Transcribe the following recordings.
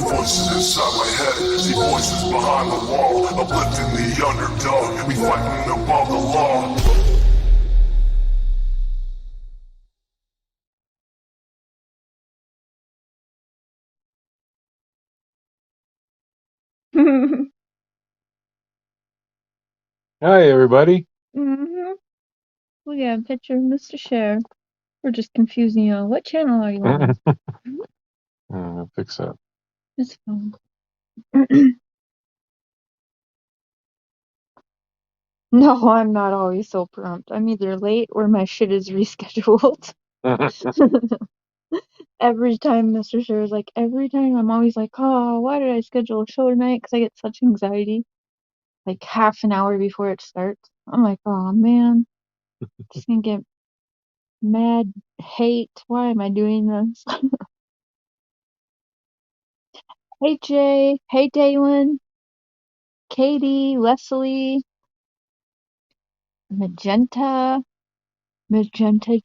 voices inside my head. See voices behind the wall, uplifting the underdog. We fighting above the law. Hi, everybody. We got a picture of Mr. Share. We're just confusing you. What channel are you on? I'll fix that. It's fine. No, I'm not always so prompt. I'm either late or my shit is rescheduled. Every time Mr. Share is like, every time I'm always like, oh, why did I schedule a show tonight? Because I get such anxiety. Like half an hour before it starts. I'm like, oh man, just gonna get mad hate. Why am I doing this? Hey Jay, hey Daylin, Katie, Leslie, Magenta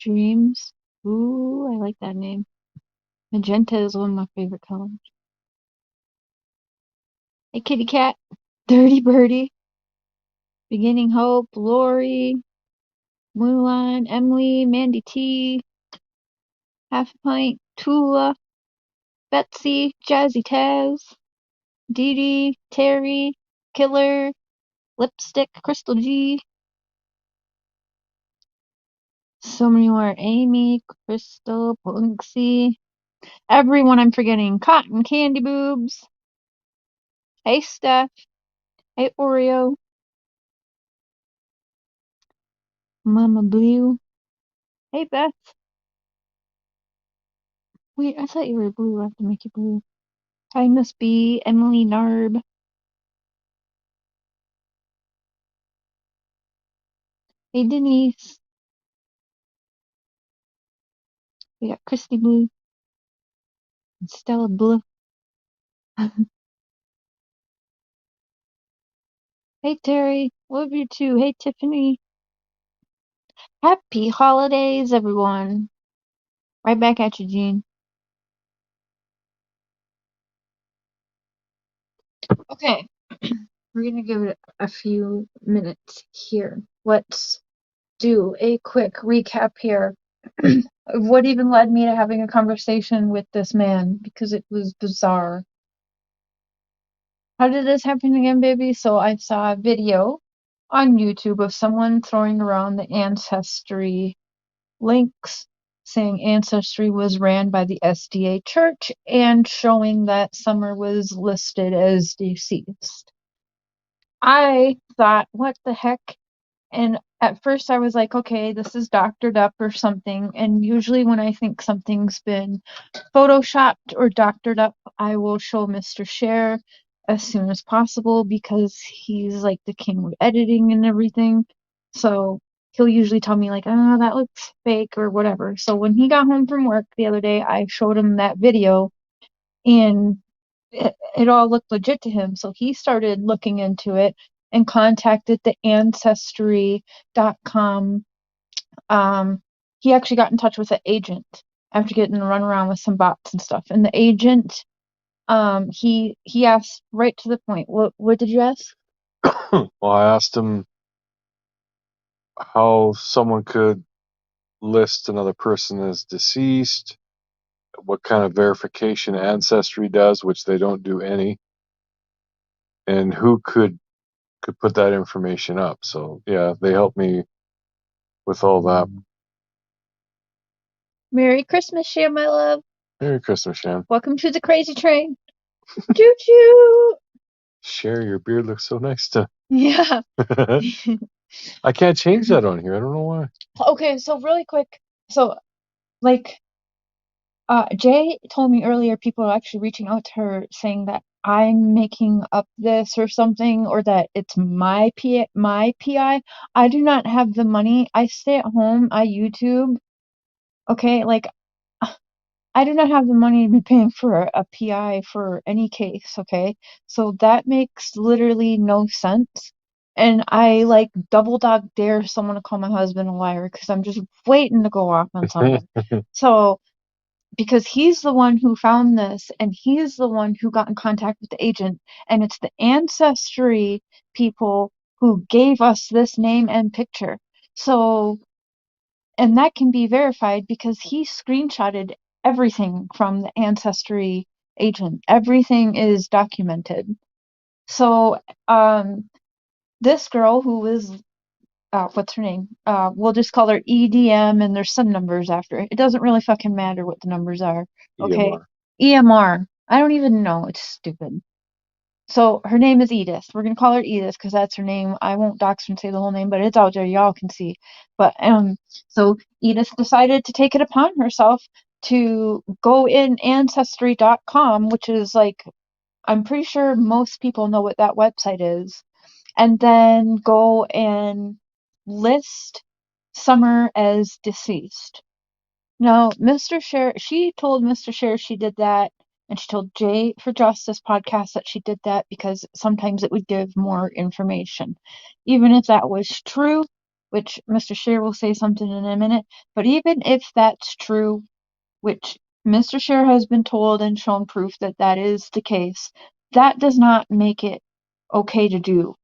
Dreams. Ooh, I like that name. Magenta is one of my favorite colors. Hey Kitty Cat, Dirty Birdie, Beginning Hope, Lori, Moonline, Emily, Mandy T, Half a Pint, Tula, Betsy, Jazzy Taz, Dee Dee, Terry, Killer, Lipstick, Crystal G. So many more. Amy, Crystal, Punksy. Everyone I'm forgetting. Cotton Candy Boobs. Hey Steph. Hey Oreo. Mama Blue. Hey Beth. Wait, I thought you were blue. I have to make you blue. Hi Miss B. Emily Narb. Hey Denise. We got Christy Blue. And Stella Blue. Hey Terry. Love you too. Hey Tiffany. Happy holidays, everyone. Right back at you, Jean. Okay. We're gonna give it a few minutes here. Let's do a quick recap here of what even led me to having a conversation with this man, because it was bizarre. How did this happen again, baby? So I saw a video on YouTube of someone throwing around the Ancestry links, saying Ancestry was ran by the SDA Church and showing that Summer was listed as deceased. I thought, what the heck? And at first I was like, okay, this is doctored up or something. And usually when I think something's been photoshopped or doctored up, I will show Mr. Share as soon as possible because he's like the king of editing and everything. So he'll usually tell me like, oh, that looks fake or whatever. So when he got home from work the other day, I showed him that video and it all looked legit to him. So he started looking into it and contacted the Ancestry.com. He actually got in touch with an agent after getting run around with some bots and stuff. And the agent, he asked right to the point. What did you ask? Well, I asked him how someone could list another person as deceased, what kind of verification Ancestry does, which they don't do any, and who could put that information up. So yeah, they helped me with all that. Merry Christmas, Share, my love. Merry Christmas, Shan. Welcome to the crazy train. Choo choo. Share, your beard looks so nice to. Yeah. I can't change that on here. I don't know why. Okay, so really quick. So, like, Jay told me earlier people are actually reaching out to her saying that I'm making up this or something, or that it's my PI. I do not have the money. I stay at home. I YouTube. Okay, like I do not have the money to be paying for a PI for any case. Okay, so that makes literally no sense. And I like double dog dare someone to call my husband a liar because I'm just waiting to go off on something. So because he's the one who found this, and he's the one who got in contact with the agent, and it's the ancestry people who gave us this name and picture. So, and that can be verified because he screenshotted everything from the ancestry agent. Everything is documented. So, this girl who was, what's her name? We'll just call her EDM, and there's some numbers after it. It doesn't really fucking matter what the numbers are. Okay. EMR. EMR. I don't even know. It's stupid. So her name is Edith. We're gonna call her Edith because that's her name. I won't dox her and say the whole name, but it's out there. Y'all can see. But so Edith decided to take it upon herself to go in ancestry.com, which is like, I'm pretty sure most people know what that website is, and then go and list Summer as deceased. Now, she told Mr. Share she did that, and she told Jay for Justice podcast that she did that because sometimes it would give more information. Even if that was true, which Mr. Share will say something in a minute, but even if that's true, which Mr. Share has been told and shown proof that that is the case, that does not make it okay to do.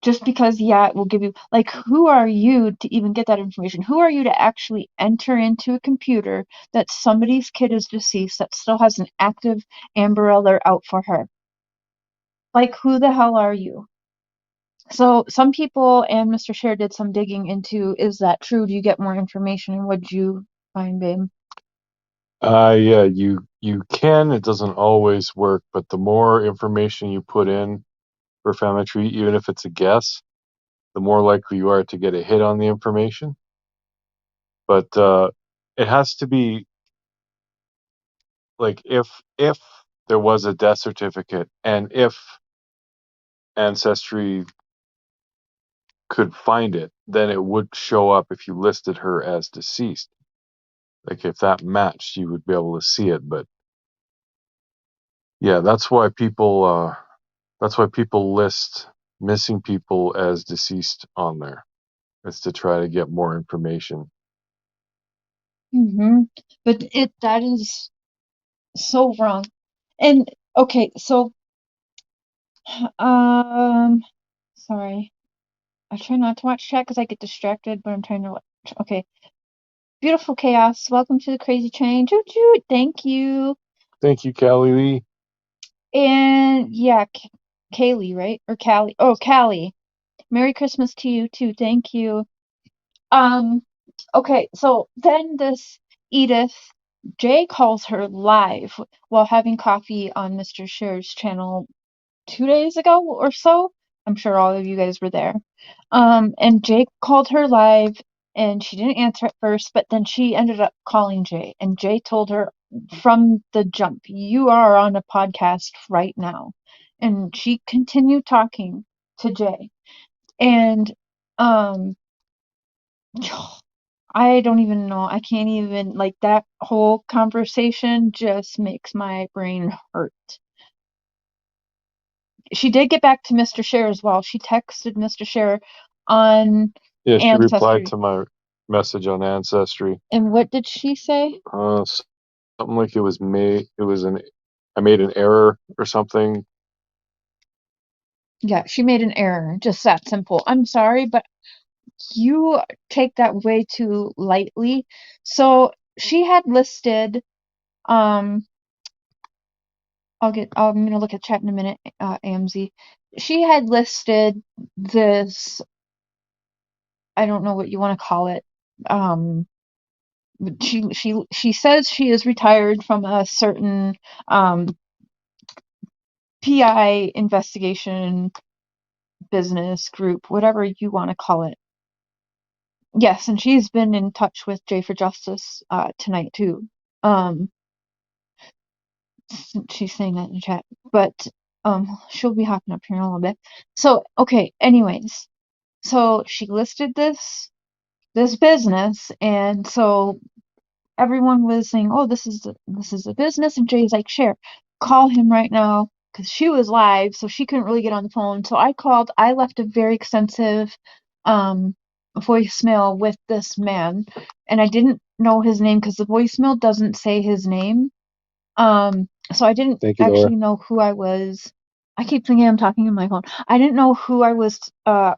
Just because, yeah, it will give you, like, who are you to even get that information? Who are you to actually enter into a computer that somebody's kid is deceased that still has an active Amber Alert out for her? Like, who the hell are you? So some people and Mr. Share did some digging into, is that true? Do you get more information? And what'd you find, babe? Yeah, you can. It doesn't always work, but the more information you put in for family tree, even if it's a guess, the more likely you are to get a hit on the information. But it has to be like if there was a death certificate and if Ancestry could find it, then it would show up if you listed her as deceased. Like if that matched, you would be able to see it. But yeah, that's why people list missing people as deceased on there. It's to try to get more information. But that is so wrong. And okay, so sorry. I try not to watch chat because I get distracted, but I'm trying to watch. Okay. Beautiful Chaos. Welcome to the Crazy Train. Choo choo. Thank you. Thank you, Callie Lee. And yeah, Kaylee, right? Or Callie. Oh, Callie. Merry Christmas to you too. Thank you. Okay, so then this Edith, Jay calls her live while having coffee on Mr. Share's channel 2 days ago or so. I'm sure all of you guys were there. And Jay called her live and she didn't answer at first, but then she ended up calling Jay, and Jay told her from the jump, you are on a podcast right now. And she continued talking to Jay. And I don't even know. I can't even, like, that whole conversation just makes my brain hurt. She did get back to Mr. Share as well. She texted Mr. Share on Yeah, she replied Ancestry. to my message on Ancestry. And what did she say? Something like it was I made an error or something. Yeah, she made an error. Just that simple. I'm sorry, but you take that way too lightly. So she had listed, I'm gonna look at chat in a minute, AMZ. She had listed this, I don't know what you want to call it. She says she is retired from a certain PI investigation business group, whatever you want to call it. Yes, and she's been in touch with Jay for Justice tonight too. She's saying that in the chat, but she'll be hopping up here in a little bit. So okay, anyways, so she listed this business, and so everyone was saying, "Oh, this is a business," and Jay's like, "Share, call him right now," because she was live, so she couldn't really get on the phone. So I called. I left a very extensive voicemail with this man, and I didn't know his name because the voicemail doesn't say his name. So I didn't Thank you, Laura. actually know who I was. I keep thinking I'm talking in my phone. I didn't know who I was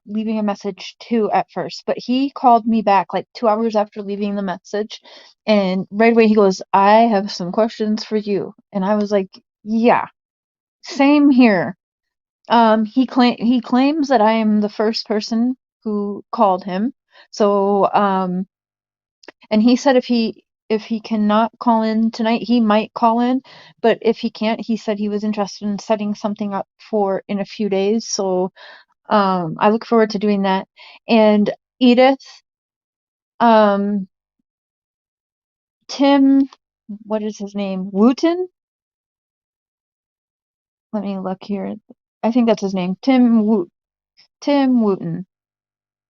leaving a message to at first, but he called me back like 2 hours after leaving the message, and right away he goes, "I have some questions for you," and I was like, "Yeah, same here." He claims that I am the first person who called him. So and he said if he cannot call in tonight, he might call in, but if he can't, he said he was interested in setting something up for in a few days. So I look forward to doing that. And Edith, um Tim, what is his name? Wooten? Let me look here. I think that's his name. Tim Wooten.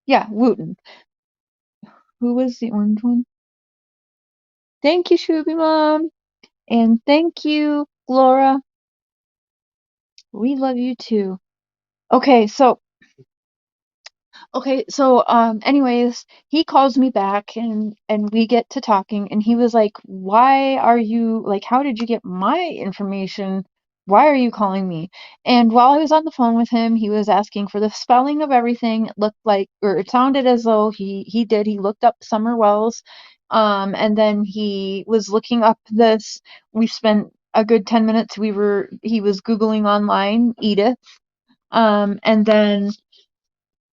Yeah, Wooten. Who was the orange one? Thank you, Shuby Mom. And thank you, Laura. We love you too. Okay, so anyways, he calls me back and we get to talking and he was like, "Why are you like how did you get my information? Why are you calling me?" And while I was on the phone with him, he was asking for the spelling of everything. It looked like or it sounded as though he looked up Summer Wells. And then he was looking up this. We spent a good 10 minutes. He was Googling online Edith. And then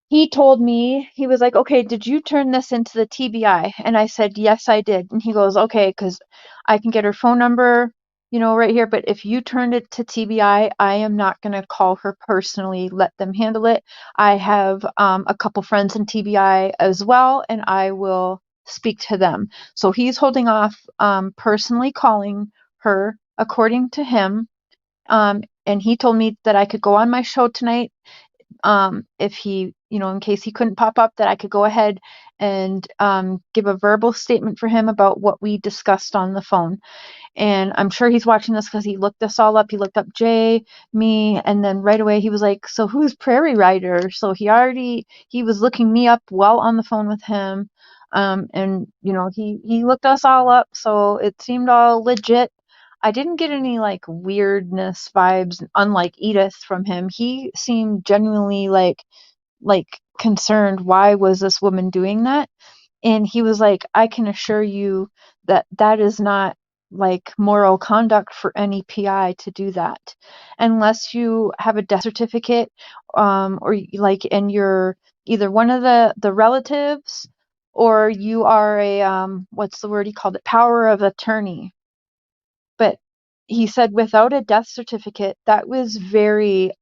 he told me, he was like, "Okay, did you turn this into the TBI?" And I said, "Yes, I did." And he goes, "Okay, because I can get her phone number, right here. But if you turned it to TBI, I am not going to call her personally. Let them handle it. I have a couple friends in TBI as well, and I will speak to them." So he's holding off personally calling her, according to him. And he told me that I could go on my show tonight if he, in case he couldn't pop up, that I could go ahead and give a verbal statement for him about what we discussed on the phone. And I'm sure he's watching this because he looked us all up. He looked up Jay, me, and then right away he was like, "So who's Prairie Rider?" So he was looking me up while on the phone with him. And he looked us all up, so it seemed all legit. I didn't get any like weirdness vibes, unlike Edith from him. He seemed genuinely like concerned. Why was this woman doing that? And he was like, "I can assure you that that is not like moral conduct for any PI to do that, unless you have a death certificate, or and you're either one of the relatives, or you are a what's the word he called it, power of attorney." But he said without a death certificate, that was very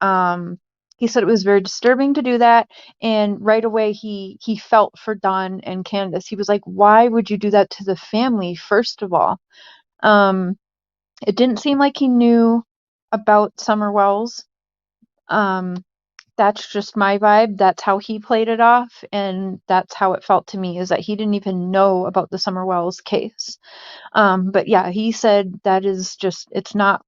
he said it was very disturbing to do that. And right away he felt for Don and Candace. He was like, "Why would you do that to the family, first of all?" um it didn't seem like he knew about Summer Wells. That's just my vibe. That's how he played it off, and that's how it felt to me, is that he didn't even know about the Summer Wells case. But yeah, he said that is just, it's not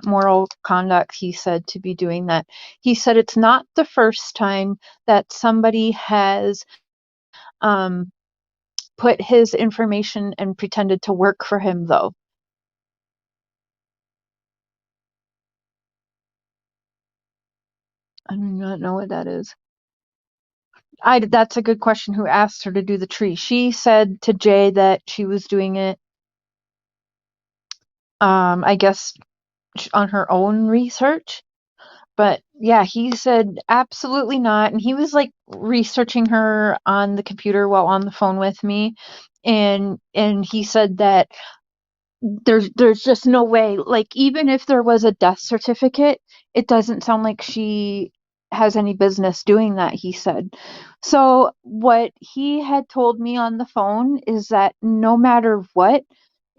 moral conduct, he said, to be doing that. He said it's not the first time that somebody has um, put his information and pretended to work for him, though. I do not know what that is. That's a good question. Who asked her to do the tree? She said to Jay that she was doing it, I guess, on her own research. But yeah, he said absolutely not. And he was like researching her on the computer while on the phone with me. And he said that there's just no way, like, even if there was a death certificate, it doesn't sound like she has any business doing that, he said. So what he had told me on the phone is that no matter what,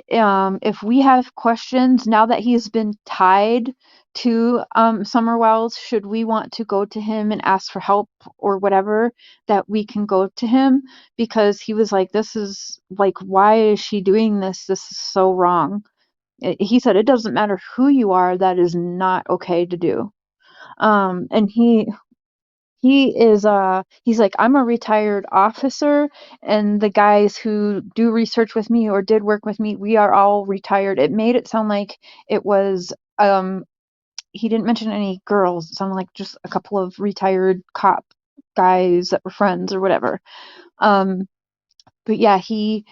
if we have questions, now that he has been tied to Summer Wells, should we want to go to him and ask for help or whatever, that we can go to him, because he was like, "This is like, why is she doing this? This is so wrong." He said it doesn't matter who you are, that is not okay to do. And he's like, I'm a retired officer, and the guys who do research with me or did work with me, we are all retired. It made it sound like it was, he didn't mention any girls. It sounded like just a couple of retired cop guys that were friends or whatever. But yeah, he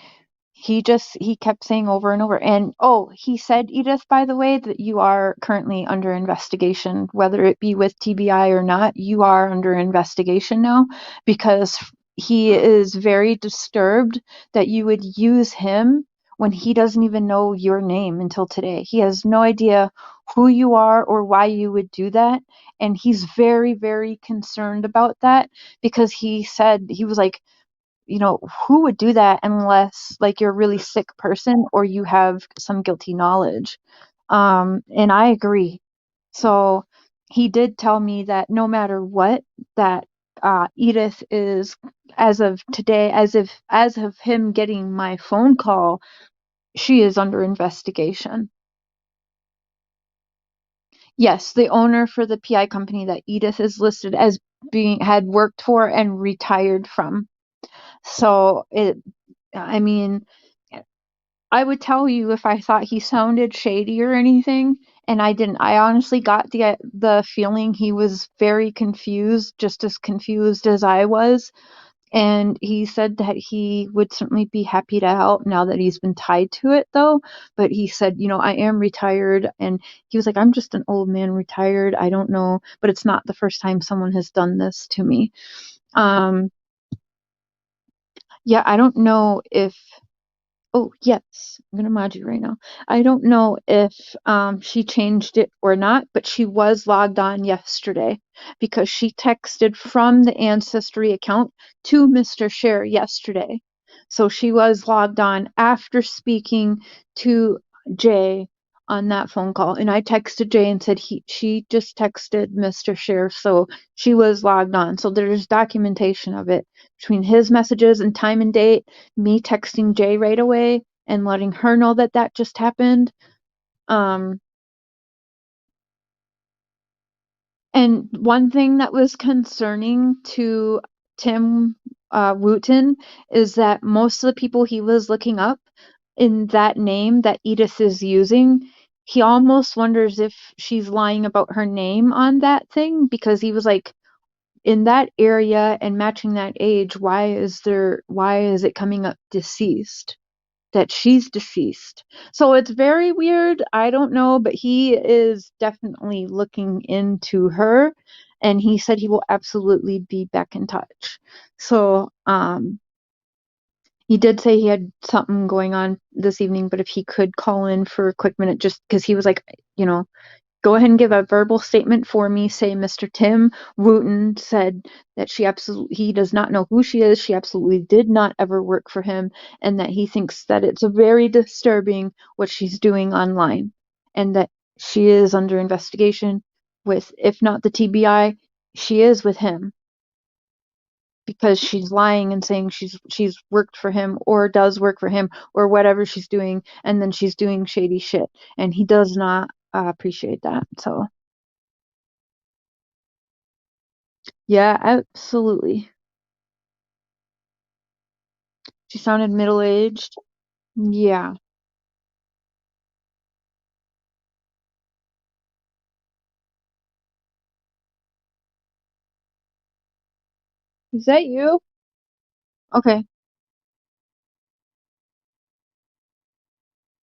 kept saying over and over. And oh, he said, Edith, by the way, that you are currently under investigation, whether it be with TBI or not. You are under investigation now, because he is very disturbed that you would use him when he doesn't even know your name until today. He has no idea who you are or why you would do that. And he's very, very concerned about that, because he said, he was like, who would do that unless like you're a really sick person or you have some guilty knowledge? And I agree. So he did tell me that no matter what, that Edith is, as of today, as of him getting my phone call, she is under investigation. Yes, the owner for the PI company that Edith is listed as had worked for and retired from. So I mean, I would tell you if I thought he sounded shady or anything, and I didn't. I honestly got the feeling he was very confused, just as confused as I was. And he said that he would certainly be happy to help now that he's been tied to it, though. But he said, I am retired. And he was like, I'm just an old man retired. I don't know. But it's not the first time someone has done this to me. Yeah, I don't know if Oh, yes. I'm gonna mod you right now. I don't know if she changed it or not, but she was logged on yesterday because she texted from the Ancestry account to Mr. Share yesterday. So she was logged on after speaking to Jay on that phone call. And I texted Jay and said she just texted Mr. Share, so she was logged on. So there's documentation of it between his messages and time and date, me texting Jay right away and letting her know that that just happened. And one thing that was concerning to Tim Wooten is that most of the people he was looking up in that name that Edith is using, he almost wonders if she's lying about her name on that thing, because he was like, in that area and matching that age, why is it coming up deceased? That she's deceased. So it's very weird. I don't know, but he is definitely looking into her, and he said he will absolutely be back in touch. So, he did say he had something going on this evening, but if he could call in for a quick minute, just because he was like, go ahead and give a verbal statement for me. Say Mr. Tim Wooten said that he does not know who she is. She absolutely did not ever work for him, and that he thinks that it's very disturbing what she's doing online, and that she is under investigation with, if not the TBI, she is with him, because she's lying and saying she's worked for him or does work for him or whatever she's doing, and then she's doing shady shit, and he does not appreciate that. So yeah, absolutely. She sounded middle-aged. Yeah. Is that you? Okay.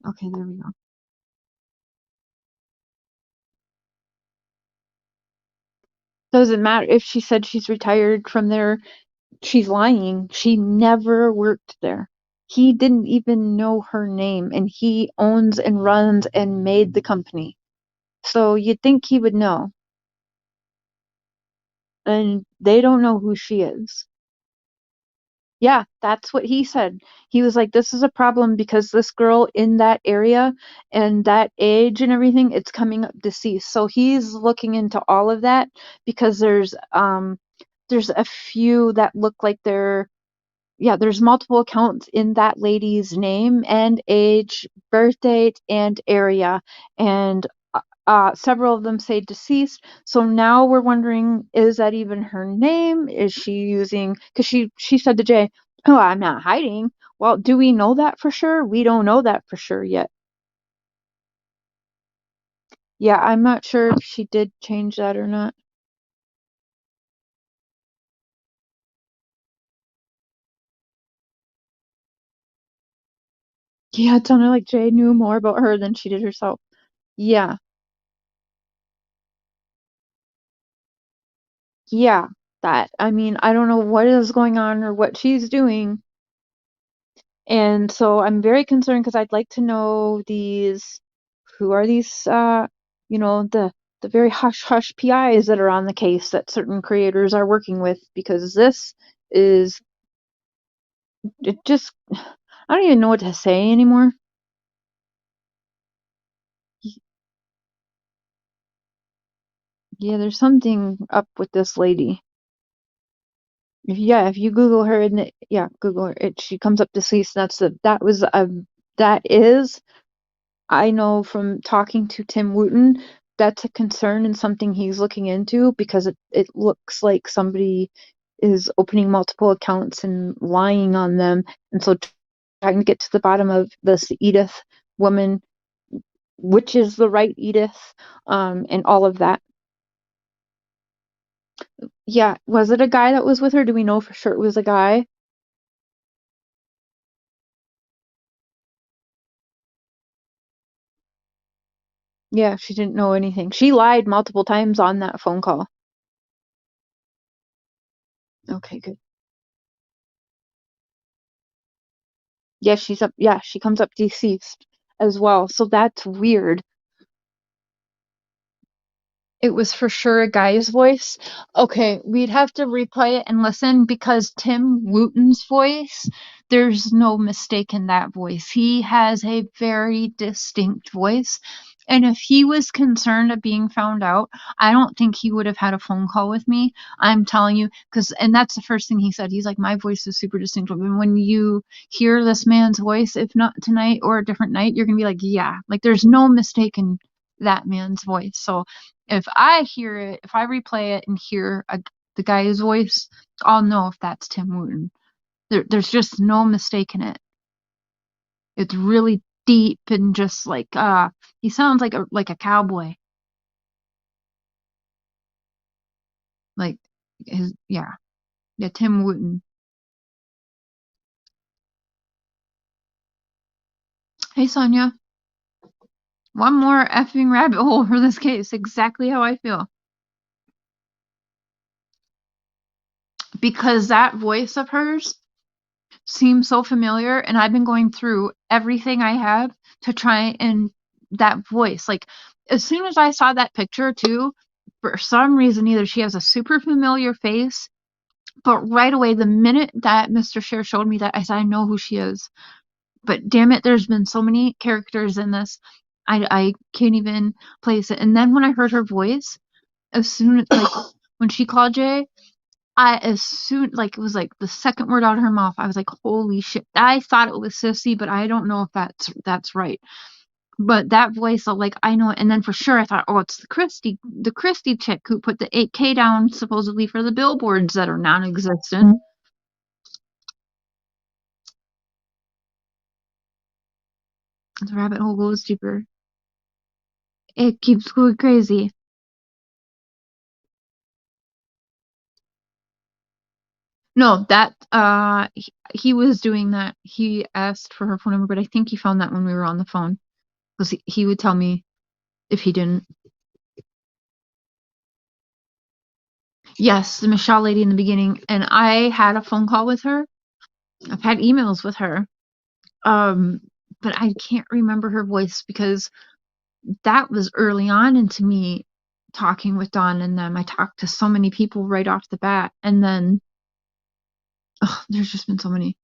Okay, there we go. Doesn't matter if she said she's retired from there, she's lying. She never worked there. He didn't even know her name, and he owns and runs and made the company. So you'd think he would know. And they don't know who she is. Yeah, that's what he said. He was like, this is a problem because this girl in that area and that age and everything, it's coming up deceased. So he's looking into all of that, because there's a few that look like there's multiple accounts in that lady's name and age, birth date, and area. And several of them say deceased. So now we're wondering, is that even her name? Is she using, because she said to Jay, oh, I'm not hiding. Well, do we know that for sure? We don't know that for sure yet. Yeah, I'm not sure if she did change that or not. Yeah, it sounded like Jay knew more about her than she did herself. Yeah, yeah, that. I mean, I don't know what is going on or what she's doing. And so I'm very concerned because I'd like to know who are these, the very hush hush PIs that are on the case that certain creators are working with, because this is, it just, I don't even know what to say anymore. Yeah, there's something up with this lady. If you Google her, and Google her. She comes up deceased. That is, I know from talking to Tim Wooten, that's a concern and something he's looking into, because it looks like somebody is opening multiple accounts and lying on them, and so trying to get to the bottom of this Edith woman, which is the right Edith, and all of that. Yeah, was it a guy that was with her? Do we know for sure it was a guy? Yeah, she didn't know anything. She lied multiple times on that phone call. Okay, good. Yeah, she comes up deceased as well. So that's weird. It was for sure a guy's voice. Okay, we'd have to replay it and listen, because Tim Wooten's voice, there's no mistaking that voice. He has a very distinct voice. And if he was concerned of being found out, I don't think he would have had a phone call with me. I'm telling you, and that's the first thing he said. He's like, my voice is super distinctive. And when you hear this man's voice, if not tonight or a different night, you're going to be like, yeah, like there's no mistaking that man's voice. So if I hear it, if I replay it and hear the guy's voice, I'll know if that's Tim Wooten. There's just no mistaking it. It's really deep and just like he sounds like a cowboy. Like Tim Wooten. Hey Sonia, one more effing rabbit hole for this case. Exactly how I feel. Because that voice of hers seems so familiar, and I've been going through everything I have to try and that voice. Like, as soon as I saw that picture too, for some reason, either she has a super familiar face, but right away, the minute that Mr. Cher showed me that, I said, I know who she is. But damn it, there's been so many characters in this, I can't even place it. And then when I heard her voice, as soon as, like, when she called Jay, it was like the second word out of her mouth, I was like, holy shit. I thought it was Sissy, but I don't know if that's right. But that voice, like, I know it. And then for sure I thought, oh, it's the Christie chick who put the 8K down supposedly for the billboards that are non-existent. The rabbit hole goes deeper. It keeps going crazy. No, that he was doing that. He asked for her phone number, but I think he found that when we were on the phone, because he would tell me if he didn't. Yes, the Michelle lady in the beginning, and I had a phone call with her. I've had emails with her, but I can't remember her voice, because that was early on into me talking with Dawn and them. I talked to so many people right off the bat, and then there's just been so many.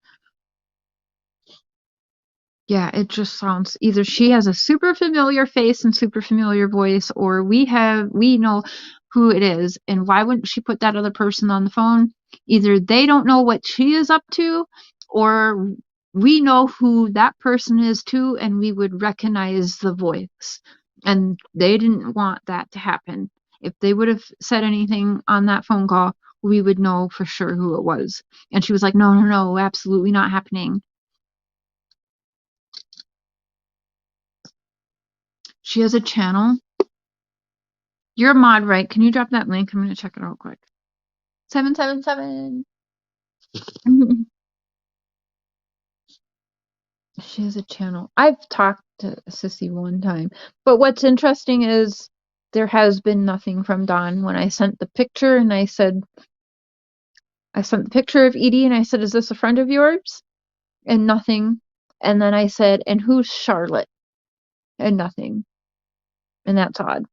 Yeah, it just sounds, either she has a super familiar face and super familiar voice, or we know who it is. And why wouldn't she put that other person on the phone? Either they don't know what she is up to, or we know who that person is too, and we would recognize the voice. And they didn't want that to happen. If they would have said anything on that phone call, we would know for sure who it was. And she was like, no, no, no, absolutely not happening. She has a channel. You're a mod, right? Can you drop that link? I'm going to check it out quick. 777. She has a channel. I've talked to Sissy one time. But what's interesting is there has been nothing from Dawn. When I sent the picture and I sent the picture of Edie and I said, is this a friend of yours? And nothing. And then I said, and who's Charlotte? And nothing. And that's odd.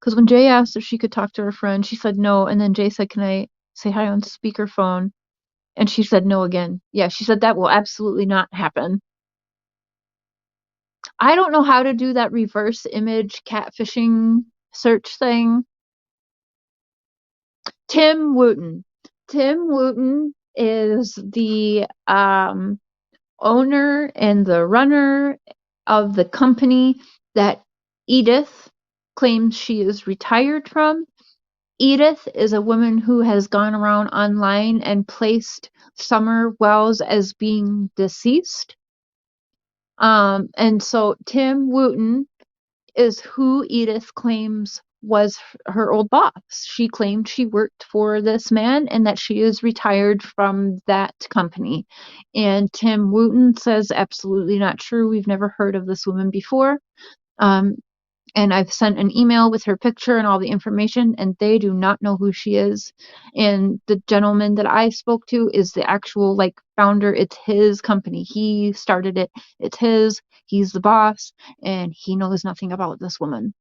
Because when Jay asked if she could talk to her friend, she said no. And then Jay said, can I say hi on speakerphone? And she said no again. Yeah, she said that will absolutely not happen. I don't know how to do that reverse image catfishing search thing. Tim Wooten. Tim Wooten is the owner and the runner of the company that Edith claims she is retired from. Edith is a woman who has gone around online and placed Summer Wells as being deceased. And so Tim Wooten is who Edith claims was her old boss. She claimed she worked for this man and that she is retired from that company. And Tim Wooten says absolutely not true. We've never heard of this woman before. And I've sent an email with her picture and all the information, and they do not know who she is. And the gentleman that I spoke to is the actual founder. It's his company. He started it. It's his. He's the boss, and he knows nothing about this woman.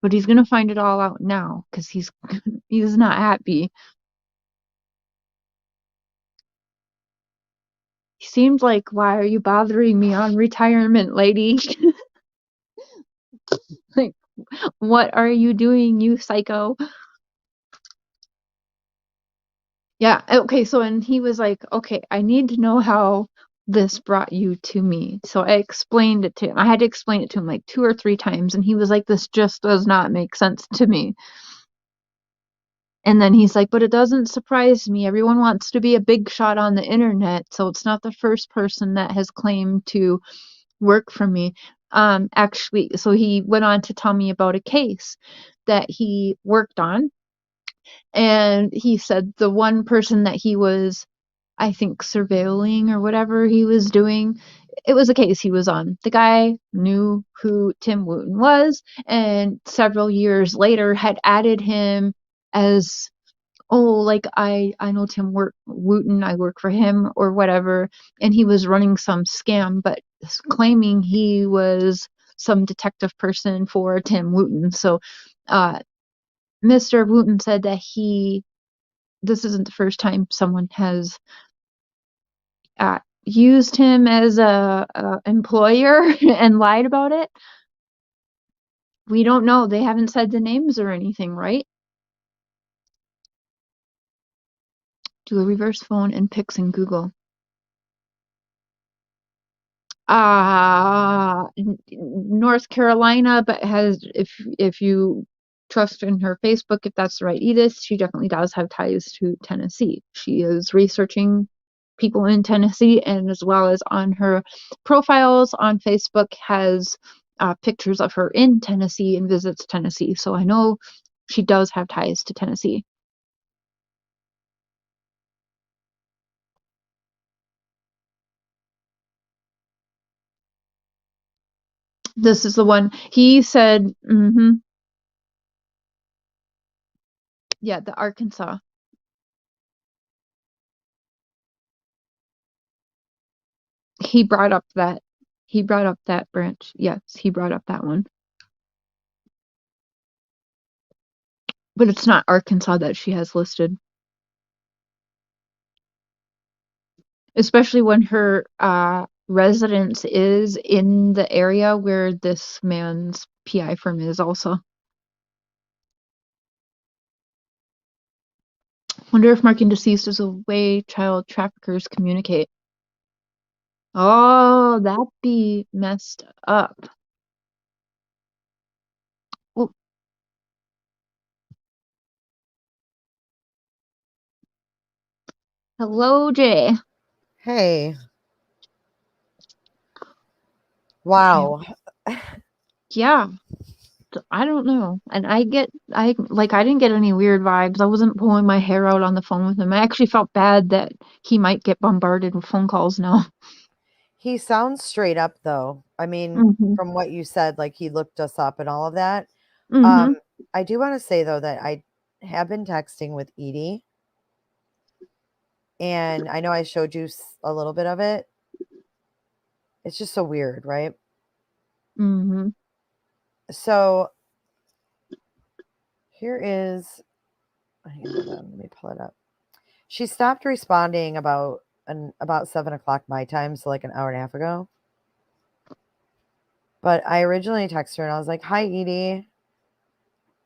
But he's gonna find it all out now because he's not happy. He seemed like, why are you bothering me on retirement, lady? Like, what are you doing, you psycho? Yeah, okay, so and he was like, okay, I need to know how this brought you to me. So I explained it to him. I had to explain it to him like 2 or 3 times, and he was like, this just does not make sense to me. And then he's like, but it doesn't surprise me. Everyone wants to be a big shot on the internet, so it's not the first person that has claimed to work for me. Actually, so he went on to tell me about a case that he worked on. And he said the one person that he was, I think, surveilling or whatever he was doing, it was a case he was on. The guy knew who Tim Wooten was, and several years later had added him as, oh, like I know Tim Wooten, I work for him or whatever, and he was running some scam, but claiming he was some detective person for Tim Wooten. So, Mr. Wooten said that this isn't the first time someone has used him as a employer and lied about it. We don't know. They haven't said the names or anything, right? Do a reverse phone and pics in Google. North Carolina, but if you trust in her Facebook, if that's the right Edith, she definitely does have ties to Tennessee. She is researching people in Tennessee, and as well as on her profiles on Facebook has pictures of her in Tennessee and visits Tennessee. So I know she does have ties to Tennessee. This is the one he said. Yeah, the Arkansas. He brought up that branch. Yes, he brought up that one. But it's not Arkansas that she has listed. Especially when her residence is in the area where this man's PI firm is also. Wonder if marking deceased is a way child traffickers communicate. Oh, that'd be messed up. Well, hello, Jay. Hey. Wow. Yeah, I don't know. And I didn't get any weird vibes. I wasn't pulling my hair out on the phone with him. I actually felt bad that he might get bombarded with phone calls now. He sounds straight up though. I mean, Mm-hmm. from what you said, like he looked us up and all of that. Mm-hmm. I do want to say though that I have been texting with Edie, and I know I showed you a little bit of it. It's just so weird, right? Mm-hmm. So here is, hold on, let me pull it up. She stopped responding about 7 o'clock my time, so like an hour and a half ago. But I originally texted her and I was like, "Hi, Edie.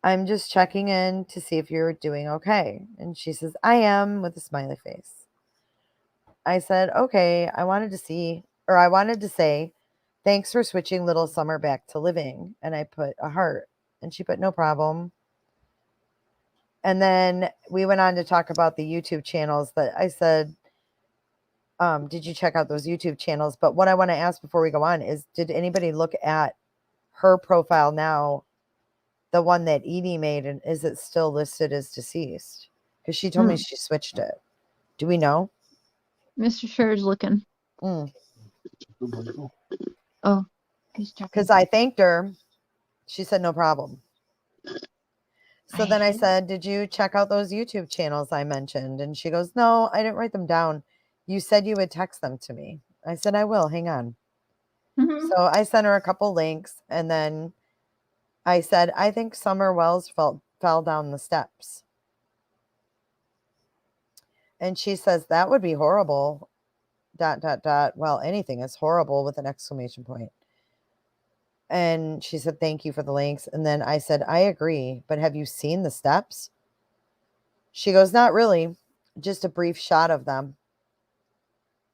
I'm just checking in to see if you're doing okay." And she says, "I am," with a smiley face. I said, "Okay, I wanted to say, thanks for switching little Summer back to living." And I put a heart. And she put, "No problem." And then we went on to talk about the YouTube channels that I said, did you check out those YouTube channels? But what I want to ask before we go on is, did anybody look at her profile now, the one that Edie made, and is it still listed as deceased? Because she told me she switched it. Do we know? Mr. Sher's looking. Oh, he's checking. Because I thanked her. She said, "No problem." So then I said, "Did you check out those YouTube channels I mentioned?" And she goes, "No, I didn't write them down. You said you would text them to me." I said, "I will. Hang on." Mm-hmm. So I sent her a couple links, and then I said, "I think Summer Wells fell down the steps." And she says, "That would be horrible. ... Well, anything is horrible with an exclamation point." And she said, "Thank you for the links." And then I said, "I agree, but have you seen the steps?" She goes, "Not really, just a brief shot of them."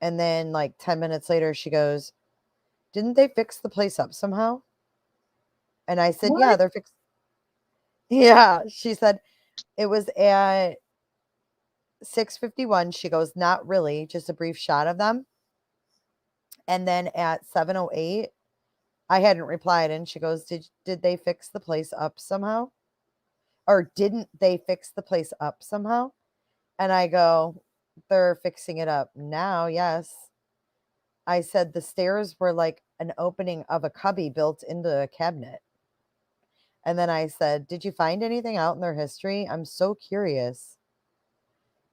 And then like 10 minutes later, she goes, "Didn't they fix the place up somehow?" And I said, "Yeah, What? they're fixed." Yeah, she said it was at 6:51. She goes, "Not really, just a brief shot of them." And then at 7:08, I hadn't replied, and she goes, "Did they fix the place up somehow? Or didn't they fix the place up somehow?" And I go, "They're fixing it up now, yes." I said, "The stairs were like an opening of a cubby built into a cabinet." And then I said, "Did you find anything out in their history? I'm so curious."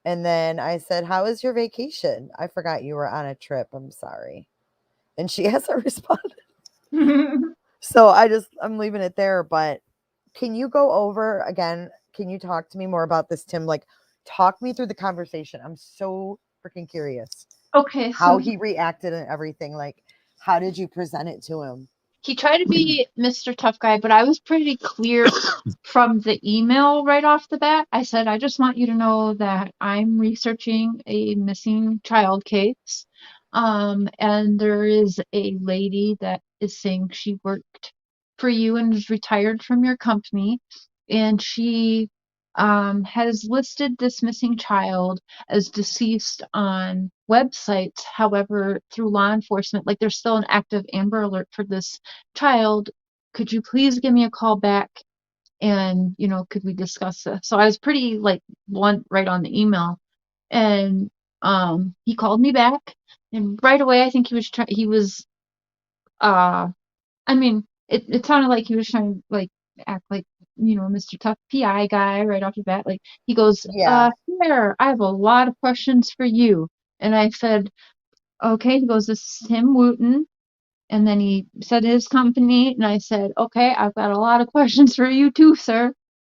And then I said, "How was your vacation? I forgot you were on a trip. I'm sorry." And she hasn't responded. So I'm leaving it there. But can you go over again? Can you talk to me more about this, Tim? Like, talk me through the conversation. I'm so freaking curious Okay, how so he reacted and everything. Like, how did you present it to him? he tried to be Mr. Tough Guy, but I was pretty clear from the email right off the bat. I said, I just want you to know that I'm researching a missing child case. And there is a lady that is saying she worked for you and is retired from your company. And she has listed this missing child as deceased on websites. However, through law enforcement, like there's still an active Amber Alert for this child. Could you please give me a call back and, could we discuss this? So I was pretty like blunt right on the email. And he called me back and right away I think he was I mean, it sounded like he was trying to like act like, Mr. Tough PI guy right off the bat. Like he goes, Yeah. here, I have a lot of questions for you. And I said, okay. He goes, this is Tim Wooten. And then he said his company, and I said, okay, I've got a lot of questions for you too, sir.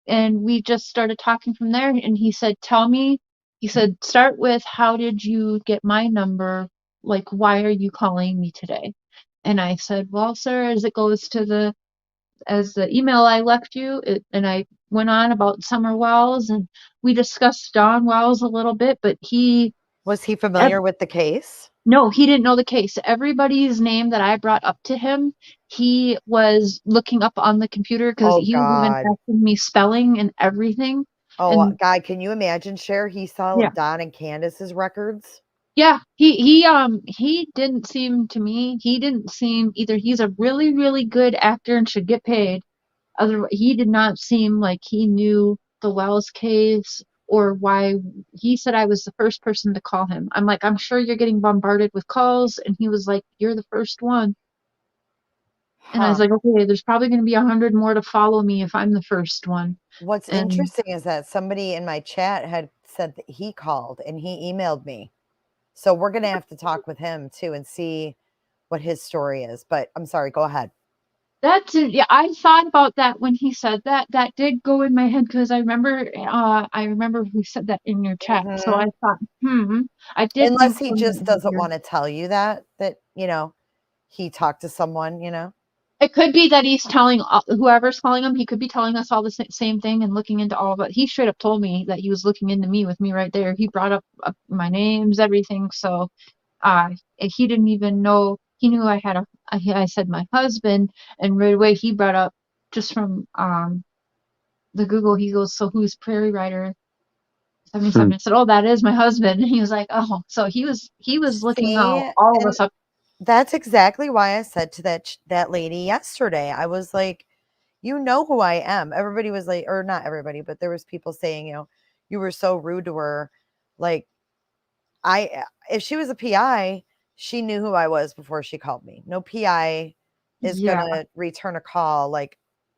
And we just started talking from there. And he said, he said, start with, how did you get my number? Like, why are you calling me today? And I said, well, sir, as it goes to as the email I left you, and I went on about Summer Wells, and we discussed Dawn Wells a little bit, but Was he familiar with the case? No, he didn't know the case. Everybody's name that I brought up to him, he was looking up on the computer because Oh he was even God. asking me spelling and everything. Oh And God, can you imagine, Cher? He saw yeah, Don and Candace's records. yeah, he didn't seem to me, he didn't seem either he's a really, really good actor and should get paid. Otherwise, he did not seem like he knew the Wells case or why he said I was the first person to call him. I'm like, I'm sure you're getting bombarded with calls. And he was like, you're the first one. And I was Huh. like, okay, there's probably going to be 100 more to follow me if I'm the first one. What's And interesting is that somebody in my chat had said that he called and he emailed me. So we're gonna have to talk with him too and see what his story is. But I'm sorry, go ahead. that's it. Yeah, I thought about that when he said that. That did go in my head because I remember who said that in your chat. So Hmm. I thought, I did think Unless he from just that doesn't earlier. want to tell you that, he talked to someone. It could be that he's telling whoever's calling him, he could be telling us all the same thing and looking into all of it. He straight up told me that he was looking into me with me right there. He brought up my names, everything. So he didn't even know. He knew I said my husband, and right away he brought up just from the Google. He goes, so who's Prairie Rider 77? Hmm. I said, oh, that is my husband. And he was like, oh, so he was looking See, all of and us up. that's exactly why I said to that lady yesterday. I was like, you know who I am. Everybody was like, or not everybody, but there was people saying, you were so rude to her. Like, if she was a PI, she knew who I was before she called me. No PI is Yeah, gonna return a call like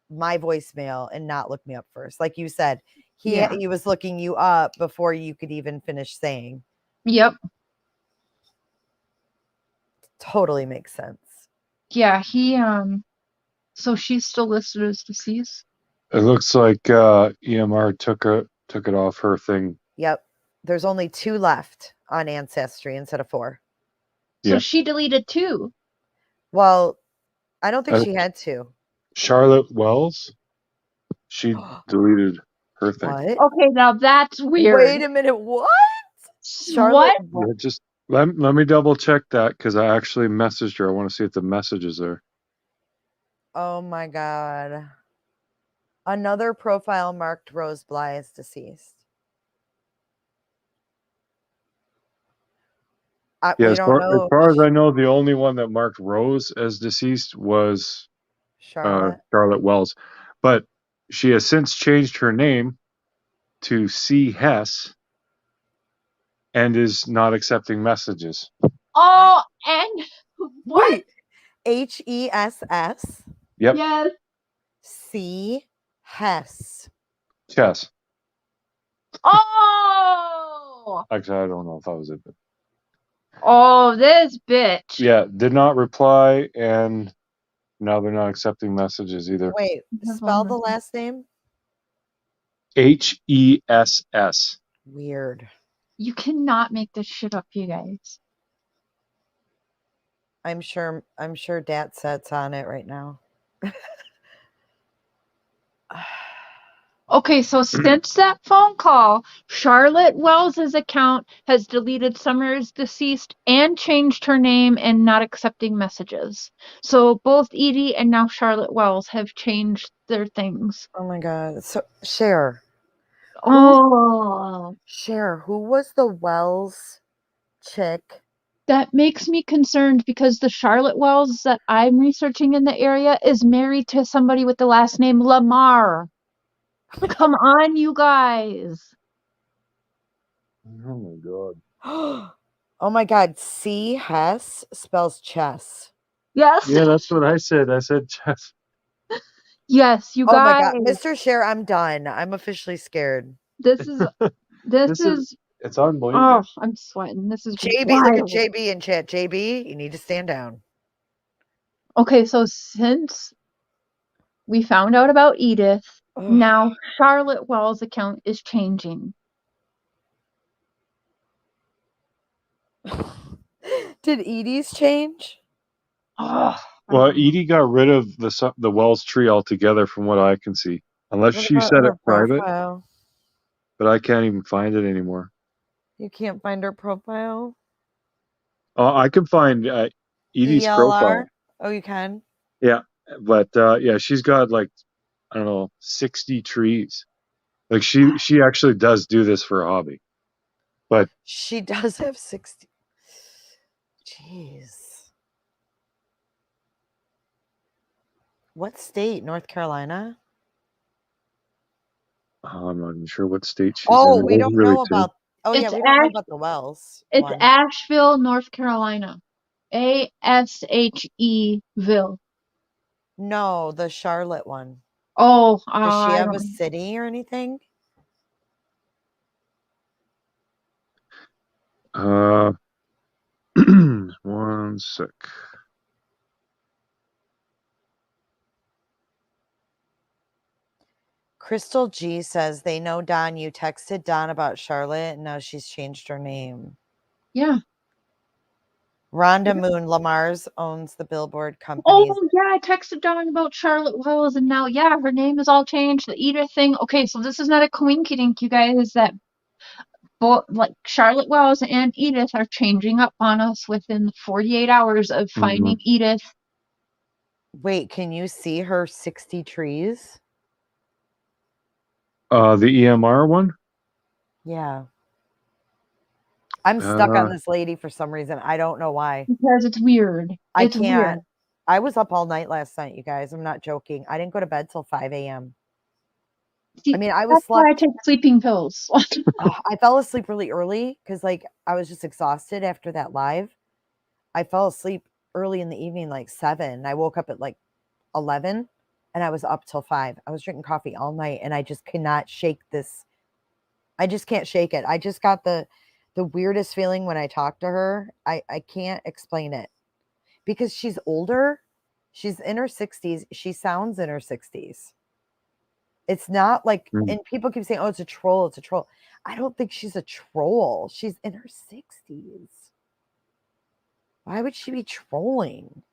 my voicemail and not look me up first. Like you said, yeah, he was looking you up before you could even finish saying. yep, Totally makes sense. yeah. So she's still listed as deceased. It looks like EMR took it off her thing. Yep. There's only 2 left on Ancestry instead of 4. So Yeah. she deleted two. Well, I don't think Uh, she had to. Charlotte Wells, she deleted her thing. What? Okay, now that's weird. Wait a minute. What? Charlotte? What? Yeah, just let me double check that because I actually messaged her. I want to see if the message is there. Oh my God. Another profile marked Rose Bly as deceased. Yeah, We don't as know if far as I know, the only one that marked Rose as deceased was Charlotte. Charlotte Wells, but she has since changed her name to C. Hess and is not accepting messages. What? Oh, and what? Wait. HESS Yep, Yes. C Hess. Chess. Oh. Actually, I don't know if that was it, but Oh, this bitch. yeah, did not reply, and now they're not accepting messages either. Wait, spell the last name? HESS. Weird. You cannot make this shit up, you guys. I'm sure Dat Set's on it right now. Okay, so since that phone call, Charlotte Wells's account has deleted Summer's deceased and changed her name and not accepting messages. So both Edie and now Charlotte Wells have changed their things. Oh my God. So Cher. Oh, Who was the Wells chick? that makes me concerned because the Charlotte Wells that I'm researching in the area is married to somebody with the last name Lamar. Come on, you guys. Oh my god. Oh my God. C Hess spells chess. Yes. Yeah, that's what I said. I said chess. Yes, you Oh my guys. God. Mr. Cher, I'm done. I'm officially scared. This is this This is is it's unbelievable. oh, I'm sweating. This is JB, look at wild. JB in chat. JB, you need to stand down. Okay, so since we found out about Edith, Ugh. now Charlotte Wells' account is changing. Did Edie's change? Oh, Well, Edie got rid of the Wells tree altogether, from what I can see, unless What she about set it her private. profile? But I can't even find it anymore. You can't find her profile? I can find Edie's profile. ELR. Oh, you can. Yeah, but yeah, she's got like, I don't know, 60 trees. Like she actually does do this for a hobby. But She does have 60. Jeez. What state? North Carolina? I'm not even sure what state she's Oh, in. we don't Really know too. about. Oh yeah, It's we don't know about the Wells It's one. Asheville, North Carolina. Asheville. No, the Charlotte one. Oh, Does she I have a don't. city or anything? One sec. Crystal G says they know Don. You texted Don about Charlotte, and now she's changed her name. Yeah. Rhonda Moon Lamar's owns the billboard companies. Oh yeah, I texted Dawn about Charlotte Wells, and now yeah, her name is all changed. The Edith thing. Okay, so this is not a coinkydink, you guys. That both like Charlotte Wells and Edith are changing up on us within 48 hours of finding Edith. Wait, can you see her 60 trees? The EMR one? Yeah. I'm stuck on this lady for some reason. I don't know why. Because it's weird. I It's can't. weird. I was up all night last night, you guys. I'm not joking. I didn't go to bed till 5 a.m. See, I mean, I was that's why I slept. take sleeping pills. I fell asleep really early because, like, I was just exhausted after that live. I fell asleep early in the evening, like 7. I woke up at like 11 and I was up till 5. I was drinking coffee all night and I just cannot shake this. I just can't shake it. I just got the weirdest feeling when I talked to her. I can't explain it because she's older. She's in her 60s. She sounds in her 60s. It's not like, and people keep saying, oh, it's a troll. It's a troll. I don't think she's a troll. She's in her 60s. Why would she be trolling?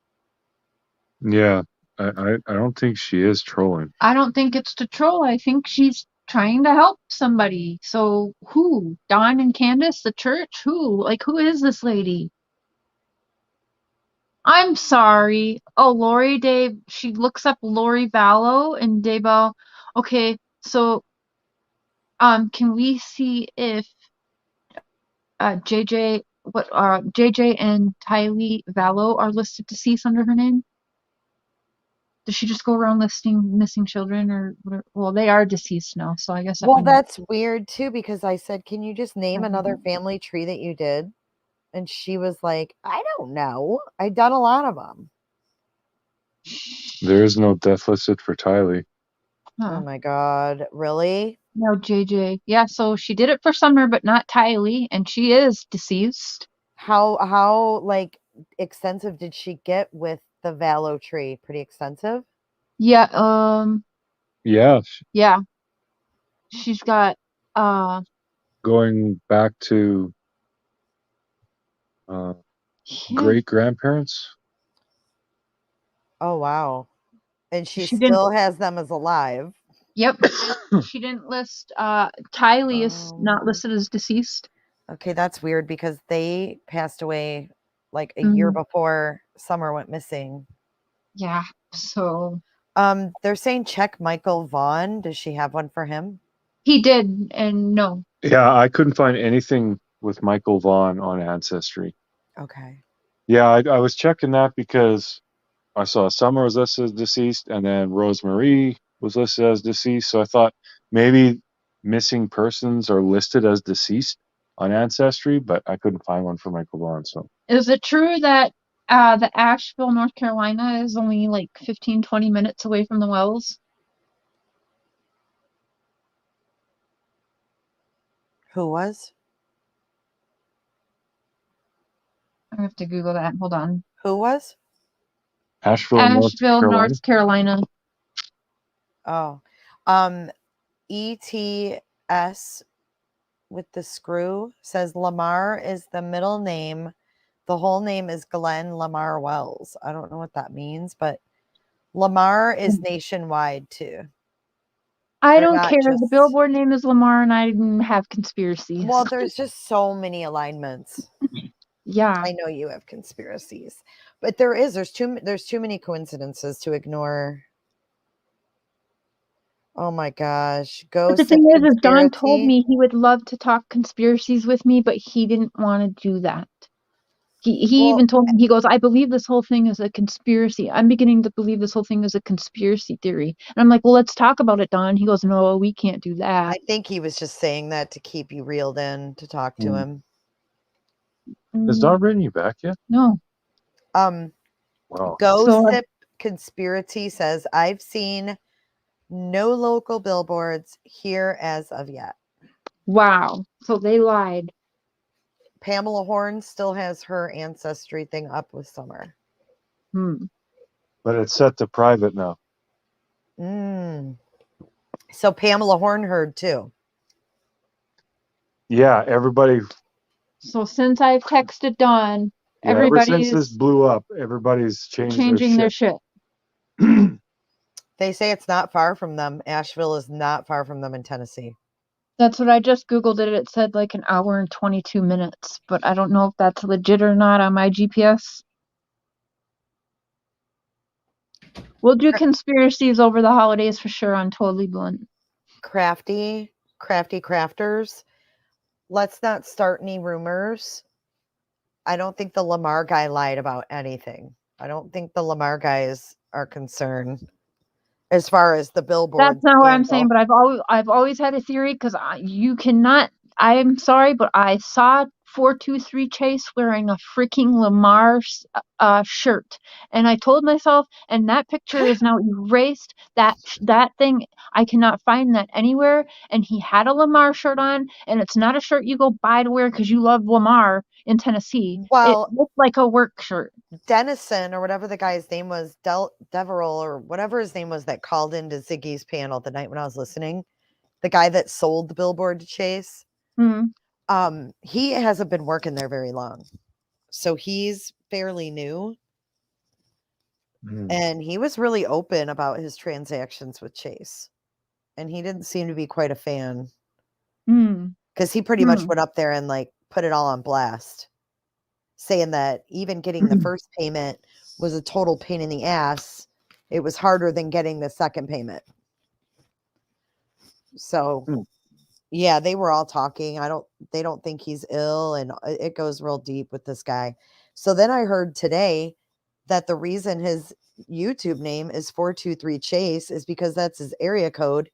Yeah, I don't think she is trolling. I don't think it's to troll. I think she's trying to help somebody. So who? Dawn and Candace, the church? Who? Like, who is this lady? I'm sorry. Oh, Lori Day. She looks up Lori Vallow and Daybell. Okay, so can we see if JJ JJ and Tylee Vallow are listed deceased under her name? Does she just go around listing missing children or whatever? Well, they are deceased now, so I guess that Well, would that's weird too because I said, can you just name another family tree that you did? And she was like, I don't know. I've done a lot of them. There is no death listed for Tylee. Oh my God. Really? No, JJ. Yeah, so she did it for Summer, but not Tylee, and she is deceased. How like extensive did she get with the Vallow tree? Pretty extensive? Yeah, Yeah, yeah. She's got going back to yeah. great grandparents. Oh wow. And she She didn't. still has them as alive. Yep. She didn't list. Tylee is not Oh. listed as deceased. Okay, that's weird because they passed away like a year before Summer went missing. Yeah. So They're saying check Michael Vaughn. Does she have one for him? he did, and no. Yeah, I couldn't find anything with Michael Vaughn on Ancestry. Okay. Yeah, I was checking that because I saw Summer was listed as deceased, and then Rosemarie was listed as deceased. So I thought maybe missing persons are listed as deceased on Ancestry, but I couldn't find one for Michael Vaughn. So Is it true that the Asheville, North Carolina is only like 15, 20 minutes away from the Wells? Who was? I have to Google that. Hold on. Who was? Asheville, Asheville, Carolina. North Carolina. Oh. ETS with the screw says Lamar is the middle name. The whole name is Glenn Lamar Wells. I don't know what that means, but Lamar is nationwide too. I They're don't not care. The just. billboard name is Lamar, and I didn't have conspiracies. Well, there's just so many alignments. Yeah. I know you have conspiracies, but there's too many coincidences to ignore. Oh my gosh, But the ghost thing of is Don told conspiracy. me he would love to talk conspiracies with me, but he didn't want to do that. He Well, even told me, he goes, I believe this whole thing is a conspiracy. I'm beginning to believe this whole thing is a conspiracy theory. And I'm like, well, let's talk about it, Don. He goes, no, we can't do that. I think he was just saying that to keep you reeled in to talk to him. Has Don written you back yet? No. Wow. So, Gossip Conspiracy says, I've seen no local billboards here as of yet. wow. So they lied. Pamela Horn still has her ancestry thing up with Summer. But it's set to private now. So Pamela Horn heard too. Yeah, everybody. So since I've texted Don, Yeah, ever since everybody's this blew up, everybody's changing their shit. They say it's not far from them. Asheville is not far from them in Tennessee. That's what I just Googled it. It said like an hour and 22 minutes, but I don't know if that's legit or not on my GPS. We'll do conspiracies over the holidays for sure on Totally Blunt. Crafty crafters. Let's not start any rumors. I don't think the Lamar guy lied about anything. I don't think the Lamar guys are concerned as far as the billboard That's not what I'm saying, scandal. but I've always had a theory because you cannot. I'm sorry, but I saw 423 Chase wearing a freaking Lamar shirt, and I told myself, and that picture is now erased. That thing, I cannot find that anywhere. And he had a Lamar shirt on, and it's not a shirt you go buy to wear because you love Lamar in Tennessee. It Well, looked like a work shirt. Dennison or whatever the guy's name was, Deverell or whatever his name was that called into Ziggy's panel the night when I was listening, the guy that sold the billboard to Chase, he hasn't been working there very long. So he's fairly new. And he was really open about his transactions with Chase. And he didn't seem to be quite a fan. Because he pretty much went up there and like put it all on blast, saying that even getting the first payment was a total pain in the ass. It was harder than getting the second payment. So yeah, they were all talking. They don't think he's ill, and it goes real deep with this guy. So then I heard today that the reason his YouTube name is 423 Chase is because that's his area code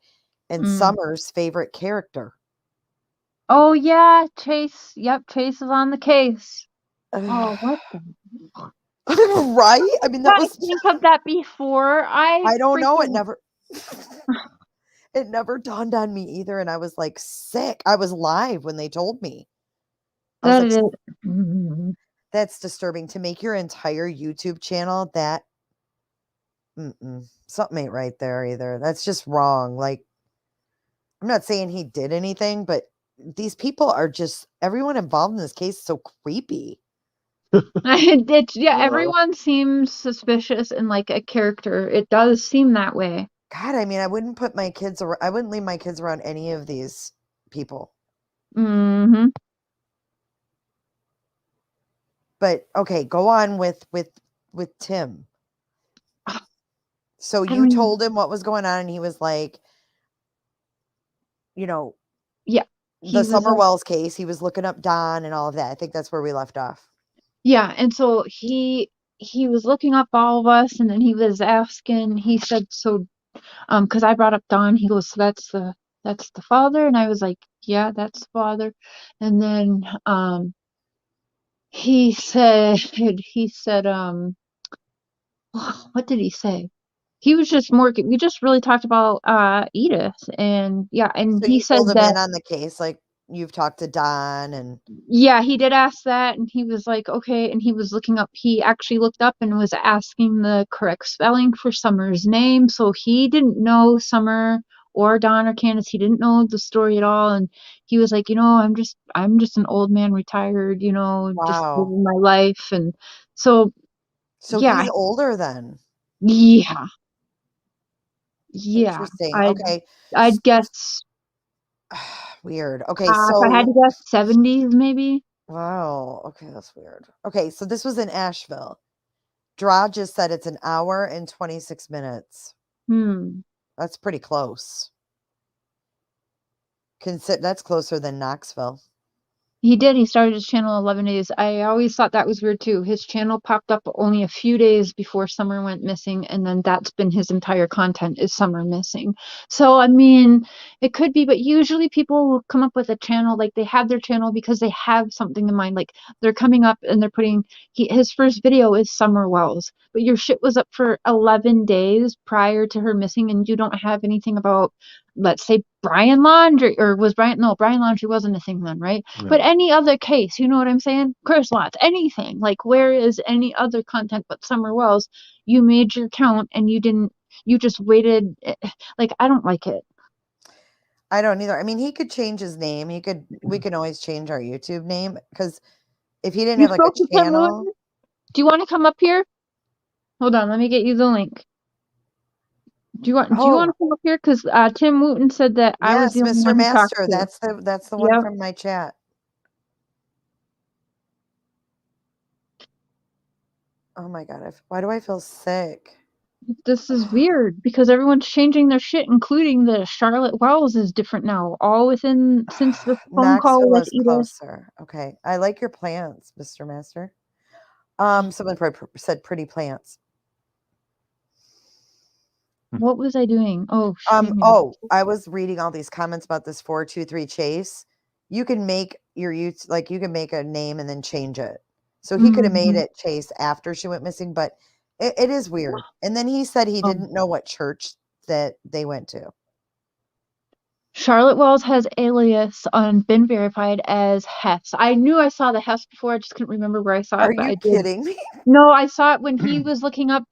and Summer's favorite character. Oh yeah, Chase. Yep, Chase is on the case. Oh, what the? Right? I mean, that I was. think of that before. I don't know. It never dawned on me either, and I was like sick. I was live when they told me. I was like, that's disturbing to make your entire YouTube channel that. Something ain't right there either. That's just wrong. Like, I'm not saying he did anything, but these people are just, everyone involved in this case is so creepy. Everyone seems suspicious and like a character. It does seem that way. God, I mean, I wouldn't leave my kids around any of these people. But okay, go on with Tim. So you told him what was going on, and he was like, yeah, the Summer Wells case. He was looking up Don and all of that. I think that's where we left off. Yeah, and so he was looking up all of us, and then he was asking. He said, "So, because I brought up Don, he goes, so that's the father," and I was like, "Yeah, that's the father," and then he said, what did he say? He was just more. We just really talked about Edith, and yeah, and So he you said filled him that. in on the case, like you've talked to Don and. Yeah, he did ask that, and he was like, okay, and he was looking up. He actually looked up and was asking the correct spelling for Summer's name, so he didn't know Summer or Don or Candace. He didn't know the story at all, and he was like, I'm just an old man, retired, just living my life, and so. So yeah, he's older then. Yeah. Interesting. Okay. I'd guess. Weird. Okay, If I had to guess, 70s maybe. Wow. Okay, that's weird. Okay, so this was in Asheville. Draw just said it's an hour and 26 minutes. That's pretty close. That's closer than Knoxville. He did. He started his channel 11 days. I always thought that was weird too. His channel popped up only a few days before Summer went missing, and then that's been his entire content is Summer missing. So, I mean, it could be, but usually people will come up with a channel, like they have their channel because they have something in mind. Like they're coming up and they're putting, his first video is Summer Wells, but your shit was up for 11 days prior to her missing, and you don't have anything about, let's say, Brian Laundrie, or was Brian, no, Brian Laundrie wasn't missing then, right? No. But any other case, you know what I'm saying? Chris Lots, anything. Like, where is any other content but Summer Wells? You made your count and you just waited. Like, I don't like it. I don't either. I mean, he could change his name. We can always change our YouTube name, because if he didn't You have like spoke to a Tim channel. Wooten? Do you want to come up here? Hold on, let me get you the link. Do you want to come up here? Because Tim Wooten said that I was Yes, the only Mr. one he talked Master. to. That's the one Yep. from my chat. Oh my god, why do I feel sick? This is weird because everyone's changing their shit, including the Charlotte Wells is different now. All within since the phone call Knoxville with is Edith. closer. Okay. I like your plants, Mr. Master. Someone said pretty plants. What was I doing? Oh, I was reading all these comments about this 423 chase. You can make your like you can make a name and then change it. So he could have made it Chase after she went missing, but it is weird. And then he said he didn't know what church that they went to. Charlotte Wells has alias been verified as Hess. I knew I saw the Hess before. I just couldn't remember where I saw it. Are But you I did. kidding me? No, I saw it when he was looking up.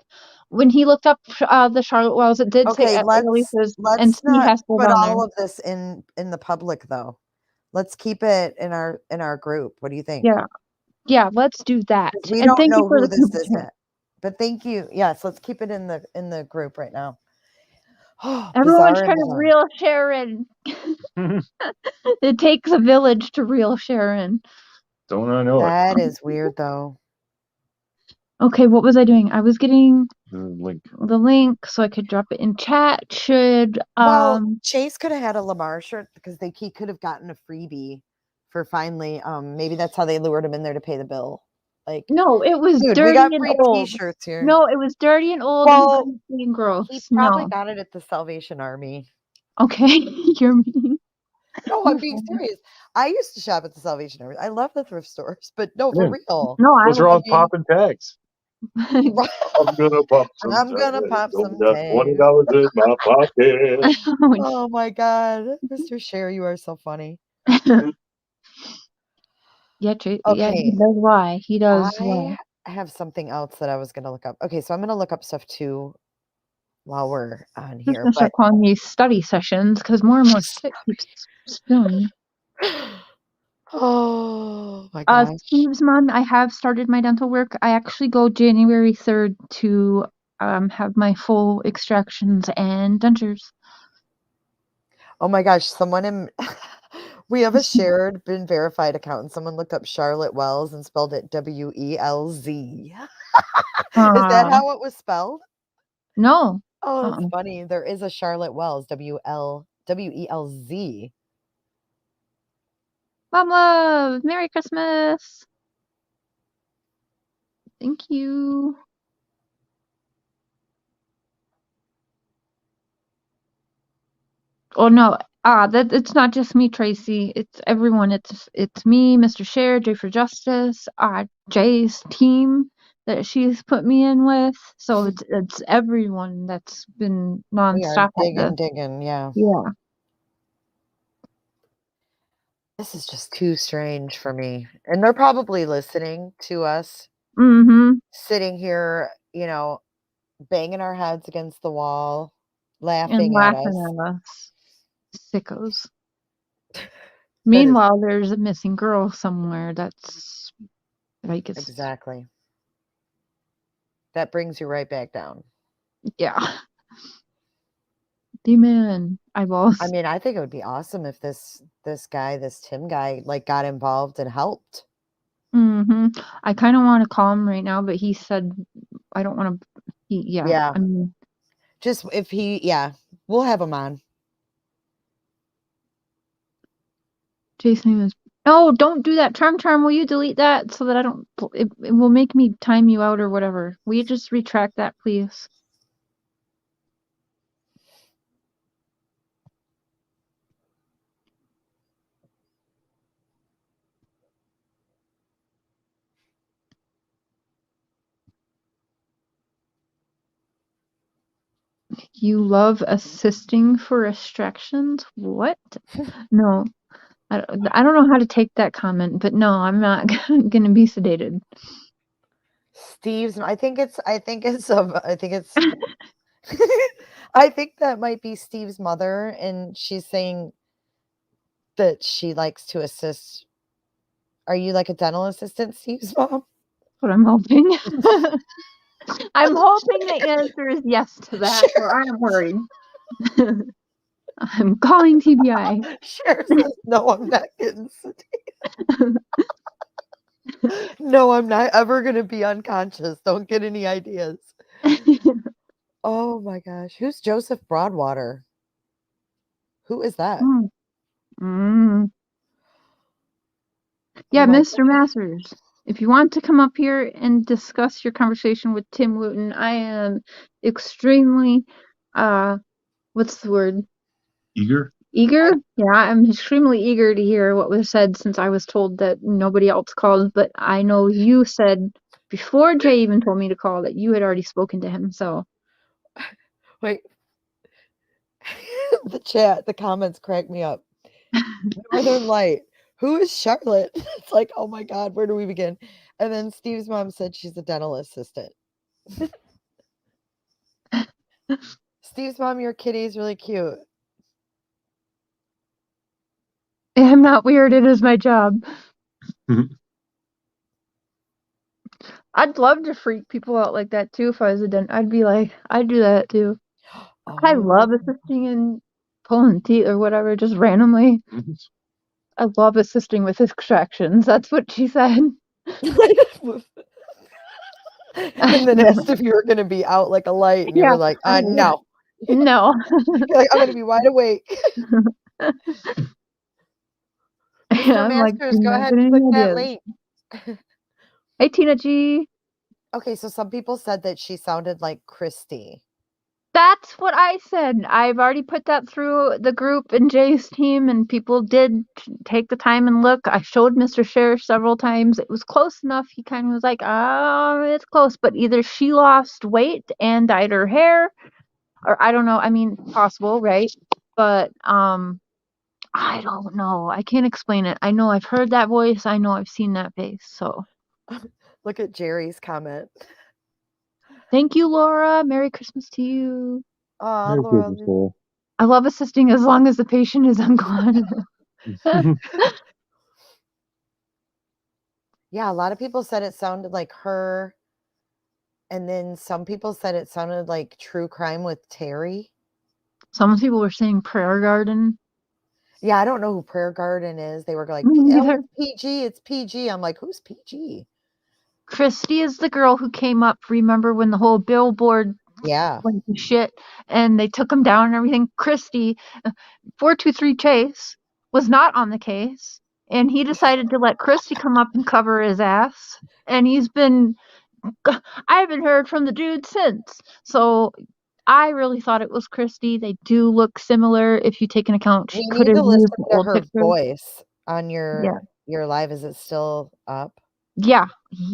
When he looked up the Charlotte Wells, it did say aliases, and let's C not Hess was put on all there. of this in the public though. Let's keep it in our group. What do you think? Yeah, let's do that. We And don't thank you know for who the this super is chat. yet. But thank you. Yes, let's keep it in the group right now. Everyone try to reel Sharon. It takes a village to reel Sharon. Don't I know it? That is weird though. Okay, what was I doing? I was getting The link so I could drop it in chat. Chase could have had a Lamar shirt because he could have gotten a freebie for finally maybe that's how they lured him in there to pay the bill. Like, no, it was dude, dirty we got and free old. t-shirts here. No, it was dirty and old and gross. He probably got it at the Salvation Army. Okay, you're mean. No, I'm being serious. I used to shop at the Salvation Army. I love the thrift stores, but no, for real. No, what's wrong with popping tags? I'm gonna pop some. I'm gonna pop some tags. $20 in my pocket. Oh my god, Mr. Cher, you are so funny. Yeah, he does lie. He does lie. I have something else that I was gonna look up. Okay, so I'm gonna look up stuff too while we're on here. I'm gonna start calling these study sessions because more and more shit keeps spilling. Oh my gosh. Steve's mom, I have started my dental work. I actually go January 3rd to have my full extractions and dentures. Oh my gosh, we have a shared been verified account and someone looked up Charlotte Wells and spelled it Welz. Is that how it was spelled? No. Oh, that's funny. There is a Charlotte Wells, Welz. Mom love, Merry Christmas. Thank you. Oh no, that it's not just me, Tracy. It's everyone. It's me, Mr. Cher, Jay for Justice, Jay's team that she's put me in with. So it's everyone that's been nonstop at digging, yeah. Yeah. This is just too strange for me. And they're probably listening to us. Sitting here, banging our heads against the wall, laughing at us. Sickos. Meanwhile, there's a missing girl somewhere that's like exactly. That brings you right back down. Yeah. Demon eyeballs. I mean, I think it would be awesome if this Tim guy like got involved and helped. I kind of want to call him right now, but he said I don't want to. Yeah. I mean, Just if we'll have him on. Jason was. Oh, don't do that. Charm, will you delete that so that I don't. It will make me time you out or whatever. Will you just retract that, please? You love assisting for distractions? What? No. I don't know how to take that comment, but no, I'm not going to be sedated. Steve's. I think it's. I think that might be Steve's mother, and she's saying that she likes to assist. Are you like a dental assistant, Steve's mom? What I'm hoping. I'm hoping the answer is yes to that, or I am worried. I'm calling TBI. Cher says, no, I'm not getting sedated. No, I'm not ever going to be unconscious. Don't get any ideas. Oh my gosh. Who's Joseph Broadwater? Who is that? Yeah, Oh my Mr. Masters, if you want to come up here and discuss your conversation with Tim Wooten, I am extremely, what's the word? Eager? Eager? Yeah, I'm extremely eager to hear what was said since I was told that nobody else called, but I know you said before Jay even told me to call that you had already spoken to him, so. Wait. The comments crack me up. Northern Light. Who is Charlotte? It's like, oh my God, where do we begin? And then Steve's mom said she's a dental assistant. Steve's mom, your kitty is really cute. I'm not weird, it is my job. I'd love to freak people out like that too if I was a dentist. I'd be like, I'd do that too. I love assisting in pulling teeth or whatever, just randomly. I love assisting with extractions. That's what she said. And then asked if you were going to be out like a light, and you were like, no. No. You're like, I'm going to be wide awake. Mr. Masters, go ahead and click that link. Hey, Tina G. Okay, so some people said that she sounded like Christy. That's what I said. I've already put that through the group and Jay's team, and people did take the time and look. I showed Mr. Sheriff several times. It was close enough. He kind of was like, it's close. But either she lost weight and dyed her hair, or I don't know. I mean, possible, right? But I don't know. I can't explain it. I know I've heard that voice. I know I've seen that face. So look at Jerry's comment. Thank you, Laura. Merry Christmas to you. Laura. I love assisting as long as the patient is unconscious. Yeah, a lot of people said it sounded like her. And then some people said it sounded like True Crime with Terry. Some people were saying Prayer Garden. Yeah, I don't know who Prayer Garden is. They were like, it's PG, it's PG. I'm like, who's PG? Christy is the girl who came up. Remember when the whole billboard went to shit and they took him down and everything? Christy, 423 Chase, was not on the case. And he decided to let Christy come up and cover his ass. And I haven't heard from the dude since. So I really thought it was Christy. They do look similar if you take into account she could have used the old her picture. Voice on your live. Is it still up? Yeah.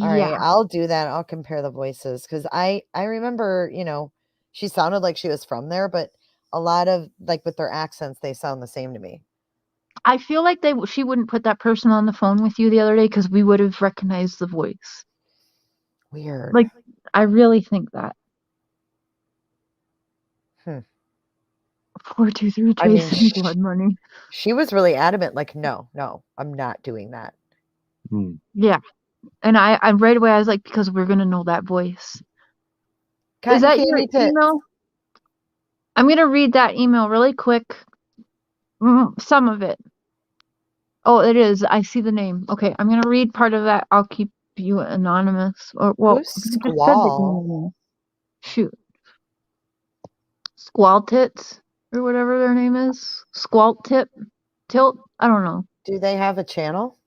All right, I'll do that. I'll compare the voices because I remember, she sounded like she was from there, but a lot of like with their accents, they sound the same to me. I feel like she wouldn't put that person on the phone with you the other day because we would have recognized the voice. Weird. Like, I really think that. 423 Chasing Blood Money. She was really adamant, like, no, I'm not doing that. Yeah. And I right away, I was like, because we're going to know that voice. Is that your email? I'm going to read that email really quick. Some of it. Oh, it is. I see the name. Okay, I'm gonna read part of that. I'll keep you anonymous. Or well, Who's you just said the Squall? name. Shoot, Squall Tits or whatever their name is. Squall Tip Tilt. I don't know. Do they have a channel?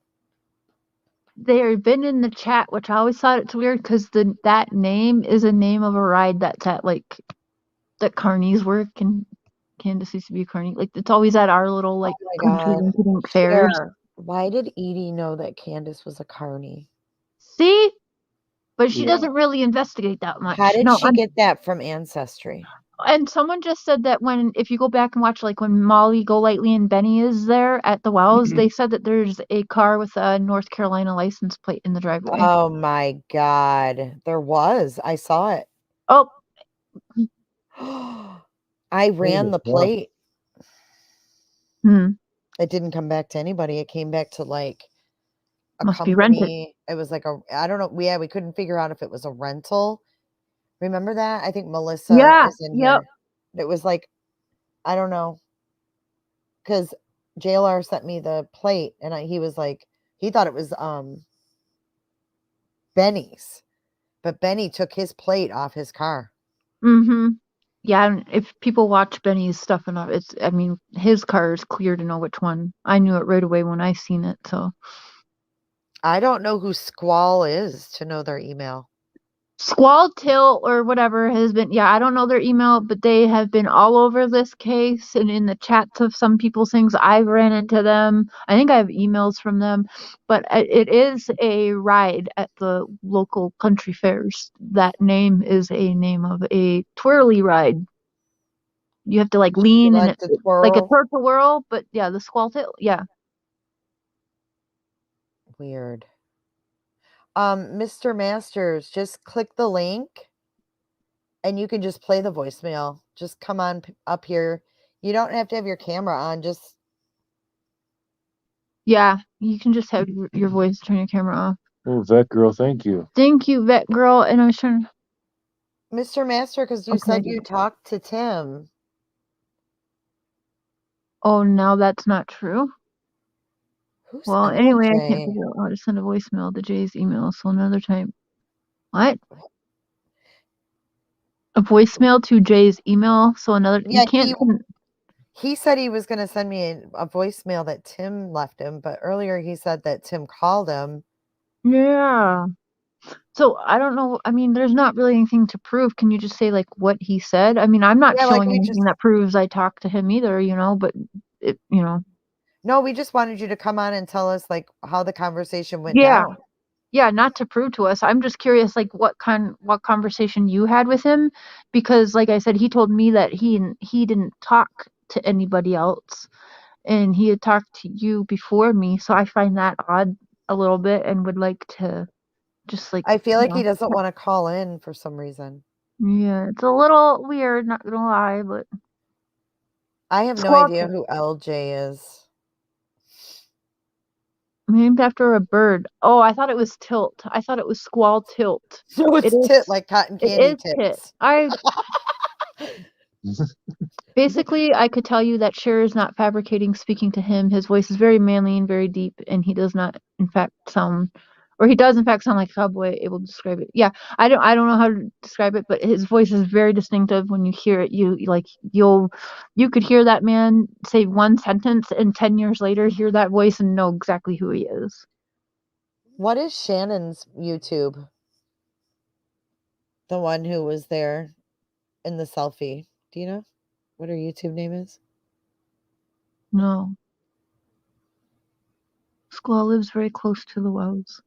They've been in the chat, which I always thought it's weird because that name is a name of a ride that's at like that Carney's work and Candace used to be a Carney. Like it's always at our little like Oh my country God. rinky-dink fairs. Share. Why did Edie know that Candace was a carny? See, but she Yeah. doesn't really investigate that much. How did No, she get that from Ancestry? and someone just said that if you go back and watch like when Molly Golightly and Benny is there at the wells, they said that there's a car with a North Carolina license plate in the driveway. Oh my God. There was. I saw it. Oh, I ran the fuck. plate. hmm. It didn't come back to anybody. It came back to like a Must be rented. company. It was like I don't know. We couldn't figure out if it was a rental. Remember that? I think Melissa Yeah. is in Yep. here. It was like, I don't know. Because JLR sent me the plate and he was like, he thought it was Benny's. But Benny took his plate off his car. Mm-hmm. Yeah, and if people watch Benny's stuff enough, I mean, his car is clear to know which one. I knew it right away when I seen it, so. I don't know who Squall is to know their email. Squall Tilt or whatever has been, yeah, I don't know their email, but they have been all over this case and in the chats of some people's things. I've ran into them. I think I have emails from them, but it is a ride at the local country fairs. That name is a name of a twirly ride. You have to like lean and like it, the like a twirl. turtle whirl, but yeah, the Squall Tilt, yeah. Weird. Mr. Masters, just click the link and you can just play the voicemail. Just come on up here. You don't have to have your camera on. Just Yeah, you can just have your voice, turn your camera off. Oh, vet girl, thank you. Thank you, vet girl. And I was trying. Mr. Master, because you Okay. said you talked to Tim. Oh, now that's not true. Who's Well, anyway, I can't LJ? figure out how to send a voicemail to Jay's email, so another time. What? A voicemail to Jay's email, so another. Yeah, You can't. he said he was going to send me a voicemail that Tim left him, but earlier he said that Tim called him. Yeah. So I don't know. I mean, there's not really anything to prove. Can you just say like what he said? I mean, I'm not Yeah, like showing we anything just that proves I talked to him either, but it. no, we just wanted you to come on and tell us like how the conversation went Yeah. down. Yeah, not to prove to us. I'm just curious, like what conversation you had with him, because like I said, he told me that he didn't talk to anybody else, and he had talked to you before me. So I find that odd a little bit, and would like to just like I feel like he doesn't want to call in for some reason. Yeah, it's a little weird, not gonna lie, but I have no Squall idea Tilt. who LJ is. Named after a bird. Oh, I thought it was Tilt. I thought it was Squall Tilt. No, It it's is. tit like cotton It candy is Tit. tits. Basically, I could tell you that Cher is not fabricating speaking to him. His voice is very manly and very deep, and he does not, in fact, he does, in fact, sound like a cowboy. Able to describe it. Yeah, I don't know how to describe it, but his voice is very distinctive. When you hear it, you could hear that man say one sentence, and 10 years later, hear that voice and know exactly who he is. What is Shannon's YouTube? The one who was there in the selfie. Do you know what her YouTube name is? No. Squall lives very close to the wells.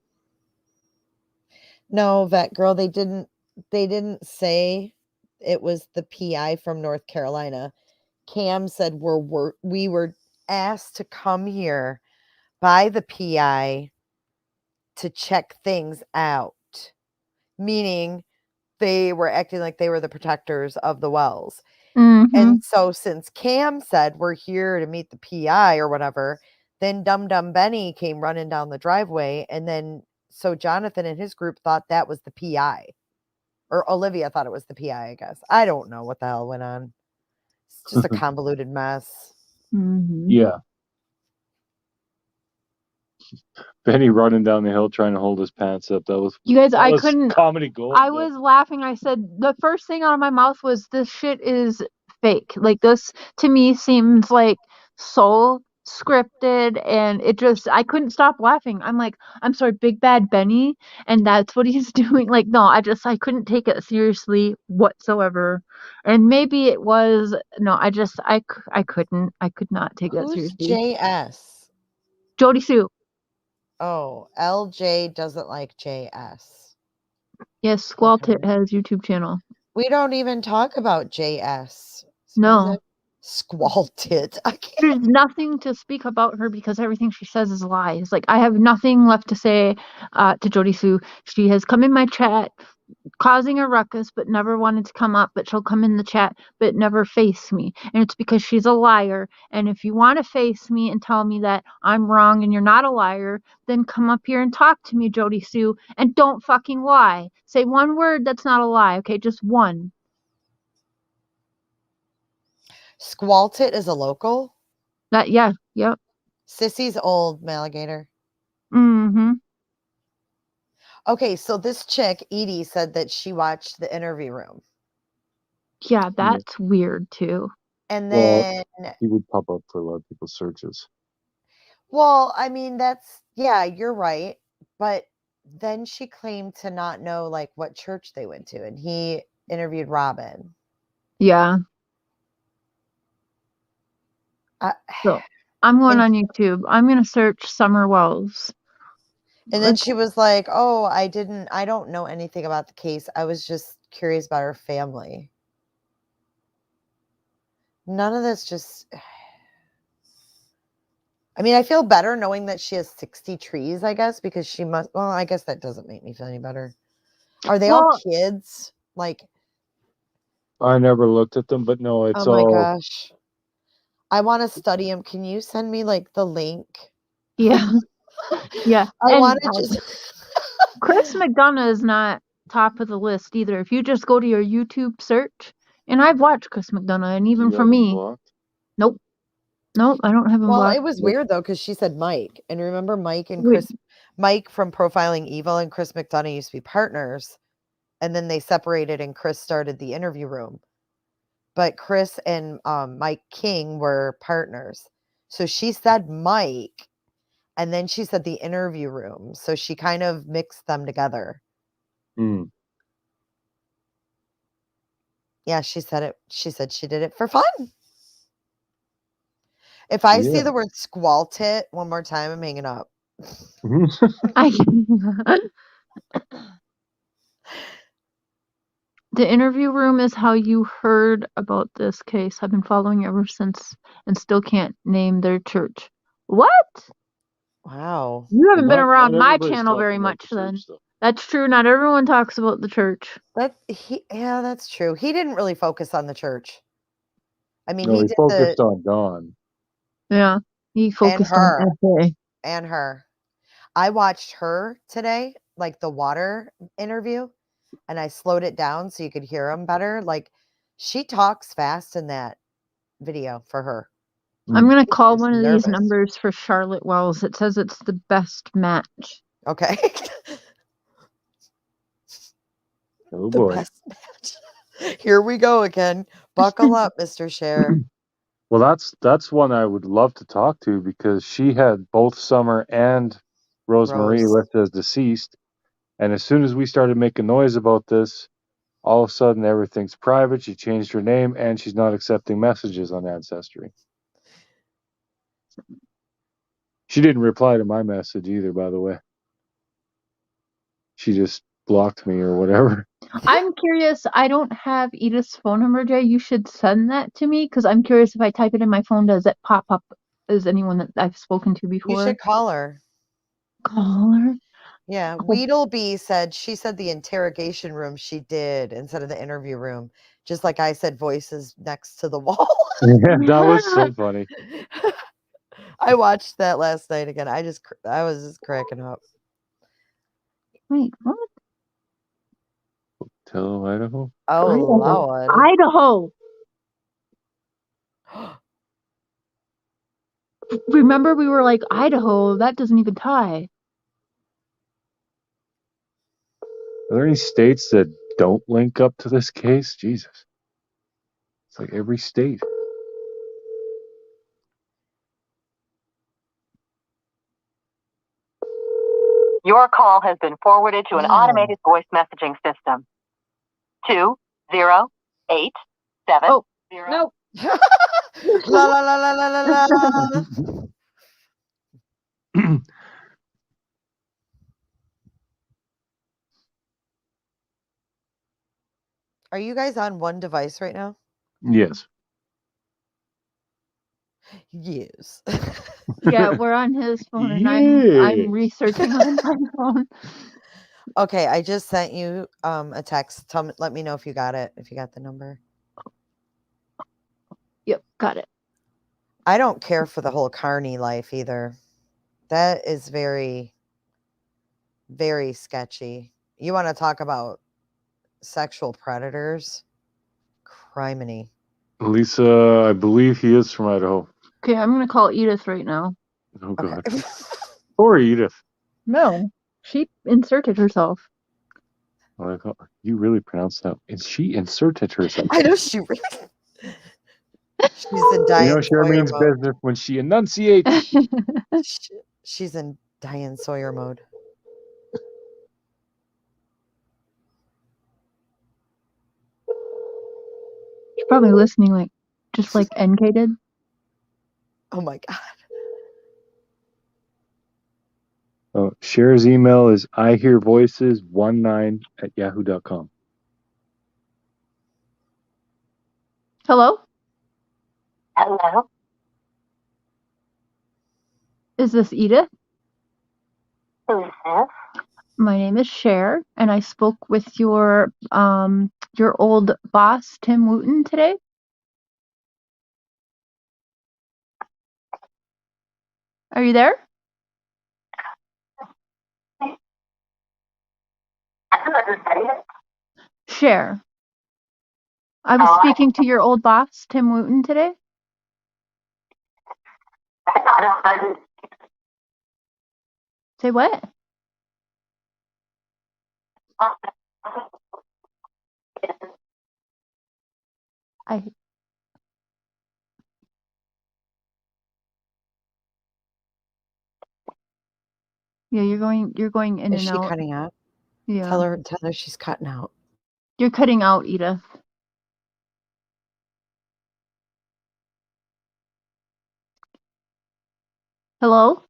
No, vet girl, they didn't say it was the PI from North Carolina. Cam said we were asked to come here by the PI to check things out, meaning they were acting like they were the protectors of the wells. Mm-hmm. And so since Cam said we're here to meet the PI or whatever, then Dum Dum Benny came running down the driveway, and then so Jonathan and his group thought that was the PI. Or Olivia thought it was the PI, I guess. I don't know what the hell went on. It's just a convoluted mess. Mm-hmm. Yeah. Benny running down the hill trying to hold his pants up. That was You guys, that I was couldn't. comedy gold. I was laughing. I said the first thing out of my mouth was, "This shit is fake." Like, this to me seems like so scripted, and I couldn't stop laughing. I'm like, I'm sorry, Big Bad Benny, and that's what he's doing. Like, no, I couldn't take it seriously whatsoever. And maybe it was no, I could not take that Who's seriously. JS? Jody Sue. Oh, LJ doesn't like JS. Yes, Squaltit Okay. has YouTube channel. We don't even talk about JS. No. Squalted. I can't. There's nothing to speak about her because everything she says is lies. Like, I have nothing left to say to Jody Sue. She has come in my chat causing a ruckus but never wanted to come up, but she'll come in the chat but never face me. And it's because she's a liar. And if you want to face me and tell me that I'm wrong and you're not a liar, then come up here and talk to me, Jody Sue, and don't fucking lie. Say one word that's not a lie, okay? Just one. Squaltit is a local. Yeah, yep. Sissy's old Maligator. Mm-hmm. Okay, so this chick, Edie, said that she watched the interview room. Yeah, that's weird too. And then, he would pop up for a lot of people's searches. well, I mean, yeah, you're right. But then she claimed to not know like what church they went to, and he interviewed Robin. Yeah. So I'm going on YouTube. I'm going to search Summer Wells. And then she was like, oh, I don't know anything about the case. I was just curious about her family. None of this just, I mean, I feel better knowing that she has 60 trees, I guess, because she must, well, I guess that doesn't make me feel any better. Are they all kids? Like, I never looked at them, but no, it's oh my all. gosh. I want to study them. Can you send me like the link? Yeah. Yeah. I want to just. Chris McDonough is not top of the list either. If you just go to your YouTube search, and I've watched Chris McDonough, and even for me, nope, I don't have him Well, blocked. it was weird though, because she said Mike, and remember Mike and Mike from Profiling Evil and Chris McDonough used to be partners, and then they separated, and Chris started the interview room. But Chris and Mike King were partners, so she said Mike, and then she said the interview room, so she kind of mixed them together. Yeah, she said it. She said she did it for fun. If I see the word squaltit one more time, I'm hanging up. The interview room is how you heard about this case. I've been following ever since and still can't name their church. What? Wow. You haven't been around my channel very much then. That's true. Not everyone talks about the church. Yeah, that's true. He didn't really focus on the church. I mean, he focused on Dawn. Yeah, he focused on FA. And her. I watched her today, like the water interview, and I slowed it down so you could hear him better. Like, she talks fast in that video for her. I'm going to call one of these numbers for Charlotte Wells. It says it's the best match. Okay. Oh boy. Best match. Here we go again. Buckle up, Mr. Cher. Well, that's one I would love to talk to, because she had both Summer and Rosemarie listed as deceased. And as soon as we started making noise about this, all of a sudden everything's private. She changed her name, and she's not accepting messages on Ancestry. She didn't reply to my message either, by the way. She just blocked me or whatever. I'm curious. I don't have Edith's phone number, Jay. You should send that to me, because I'm curious if I type it in my phone, does it pop up as anyone that I've spoken to before? You should call her. Call her? Yeah. Weedleby said she said the interrogation room she did instead of the interview room. Just like I said, voices next to the wall. Yeah, that was so funny. I watched that last night again. I was just cracking up. Wait, what? Hotel, Idaho? Oh, Lord. Idaho. Remember we were like, Idaho, that doesn't even tie. Are there any states that don't link up to this case? Jesus. It's like every state. Your call has been forwarded to an automated voice messaging system. 20870. Oh, no. La la la la la la la. Are you guys on one device right now? Yes. Yes. Yeah, we're on his phone and Yes. I'm researching on my phone. Okay, I just sent you a text. Let me know if you got it, if you got the number. Yep, got it. I don't care for the whole carny life either. That is very, very sketchy. You want to talk about sexual predators? Criminy. Lisa, I believe he is from Idaho. Okay, I'm gonna call Edith right now. Oh, Okay. God. Or Edith. No, she inserted herself. Oh, you really pronounced that. And she inserted herself. I know she really. She's in Diane You know, Cher Sawyer means mode. business when she enunciates. She's in Diane Sawyer mode. She's probably listening like just like NK did. Oh my god. Oh, Cher's email is ihearvoices19@yahoo.com. Hello? Hello? Is this Edith? Who is this? My name is Cher, and I spoke with your old boss, Tim Wooten, today. Are you there? Cher. I was speaking to your old boss, Tim Wooten, today. Say what? Yeah, you're going in Is and she out. cutting out? Yeah. Tell her she's cutting out. You're cutting out, Edith. Hello?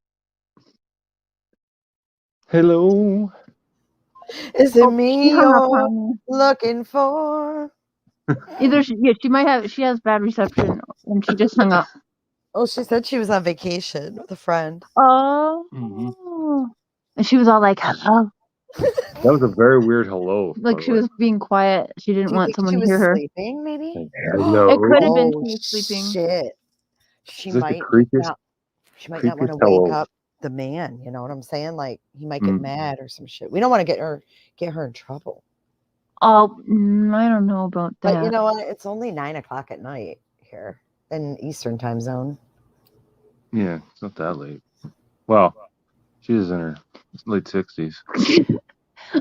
Hello. Is it Oh, me she hung up you're on me. looking for? She has bad reception and she just hung up. Oh, she said she was on vacation with a friend. Oh. Mhm. And she was all like, hello. That was a very weird hello. Like she was being quiet. She didn't Do you want think someone she to was hear her. sleeping, maybe? Hello. It could have been Oh, she was sleeping. shit. She Is this the might creepiest? not. She might not want to Creepiest wake hello. up the man. You know what I'm saying? Like he might get mad or some shit. We don't want to get her in trouble. Oh, I don't know about that. But you know what? It's only 9 o'clock at night here in Eastern time zone. Yeah, it's not that late. Well, she's in her late 60s.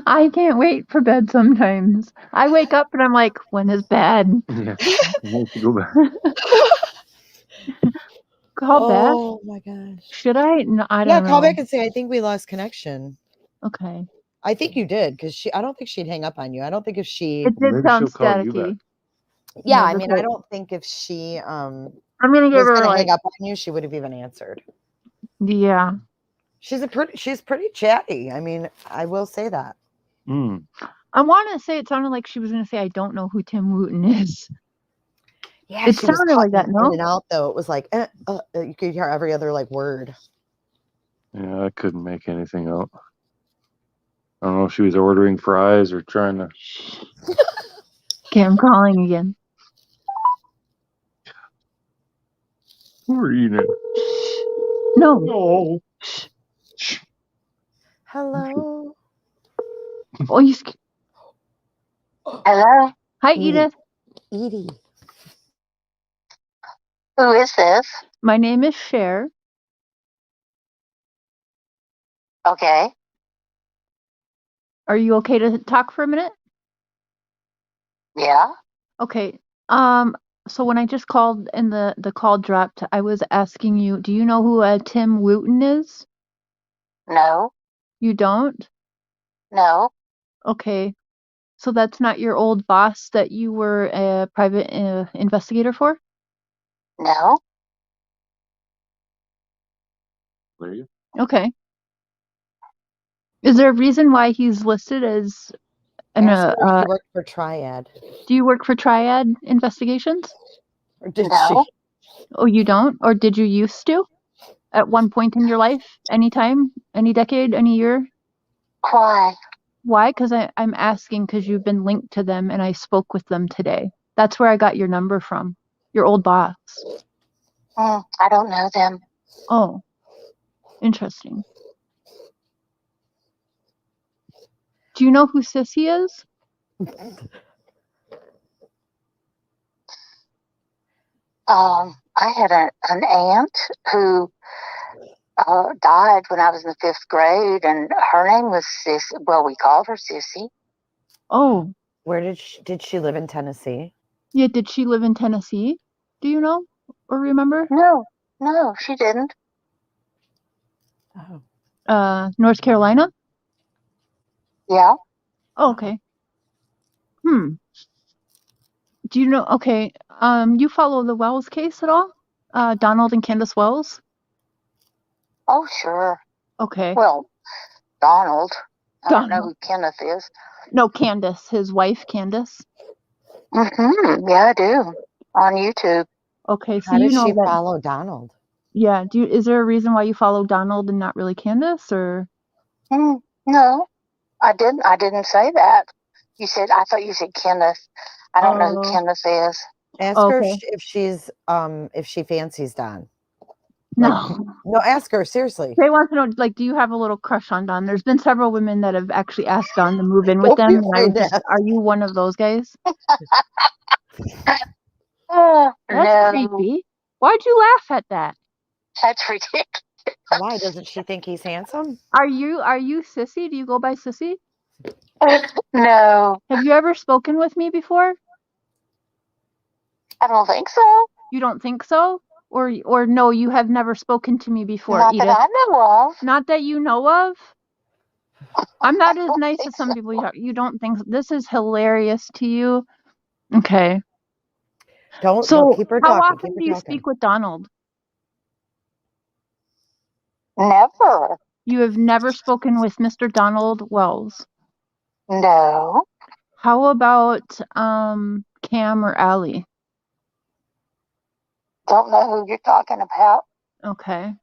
I can't wait for bed sometimes. I wake up and I'm like, when is bed? Yeah. I have to go back. Call back? Oh my gosh. Should I? No, I don't know. Yeah, call back and say I think we lost connection. Okay. I think you did because I don't think she'd hang up on you. I don't think if she It did Maybe sound she'll call you back. staticky. Yeah, Yeah, I that's mean, it. I don't think if she I'm gonna give was her gonna like, hang up on you, she would have even answered. yeah. She's pretty chatty. I mean, I will say that. I want to say it sounded like she was gonna say, I don't know who Tim Wooten is. Yeah, It she was sounded like that, cutting no? in and out though. It was like you could hear every other like word. Yeah, I couldn't make anything out. I don't know if she was ordering fries or trying to. Okay, I'm calling again. We're eating it. No. No. Hello. Oh, you. Hello? Hi, Edie. Edith. Edie. Who is this? My name is Cher. Okay. Are you okay to talk for a minute? Yeah. Okay. So when I just called and the call dropped, I was asking you, do you know who Tim Wooten is? No. You don't? No. Okay. So that's not your old boss that you were a private investigator for? No. There you. Okay. Is there a reason why he's listed as an Ask her if she worked for Triad. do you work for Triad Investigations? Or did No. she? Oh, you don't? Or did you used to? At one point in your life? Any time? Any decade? Any year? Why? Why? Because I'm asking because you've been linked to them and I spoke with them today. That's where I got your number from. Your old boss. I don't know them. Oh, interesting. Do you know who Sissy is? I had an aunt who died when I was in the 5th grade, and her name was Sissy. Well, we called her Sissy. Oh, Where did she live in Tennessee? yeah. Did she live in Tennessee? Do you know or remember? No, she didn't. Oh. North Carolina? Yeah. Oh, okay. Do you know? Okay. You follow the Wells case at all? Donald and Candace Wells? Oh, sure. Okay. Well, Donald. I don't know Donald. who Kenneth is. No, Candace, his wife, Candace. Yeah, I do. On YouTube. Okay, so How you does know she that. follow Donald? Yeah. Is there a reason why you follow Donald and not really Candace, or? No, I didn't say that. I thought you said Kenneth. I don't know who Oh, Kenneth is. Ask her okay. if she fancies Don. No. No, ask her seriously. They want to know, like, do you have a little crush on Don? There's been several women that have actually asked Don to move in with Don't them, be and I was afraid to just, ask. are you one of those guys? Oh, That's no, creepy. Why'd you laugh at that? that's ridiculous. Why doesn't she think he's handsome? Are you Sissy? Do you go by Sissy? No, Have you ever spoken with me before? I don't think so. You don't think so? Or no, you have never spoken to me before, Not Edith. that I know of. Not that you know of? I'm not as don't nice think as some so. people. You don't think this is hilarious to you? Okay. No, So, keep her how talking. often Keep her do you talking. speak with Donald? Never. You have never spoken with Mr. Donald Wells. No. How about Cam or Allie? Don't know who you're talking about. Okay.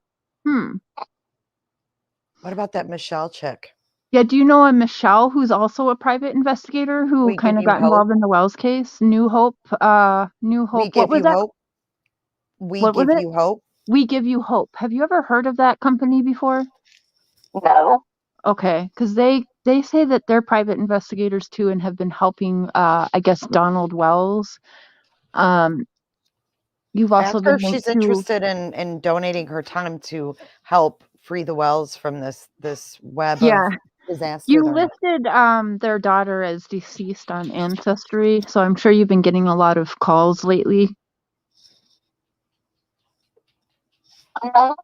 What about that Michelle chick? Yeah, do you know a Michelle who's also a private investigator who We kind Give of You got Hope? involved in the Wells case? New Hope. New Hope. We What Give was You that? Hope. We What was Give it? You Hope. We Give You Hope. Have you ever heard of that company before? No. Okay, because they say that they're private investigators too and have been helping, I guess, Donald Wells. You've also Ask her been if linked she's to. interested in donating her time to help free the Wells from this web Yeah, of disaster. you they're in. listed their daughter as deceased on Ancestry, so I'm sure you've been getting a lot of calls lately. No.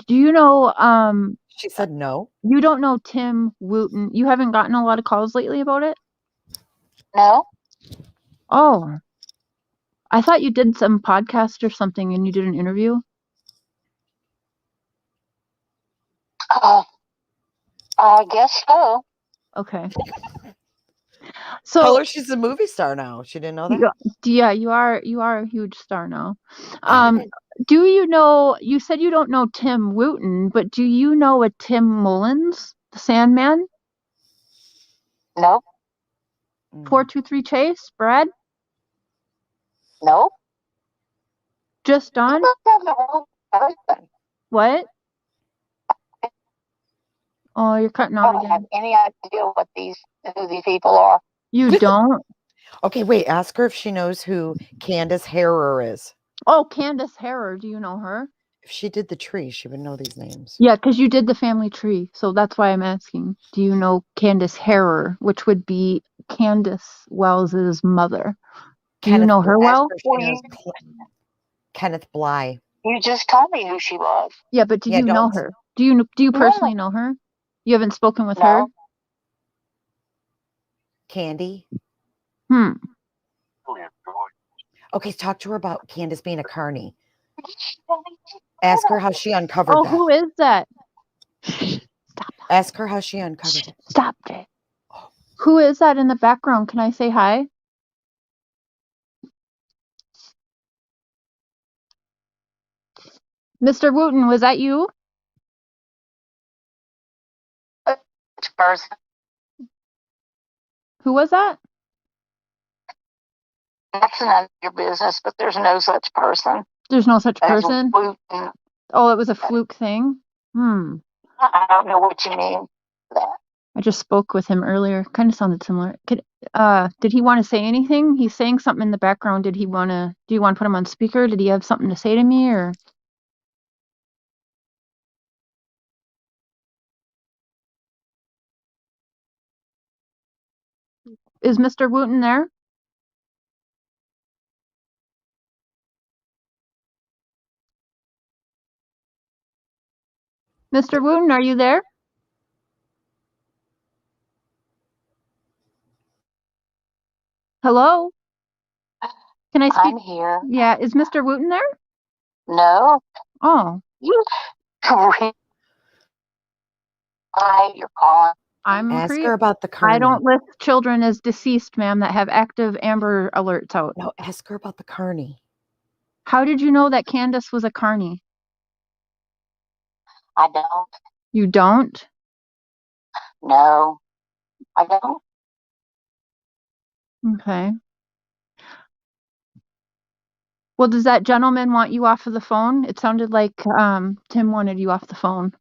Do you know? She said no. You don't know Tim Wooten. You haven't gotten a lot of calls lately about it? No. Oh, I thought you did some podcast or something and you did an interview. I guess so. Okay. Tell So her she's a movie star now. She didn't know that. yeah, you are a huge star now. Do you know? You said you don't know Tim Wooten, but do you know a Tim Mullins, the Sandman? No. 423 Chase, Brad? No. Just Don? What? Oh, you're cutting I out don't have again. any idea who these people are. You don't? Okay, wait. Ask her if she knows who Candace Harrer is. Oh, Candace Harrer. Do you know her? If she did the tree, she would know these names. Yeah, because you did the family tree, so that's why I'm asking. Do you know Candace Harrer, which would be Candace Wells's mother? Do you know her ask well? her if she knows Kenneth Bly. You just told me who she was. Yeah, but do Yeah, you know don't. her? Do you No. personally know her? You haven't spoken with her? No. Candy. Okay, talk to her about Candace being a carny. Ask her how she uncovered Oh, that. who is that? Stop. Ask her how she uncovered it. Stop, Jay. Who is that in the background? Can I say hi? Mr. Wooten, was that you? Which person? Who was that? That's none of your business, but there's no such person. There's no such As person? Wooten. Oh, it was a fluke thing? I don't know what you mean by that. I just spoke with him earlier. Kind of sounded similar. Did he want to say anything? He's saying something in the background. Do you want to put him on speaker? Did he have something to say to me, or? Is Mr. Wooten there? Mr. Wooten, are you there? Hello? Can I speak? I'm here. Yeah, is Mr. Wooten there? No. Oh, You. Hi, you're calling. I'm Ask free. her about the carny. I don't list children as deceased, ma'am, that have active Amber alerts out. No, ask her about the carny. How did you know that Candace was a carny? I don't. You don't? No. I don't. Okay. Well, does that gentleman want you off of the phone? It sounded like Tim wanted you off the phone.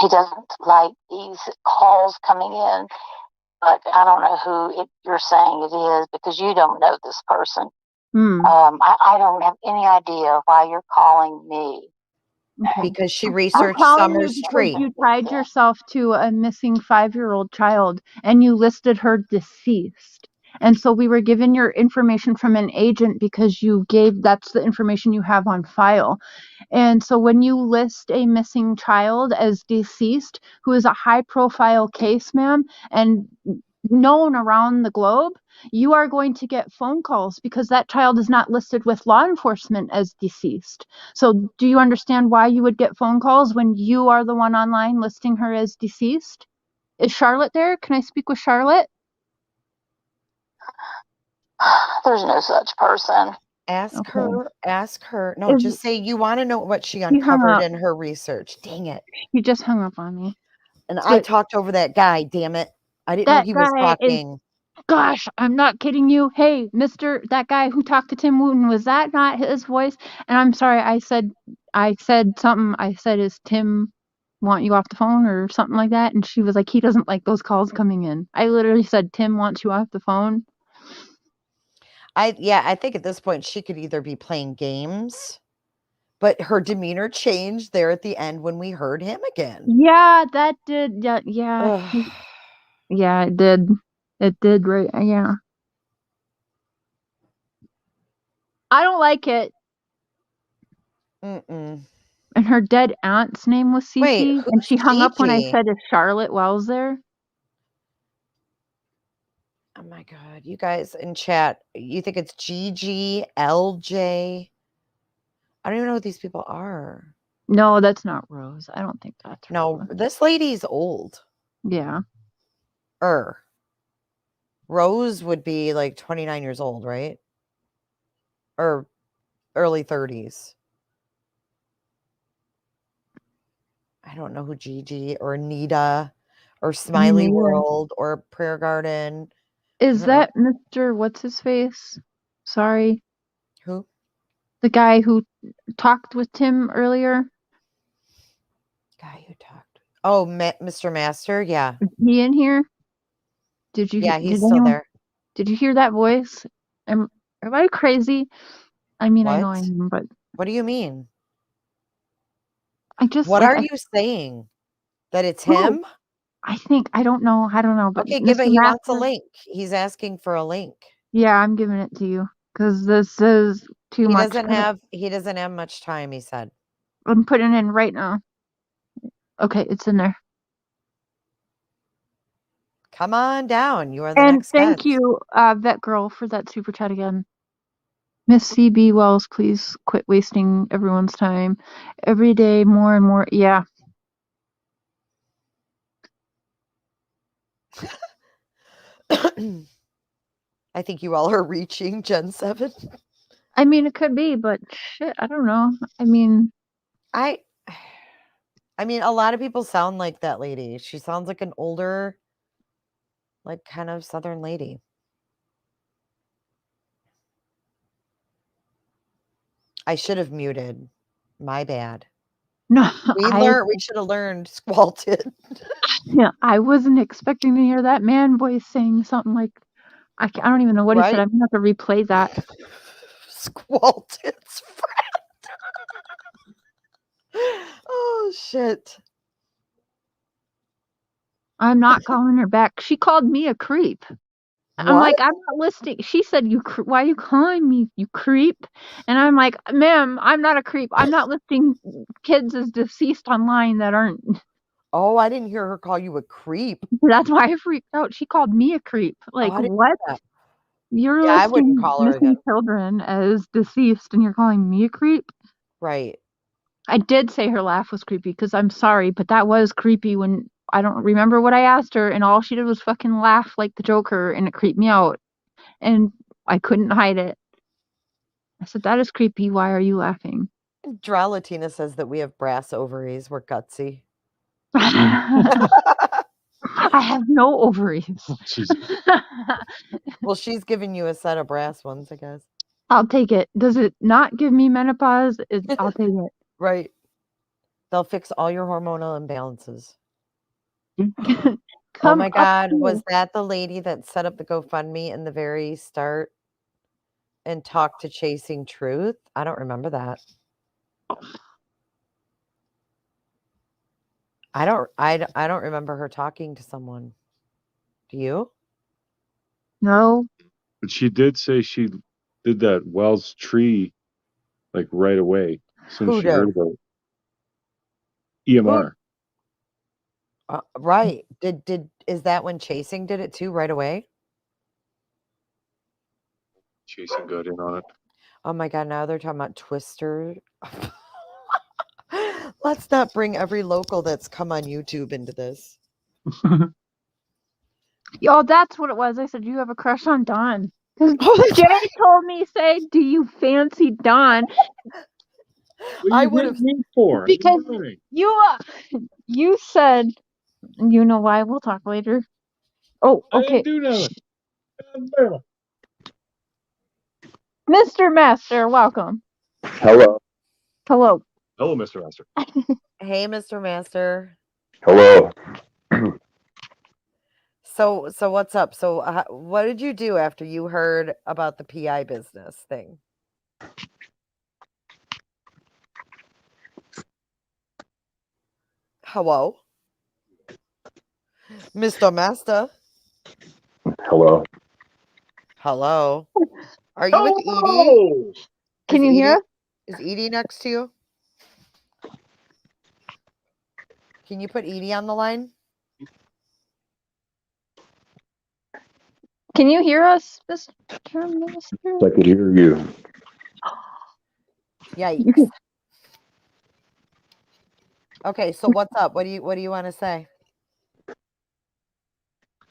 He doesn't like these calls coming in, but I don't know who you're saying it is because you don't know this person. I don't have any idea why you're calling me. Okay. Because she I'm researched calling you Summer's because tree. you tied yourself to a missing 5-year-old child and you listed her deceased. And so we were given your information from an agent because that's the information you have on file. And so when you list a missing child as deceased, who is a high profile case, ma'am, and known around the globe, you are going to get phone calls because that child is not listed with law enforcement as deceased. So do you understand why you would get phone calls when you are the one online listing her as deceased? Is Charlotte there? Can I speak with Charlotte? There's no such person. Ask her. No, Is- just say you want to know what she hung uncovered up. in her research. Dang it. He just hung up on me. And So I talked over that guy, damn it. I didn't know that he was guy is talking. Gosh, I'm not kidding you. Hey, that guy who talked to Tim Wooten, was that not his voice? And I'm sorry, I said something. I said, is Tim want you off the phone or something like that? And she was like, he doesn't like those calls coming in. I literally said, Tim wants you off the phone. I think at this point she could either be playing games, but her demeanor changed there at the end when we heard him again. Yeah, that did. Yeah, Ugh. yeah, it did. It did, right? Yeah. I don't like it. Mm-mm. And her dead aunt's name was Cece. Wait, And who's she hung up when I Gigi? said, is Charlotte Wells there? Oh my God, you guys in chat, you think it's Gigi, LJ? I don't even know what these people are. No, that's not Rose. I don't think that's her. No, this lady's old. Yeah. Rose would be like 29 years old, right? Or early 30s. I don't know who Gigi or Anita or Smiley World or Prayer Garden. Is that Mr. What's his face? Sorry. Who? The guy who talked with Tim earlier? Guy who talked. Oh, Mr. Master? Yeah. Is he in here? Did you? Yeah, he's did still anyone, there. Did you hear that voice? Am I crazy? I mean, I know I What? am, but What do you mean? I just What like are you saying? That it's who? him? I don't know, but Okay, give Mr. it. He wants a Master, link. He's asking for a link. yeah, I'm giving it to you because this is too He much. doesn't have much time, he said. I'm putting it in right now. Okay, it's in there. Come on down. You are the And next thank guest. you, Vet Girl, for that super chat again. Miss CB Wells, please quit wasting everyone's time. Every day, more and more. Yeah. I think you all are reaching Gen 7. I mean, it could be, but shit, I don't know. I mean, I mean, a lot of people sound like that lady. She sounds like an older, like kind of Southern lady. I should have muted. My bad. no, We should have learned squalted. yeah, I wasn't expecting to hear that man voice saying something like, I don't even know what he said. Right? I'm gonna have to replay that. Squalted's friend. Oh shit. I'm not calling her back. She called me a creep. I'm What? like, I'm not listening. She said, why are you calling me, you creep? And I'm like, ma'am, I'm not a creep. I'm not listing kids as deceased online that aren't. Oh, I didn't hear her call you a creep. That's why I freaked out. She called me a creep. Oh, Like, I didn't what? hear that. You're Yeah, I wouldn't listing call her missing again. children as deceased and you're calling me a creep? Right. I did say her laugh was creepy because I'm sorry, but that was creepy when I don't remember what I asked her and all she did was fucking laugh like the Joker and it creeped me out. And I couldn't hide it. I said, that is creepy. Why are you laughing? Dralatina says that we have brass ovaries. We're gutsy. I have no ovaries. Jesus. Well, she's giving you a set of brass ones, I guess. I'll take it. Does it not give me menopause? I'll take it. Right. They'll fix all your hormonal imbalances. Come Oh my up God. here. Was that the lady that set up the GoFundMe in the very start and talked to Chasing Truth? I don't remember that. I don't remember her talking to someone. Do you? No. But she did say she did that Wells tree like right away as soon as Who she heard did? about it. EMR. Right. Is that when Chasing did it too right away? Jason got in on it. Oh my God, now they're talking about Twister. Let's not bring every local that's come on YouTube into this. Y'all, that's what it was. I said, you have a crush on Dawn. Because Oh, that's Jay right. told me, say, do you fancy Dawn? What are I you would hitting have. me for? Because you said, you know why, we'll talk later. Oh, I okay. didn't do nothing. Mr. Master, welcome. Hello. Hello. Hello, Mr. Master. Hey, Mr. Master. Hello. So what's up? So what did you do after you heard about the PI business thing? Hello, Mr. Master. Hello. Hello. Are you with Edie? Oh, Can you hear us? Is Edie next to you? Can you put Edie on the line? Can you hear us, Mr. Master? I could hear you. Yikes. Okay, so what's up? What do you want to say?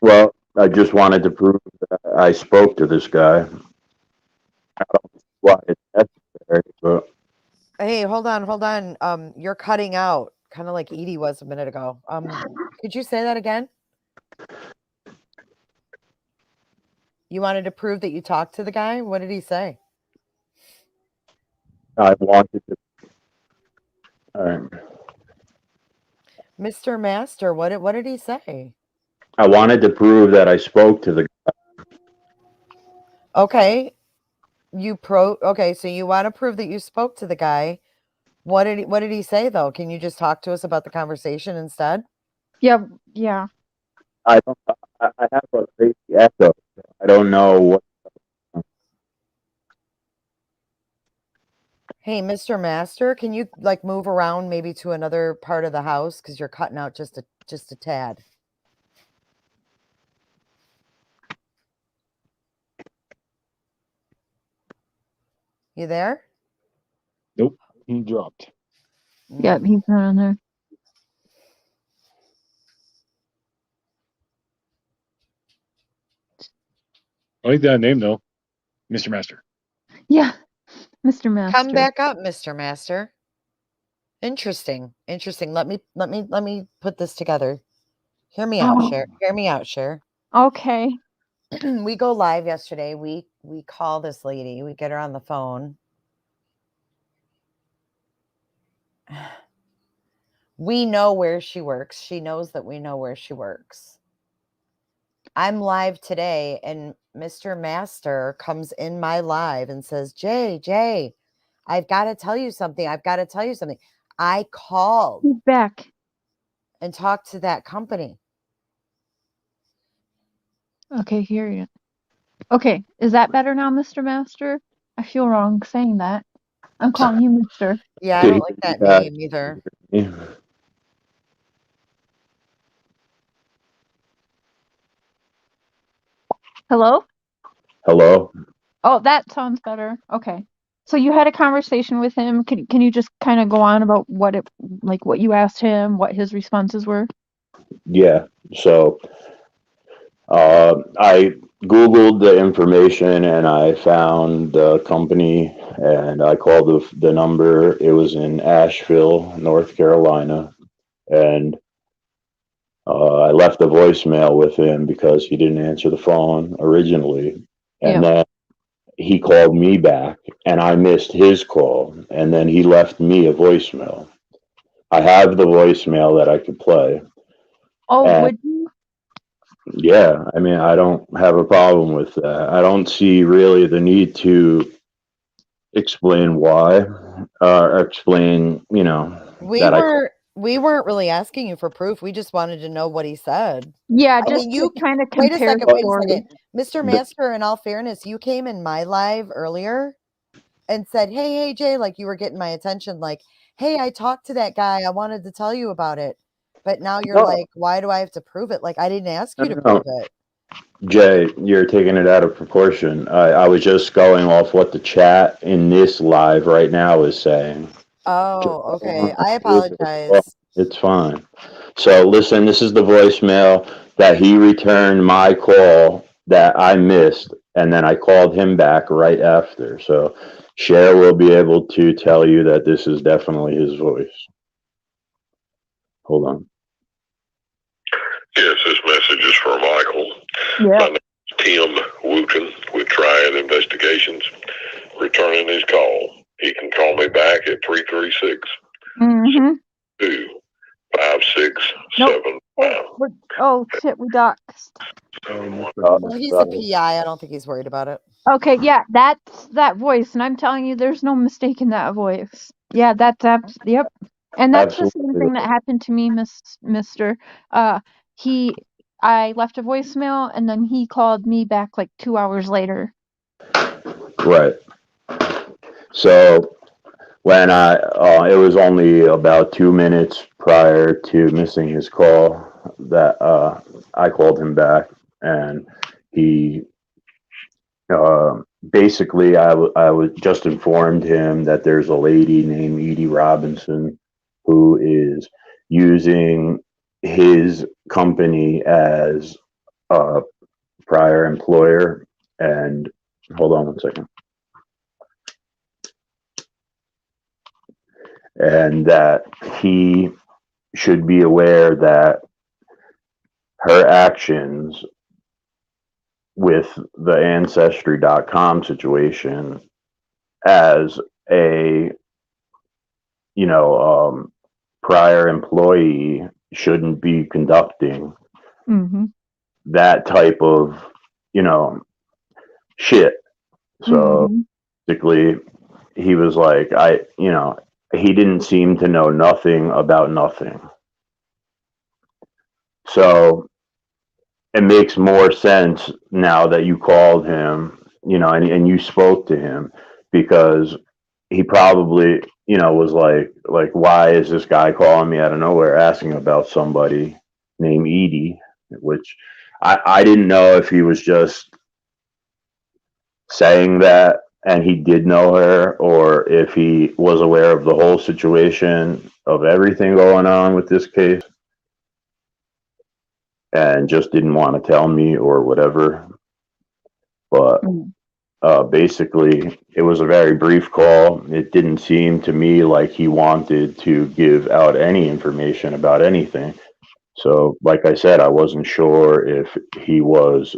Well, I just wanted to prove that I spoke to this guy. I don't know why it's necessary, but Hey, hold on. You're cutting out, kind of like Edie was a minute ago. Could you say that again? You wanted to prove that you talked to the guy? What did he say? I wanted to. All right. Mr. Master, what did he say? I wanted to prove that I spoke to the guy. Okay. Okay, so you want to prove that you spoke to the guy. What did he say though? Can you just talk to us about the conversation instead? Yeah. I don't. I have a crazy echo. I don't know what. Hey, Mr. Master, can you like move around maybe to another part of the house because you're cutting out just a tad. You there? Nope, he dropped. Yeah, he's not on there. I like that name though, Mr. Master. Yeah, Mr. Master. Come back up, Mr. Master. Interesting. Let me put this together. Hear me out, Cher. Hear me out, Cher. Okay. We go live yesterday. We call this lady. We get her on the phone. We know where she works. She knows that we know where she works. I'm live today, and Mr. Master comes in my live and says, Jay, I've got to tell you something. I called. He's back. And talked to that company. Okay, hear you. Okay, is that better now, Mr. Master? I feel wrong saying that. I'm calling you Mr. Yeah, I don't like that name either. Hello? Hello. Oh, that sounds better. Okay. So you had a conversation with him. Can you just kind of go on about what you asked him, what his responses were? Yeah. So I Googled the information and I found the company and I called the number. It was in Asheville, North Carolina. And I left a voicemail with him because he didn't answer the phone originally. And then he called me back and I missed his call. And then he left me a voicemail. I have the voicemail that I could play. Oh, would you? Yeah, I mean, I don't have a problem with that. I don't see really the need to explain why, explain, We that weren't really asking you for proof. We just wanted to know what he said. Yeah, I just mean, you to kind of wait a compare second. Mr. The- Master, in all fairness, you came in my live earlier and said, hey, Jay, like you were getting my attention, like, hey, I talked to that guy. I wanted to tell you about it. But now you're No. like, why do I have to prove it? Like, I didn't ask you to No. prove it. Jay, you're taking it out of proportion. I was just going off what the chat in this live right now is saying. Oh, okay. I apologize. It's fine. So listen, this is the voicemail that he returned my call that I missed, and then I called him back right after. So Cher will be able to tell you that this is definitely his voice. Hold on. Yes, this message is for Michael. Yeah. My name is Kim Wooten with Triad Investigations. Returning his call. He can call me back at 336 Mm-hmm. 5675. Oh shit, we doxed. Well, he's a PI. I don't think he's worried about it. Okay, yeah, that's that voice, and I'm telling you, there's no mistaking that voice. Yeah, yep. And that's the same thing that happened to me, Mister. I left a voicemail, and then he called me back like 2 hours later. Right. So when it was only about 2 minutes prior to missing his call that I called him back, and he basically I was just informed him that there's a lady named Edie Robinson who is using his company as a prior employer. And hold on one second. And that he should be aware that her actions with the Ancestry.com situation as a, prior employee shouldn't be conducting that type of, shit So basically, he was like, he didn't seem to know nothing about nothing. So it makes more sense now that you called him, and you spoke to him, because he probably, was like, why is this guy calling me out of nowhere asking about somebody named Edie? Which I didn't know if he was just saying that and he did know her, or if he was aware of the whole situation of everything going on with this case and just didn't want to tell me or whatever. But basically, it was a very brief call. It didn't seem to me like he wanted to give out any information about anything. So, like I said, I wasn't sure if he was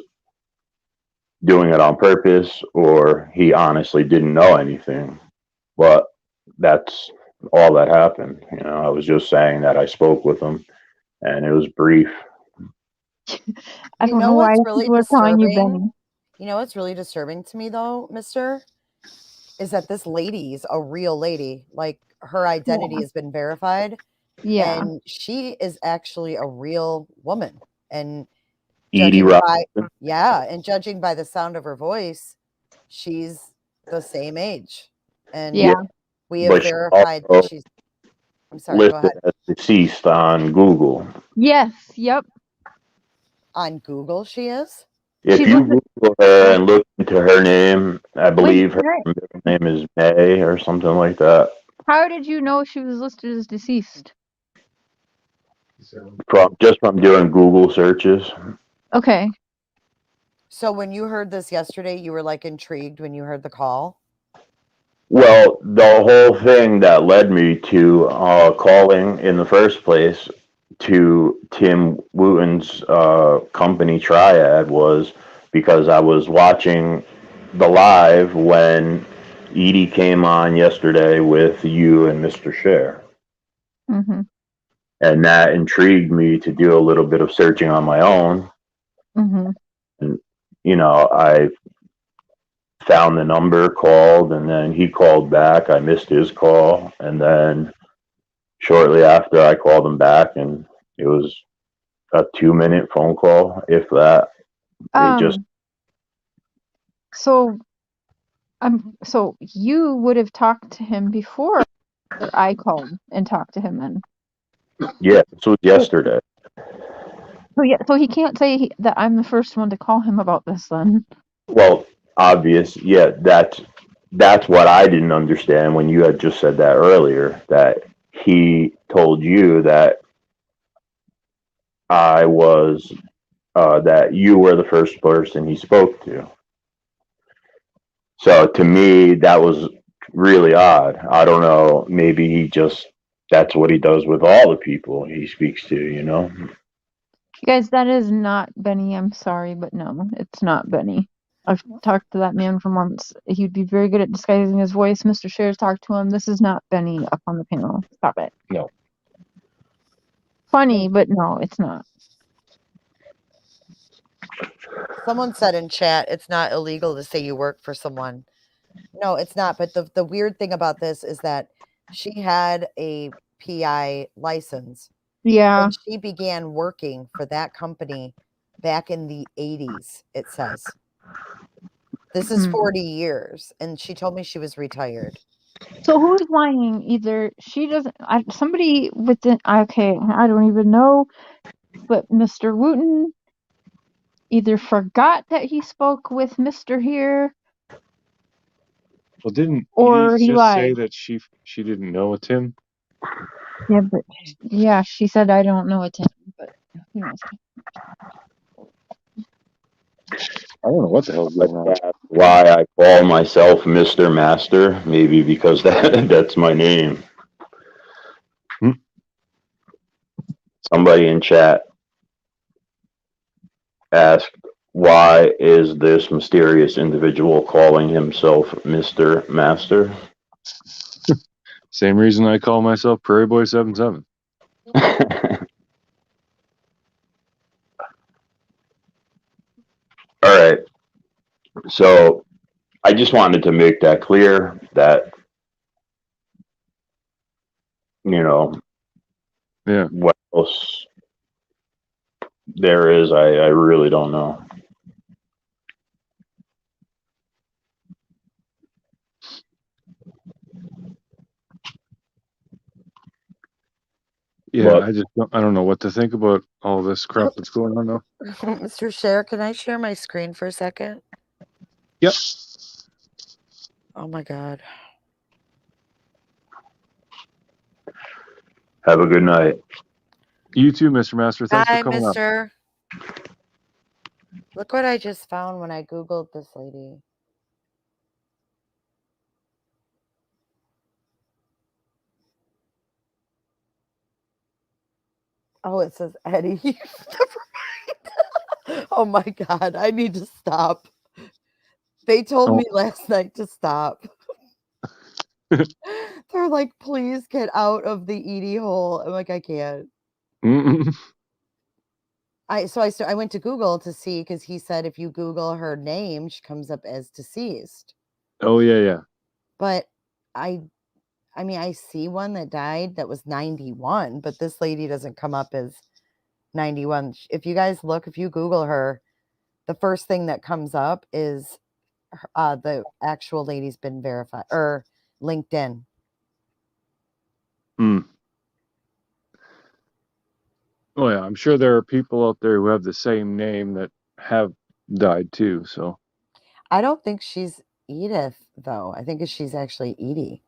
doing it on purpose or he honestly didn't know anything. But that's all that happened. I was just saying that I spoke with him and it was brief. I don't know why what's really people are calling you disturbing? Benny. You know what's really disturbing to me, though, mister? Is that this lady's a real lady. Like, her identity has been verified. Yeah. And she is actually a real woman. And Edie judging by, Robinson. and judging by the sound of her voice, she's the same age. And Yeah. we have But she verified that also she's, I'm sorry, go listed ahead. as deceased on Google. Yes. Yep. On Google, she is? If She's you listed. Google her and look into her name, I believe her Wait, middle name is May or something like that. how did you know she was listed as deceased? From doing Google searches. Okay. So when you heard this yesterday, you were like intrigued when you heard the call? Well, the whole thing that led me to calling in the first place to Tim Wooten's company Triad was because I was watching the live when Edie came on yesterday with you and Mr. Share. Mm-hmm. And that intrigued me to do a little bit of searching on my own. Mm-hmm. And, I found the number, called, and then he called back. I missed his call. And then shortly after, I called him back, and it was a 2-minute phone call, if that. So you would have talked to him before I called and talked to him then. Yeah, this was yesterday. So he can't say that I'm the first one to call him about this then. Well, obvious. Yeah, that's what I didn't understand when you had just said that earlier, that he told you that I was that you were the first person he spoke to. So to me, that was really odd. I don't know. Maybe that's what he does with all the people he speaks to. Guys, that is not Benny. I'm sorry, but no, it's not Benny. I've talked to that man for months. He'd be very good at disguising his voice. Mr. Shares talked to him. This is not Benny up on the panel. Stop it. No. Funny, but no, it's not. Someone said in chat, it's not illegal to say you work for someone. No, it's not. But the weird thing about this is that she had a PI license. Yeah. And she began working for that company back in the 80s, it says. This is 40 years. And she told me she was retired. So who's lying? Either she doesn't, somebody within, okay, I don't even know, but Mr. Wooten either forgot that he spoke with Mr. here. Well, didn't or he just lied. say that she didn't know it's him? Yeah, but yeah, she said I don't know it's him, but who knows? I don't know what the hell's going on. That's why I call myself Mr. Master. Maybe because that's my name. Somebody in chat asked, why is this mysterious individual calling himself Mr. Master? Same reason I call myself Prairie Boy 77. All right. So I just wanted to make that clear that, Yeah. what else there is, I really don't know. Yeah, But I don't know what to think about all this crap that's going on now. Mr. Share, can I share my screen for a second? Yep. Oh my God. have a good night. You too, Mr. Master. Thanks for Bye, coming up. mister. Look what I just found when I Googled this lady. Oh, it says Eddie. Never mind. Oh my God. I need to stop. They told me last night to stop. They're like, please get out of the Edie hole. I'm like, I can't. I went to Google to see, because he said if you Google her name, she comes up as deceased. Oh, yeah. But I mean, I see one that died that was 91, but this lady doesn't come up as 91. If you guys look, if you Google her, the first thing that comes up is the actual lady's been verified, or LinkedIn. Oh, yeah. I'm sure there are people out there who have the same name that have died too. So I don't think she's Edith, though. I think she's actually Edie.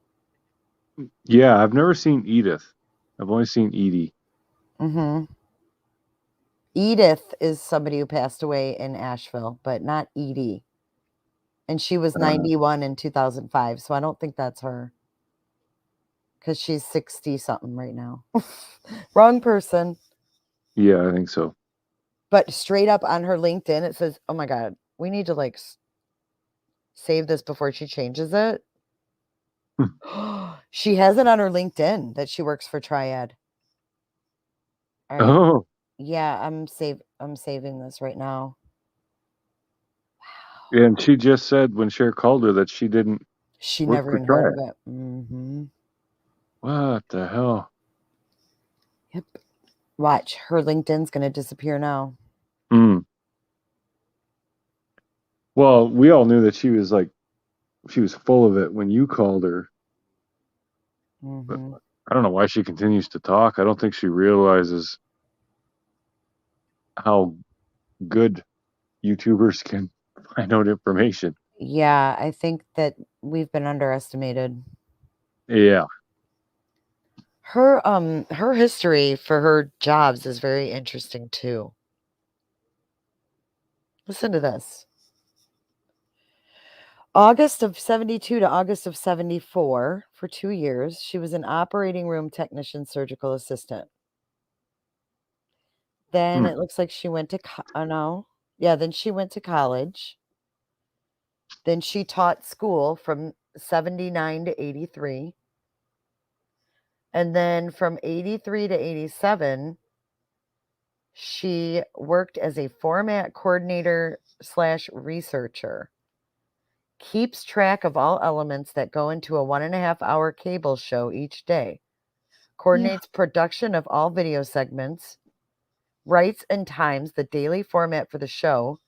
yeah, I've never seen Edith. I've only seen Edie. Mm-hmm. Edith is somebody who passed away in Asheville, but not Edie. And she was 91 in 2005, so I don't think that's her. Because she's 60-something right now. Wrong person. Yeah, I think so. But straight up on her LinkedIn, it says, oh my God, we need to like save this before she changes it. She has it on her LinkedIn that she works for Triad. All right. Oh, Yeah, I'm saving this right now. yeah, and she just said when Cher called her that she didn't She work never for even heard of Triad. it. Mm-hmm. What the hell? Yep. Watch, her LinkedIn's going to disappear now. Well, we all knew that she was full of it when you called her. But I don't know why she continues to talk. I don't think she realizes how good YouTubers can find out information. Yeah, I think that we've been underestimated. Yeah. Her history for her jobs is very interesting too. Listen to this. August of 72 to August of 74, for 2 years, she was an operating room technician, surgical assistant. Then it looks like she went to then she went to college. Then she taught school from 79 to 83. And then from 83 to 87, she worked as a format coordinator / researcher. Keeps track of all elements that go into a 1.5-hour cable show each day. Coordinates production of all video segments. Writes and times the daily format for the show.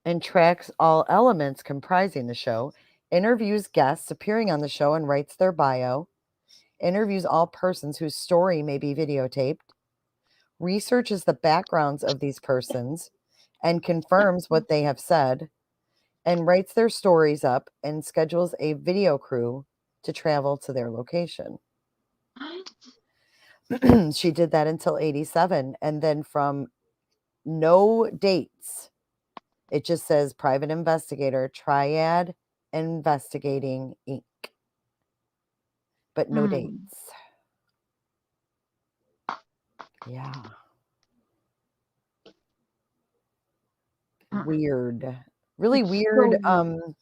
And tracks all elements comprising the show. Interviews guests appearing on the show and writes their bio. Interviews all persons whose story may be videotaped. Researches the backgrounds of these persons and confirms what they have said, and writes their stories up and schedules a video crew to travel to their location. She did that until 87, and then from no dates, it just says private investigator, Triad Investigating Inc. But no dates. Yeah. Weird. Really weird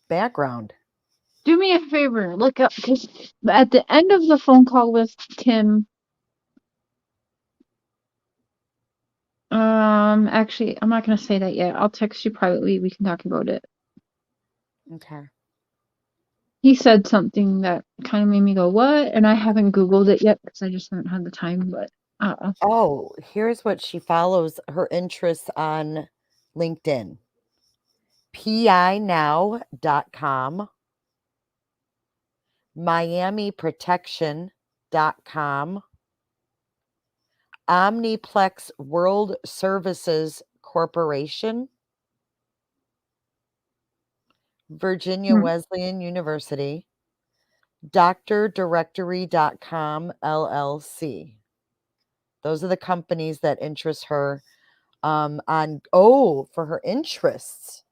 background. Do me a favor, look up, because at the end of the phone call with Kim, actually, I'm not going to say that yet. I'll text you privately. We can talk about it. Okay. He said something that kind of made me go, what? And I haven't Googled it yet because I just haven't had the time, but Oh, here's what she follows her interests on LinkedIn. PInow.com, MiamiProtection.com, Omniplex World Services Corporation, Virginia Wesleyan University, DrDirectory.com LLC. Those are the companies that interest her for her interests.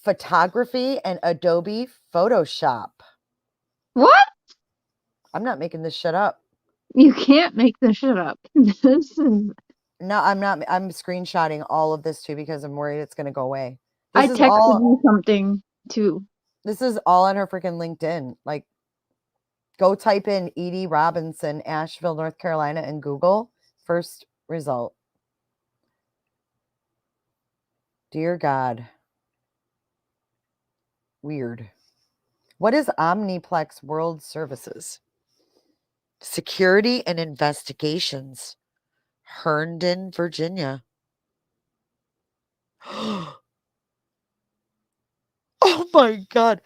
Photography and Adobe Photoshop. What? I'm not making this shit up. You can't make this shit up. This is... No, I'm not. I'm screenshotting all of this too because I'm worried it's going to go away. I texted you something too. This is all on her freaking LinkedIn. Like, go type in Edie Robinson, Asheville, North Carolina, and Google. First result. Dear God. Weird. What is Omniplex World Services? Security and Investigations. Herndon, Virginia. Oh my God.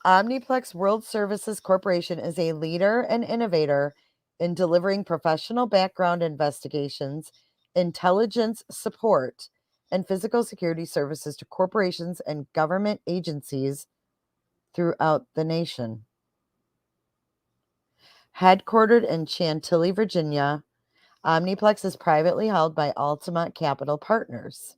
Omniplex World Services Corporation is a leader and innovator in delivering professional background investigations, intelligence support, and physical security services to corporations and government agencies throughout the nation. Headquartered in Chantilly, Virginia, Omniplex is privately held by Altamont Capital Partners.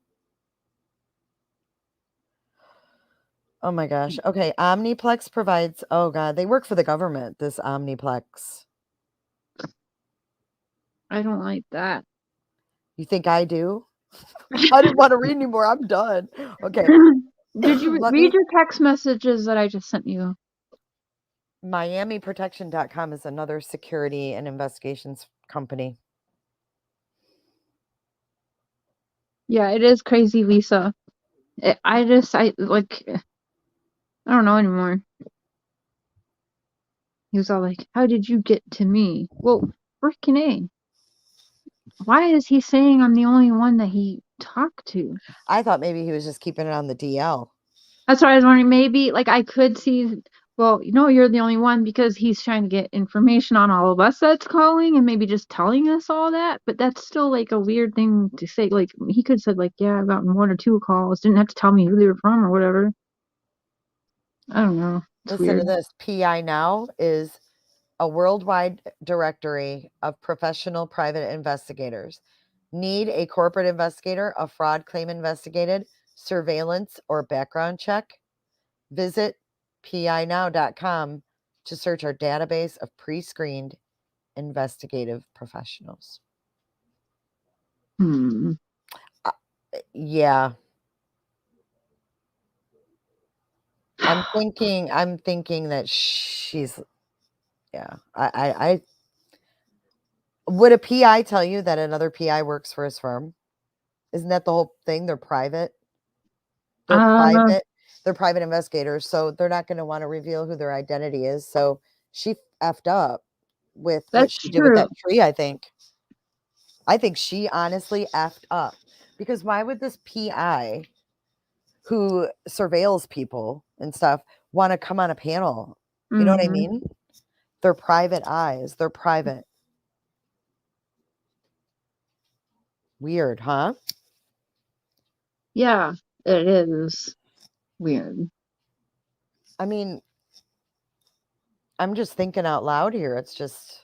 Oh my gosh. Okay. Omniplex provides, oh God, they work for the government, this Omniplex. I don't like that. You think I do? I didn't want to read anymore. I'm done. Okay. Did you read your text messages that I just sent you? MiamiProtection.com is another security and investigations company. Yeah, it is crazy, Lisa. I don't know anymore. He was all like, how did you get to me? Well, freaking A. Why is he saying I'm the only one that he talked to? I thought maybe he was just keeping it on the DL. That's why I was wondering, maybe, like, I could see, well, you're the only one because he's trying to get information on all of us that's calling and maybe just telling us all that. But that's still, like, a weird thing to say. Like, he could have said, like, yeah, I've gotten 1 or 2 calls. Didn't have to tell me who they were from or whatever. I don't know. It's Listen weird. to this. PI Now is a worldwide directory of professional private investigators. Need a corporate investigator, a fraud claim investigated, surveillance, or background check? Visit pinow.com to search our database of pre-screened investigative professionals. Yeah. I'm thinking that she's, yeah. I would a PI tell you that another PI works for his firm? Isn't that the whole thing? They're private. They're private. They're private investigators, so they're not going to want to reveal who their identity is. So she effed up with what she did with that tree, I think. I think she honestly effed up. Because why would this PI who surveils people and stuff want to come on a panel? You know what I mean? They're private eyes. They're private. Weird, huh? Yeah, it is weird. I mean, I'm just thinking out loud here. It's just...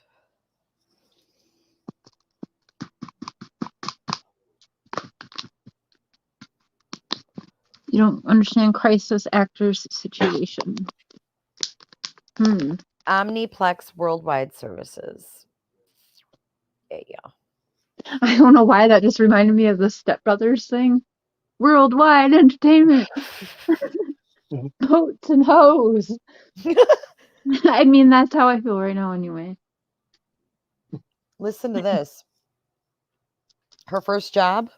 You don't understand crisis actors' situation. Omniplex Worldwide Services. Yeah. I don't know why that just reminded me of the Step Brothers thing. Worldwide entertainment. Boats and hoes. I mean, that's how I feel right now anyway. Listen to this. Her first job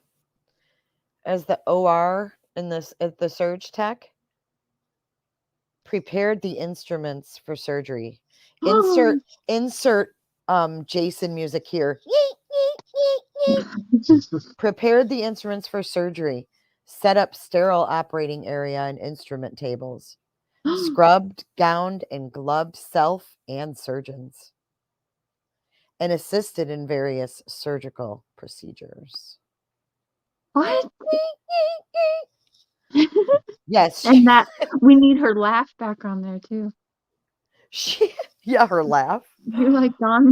as the OR in this at the surge tech, prepared the instruments for surgery. Insert Jason music here. Prepared the instruments for surgery. Set up sterile operating area and instrument tables. Scrubbed, gowned, and gloved self and surgeons. And assisted in various surgical procedures. What? Yes. And that we need her laugh back on there too. Yeah, her laugh. You're like Don.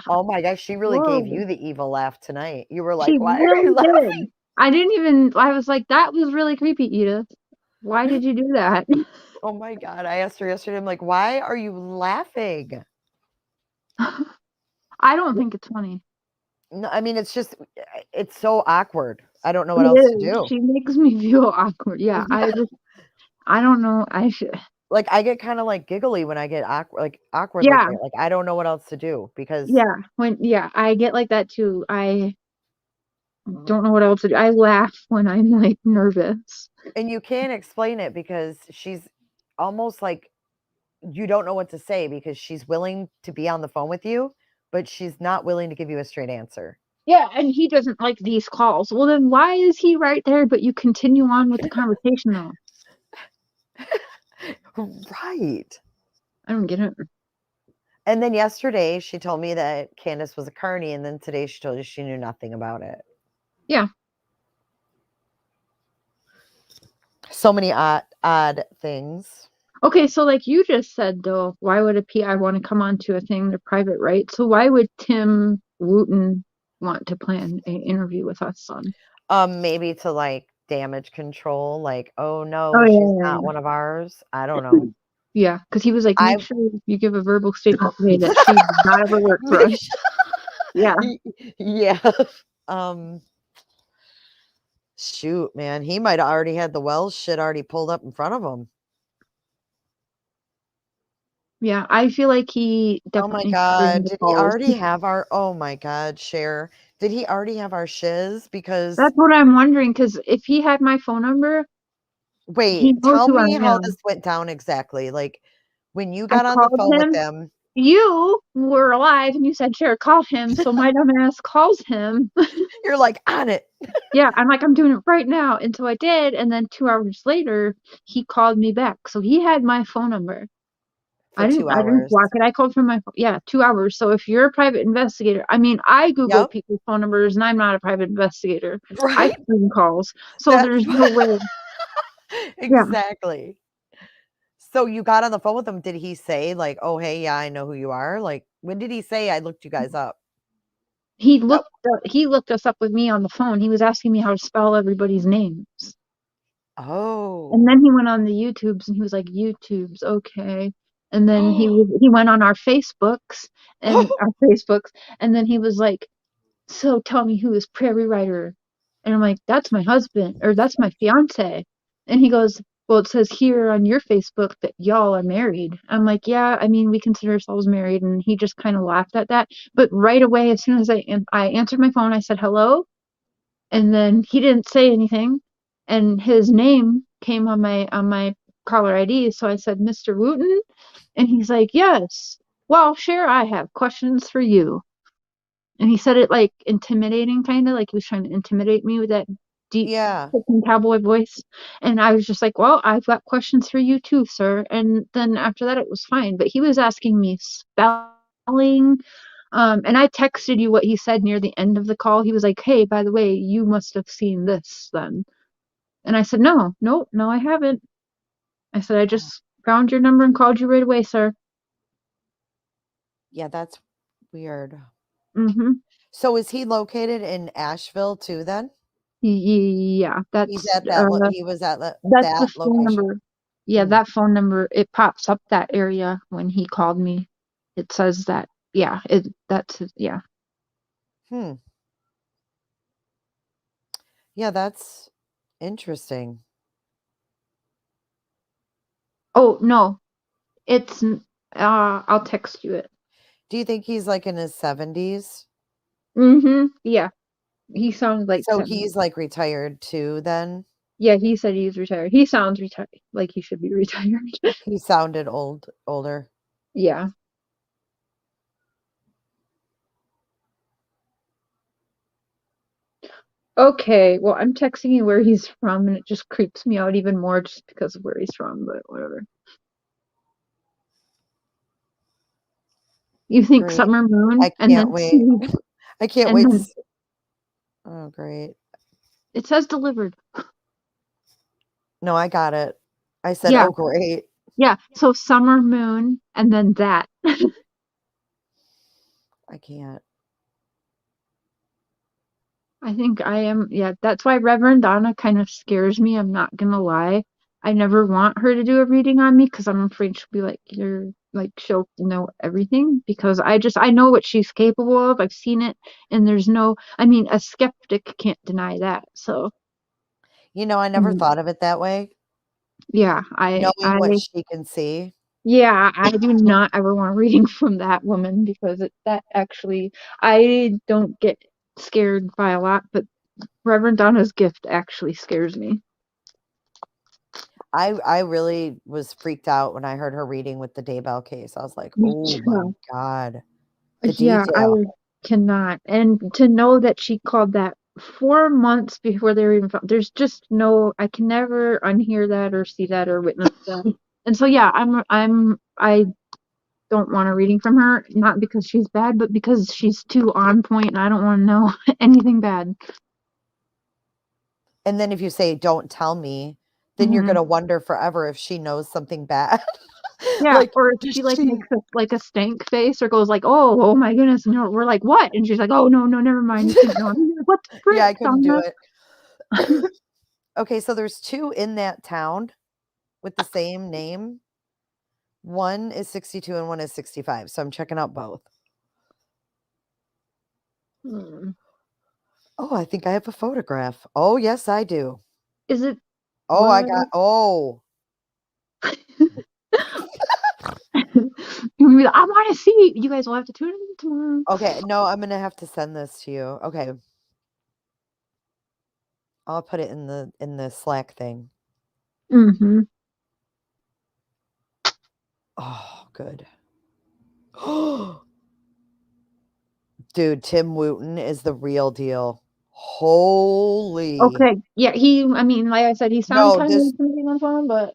Oh my gosh, she really Whoa. gave you the evil laugh tonight. You were like, She why are really you laughing? did. I was like, that was really creepy, Edith. Why did you do that? Oh my God. I asked her yesterday, I'm like, why are you laughing? I don't think it's funny. No, I mean, it's just, it's so awkward. I don't know what else to do. She makes me feel awkward. Yeah, I don't know. Like, I get kind of like giggly when I get awkward Yeah. like that. Like, I don't know what else to do because. Yeah, I get like that too. I don't know what else to do. I laugh when I'm like nervous. And you can't explain it because she's almost like you don't know what to say because she's willing to be on the phone with you, but she's not willing to give you a straight answer. Yeah, and he doesn't like these calls. Well, then why is he right there, but you continue on with the conversation though? Right. I don't get it. And then yesterday she told me that Candace was a carny, and then today she told you she knew nothing about it. Yeah. So many odd things. Okay, so like you just said though, why would a PI want to come onto a thing? They're private, right? So why would Tim Wooten want to plan an interview with us on? Maybe to like damage control, like, oh no, Oh, she's not one of ours. I don't know. Yeah, because he was like, make sure you give a verbal statement today that she did not ever work for us. Yeah. Yeah. Shoot, man, he might have already had the Wells shit already pulled up in front of him. Yeah, I feel like he definitely. Oh my God, did he already have our? Oh my God, Cher, did he already have our shiz? Because that's what I'm wondering. Because if he had my phone number, wait, tell me how this went down exactly. Like when you got on the phone with them, you were alive and you said, "Cher, call him." So my dumb ass calls him. You're like on it. Yeah, I'm like, I'm doing it right now, and so I did. And then 2 hours later, he called me back. So he had my phone number. I didn't block it. I called from my phone. Yeah, 2 hours. So if you're a private investigator, I mean, I Google people's phone numbers and I'm not a private investigator. Right. I screen calls. So there's no way. Exactly. Yeah. So you got on the phone with him. Did he say like, oh, hey, yeah, I know who you are? Like, when did he say I looked you guys up? He looked us up with me on the phone. He was asking me how to spell everybody's names. Oh. And then he went on the YouTubes and he was like, YouTubes, okay. And then he went on our Facebooks and then he was like, so tell me who is Prairie Rider. And I'm like, that's my husband, or that's my fiance. And he goes, well, it says here on your Facebook that y'all are married. I'm like, yeah, I mean, we consider ourselves married. And he just kind of laughed at that. But right away, as soon as I answered my phone, I said, hello. And then he didn't say anything. And his name came on my caller ID. So I said, Mr. Wooten. And he's like, yes. Well, Cher, I have questions for you. And he said it like intimidating, kind of like he was trying to intimidate me with that deep cowboy voice. And I was just like, well, I've got questions for you too, sir. And then after that, it was fine. But he was asking me spelling. And I texted you what he said near the end of the call. He was like, hey, by the way, you must have seen this then. And I said, no, I haven't. I said, I just found your number and called you right away, sir. Yeah, that's weird. Mm-hmm. So is he located in Asheville too then? Yeah, that's he's at that he was at that the phone location. number. Yeah, that phone number, it pops up that area when he called me. It says that. Yeah, that's yeah. Yeah, that's interesting. Oh, no. It's I'll text you it. Do you think he's like in his 70s? Mm-hmm. Yeah. He sounds like so 70s. He's like retired too then? Yeah, he said he's retired. He sounds retired, like he should be retired. He sounded older. Yeah. Okay, well, I'm texting you where he's from, and it just creeps me out even more just because of where he's from, but whatever. You think Great. Summer Moon, I and can't then wait. I can't and wait. then Oh, great. it says delivered. No, I got it. I said, Yeah, oh, great. yeah. So Summer Moon, and then that. I can't. I think I am. Yeah, that's why Reverend Donna kind of scares me. I'm not gonna lie. I never want her to do a reading on me because I'm afraid she'll be like, you're like, she'll know everything because I know what she's capable of. I've seen it, and there's no, I mean, a skeptic can't deny that. So, You know, I never thought of it that way. yeah, Knowing what she can see. yeah, I do not ever want a reading from that woman because that actually, I don't get scared by a lot, but Reverend Donna's gift actually scares me. I really was freaked out when I heard her reading with the Daybell case. I was like, oh my God. The Yeah, I detail. cannot. And to know that she called that 4 months before they were even found, there's just no, I can never unhear that or see that or witness that. And so, yeah, I don't want a reading from her, not because she's bad, but because she's too on point and I don't want to know anything bad. And then if you say, don't tell me, then you're going to wonder forever if she knows something bad. Yeah, like, or if she makes a stank face or goes like, oh my goodness, and we're like, what? And she's like, oh no, never mind, you couldn't know. What the frick? Yeah, I couldn't do it. Okay, so there's 2 in that town with the same name. One is 62 and one is 65. So I'm checking out both. Oh, I think I have a photograph. Oh, yes, I do. Is it? Oh, I got. Oh. I want to see. You guys will have to tune in tomorrow. Okay, no, I'm gonna have to send this to you. Okay. I'll put it in the Slack thing. Mm-hmm. Oh, good. Dude, Tim Wooten is the real deal. Holy. Okay. Yeah, I mean, like I said, he sounds kind of intimidating on phone, but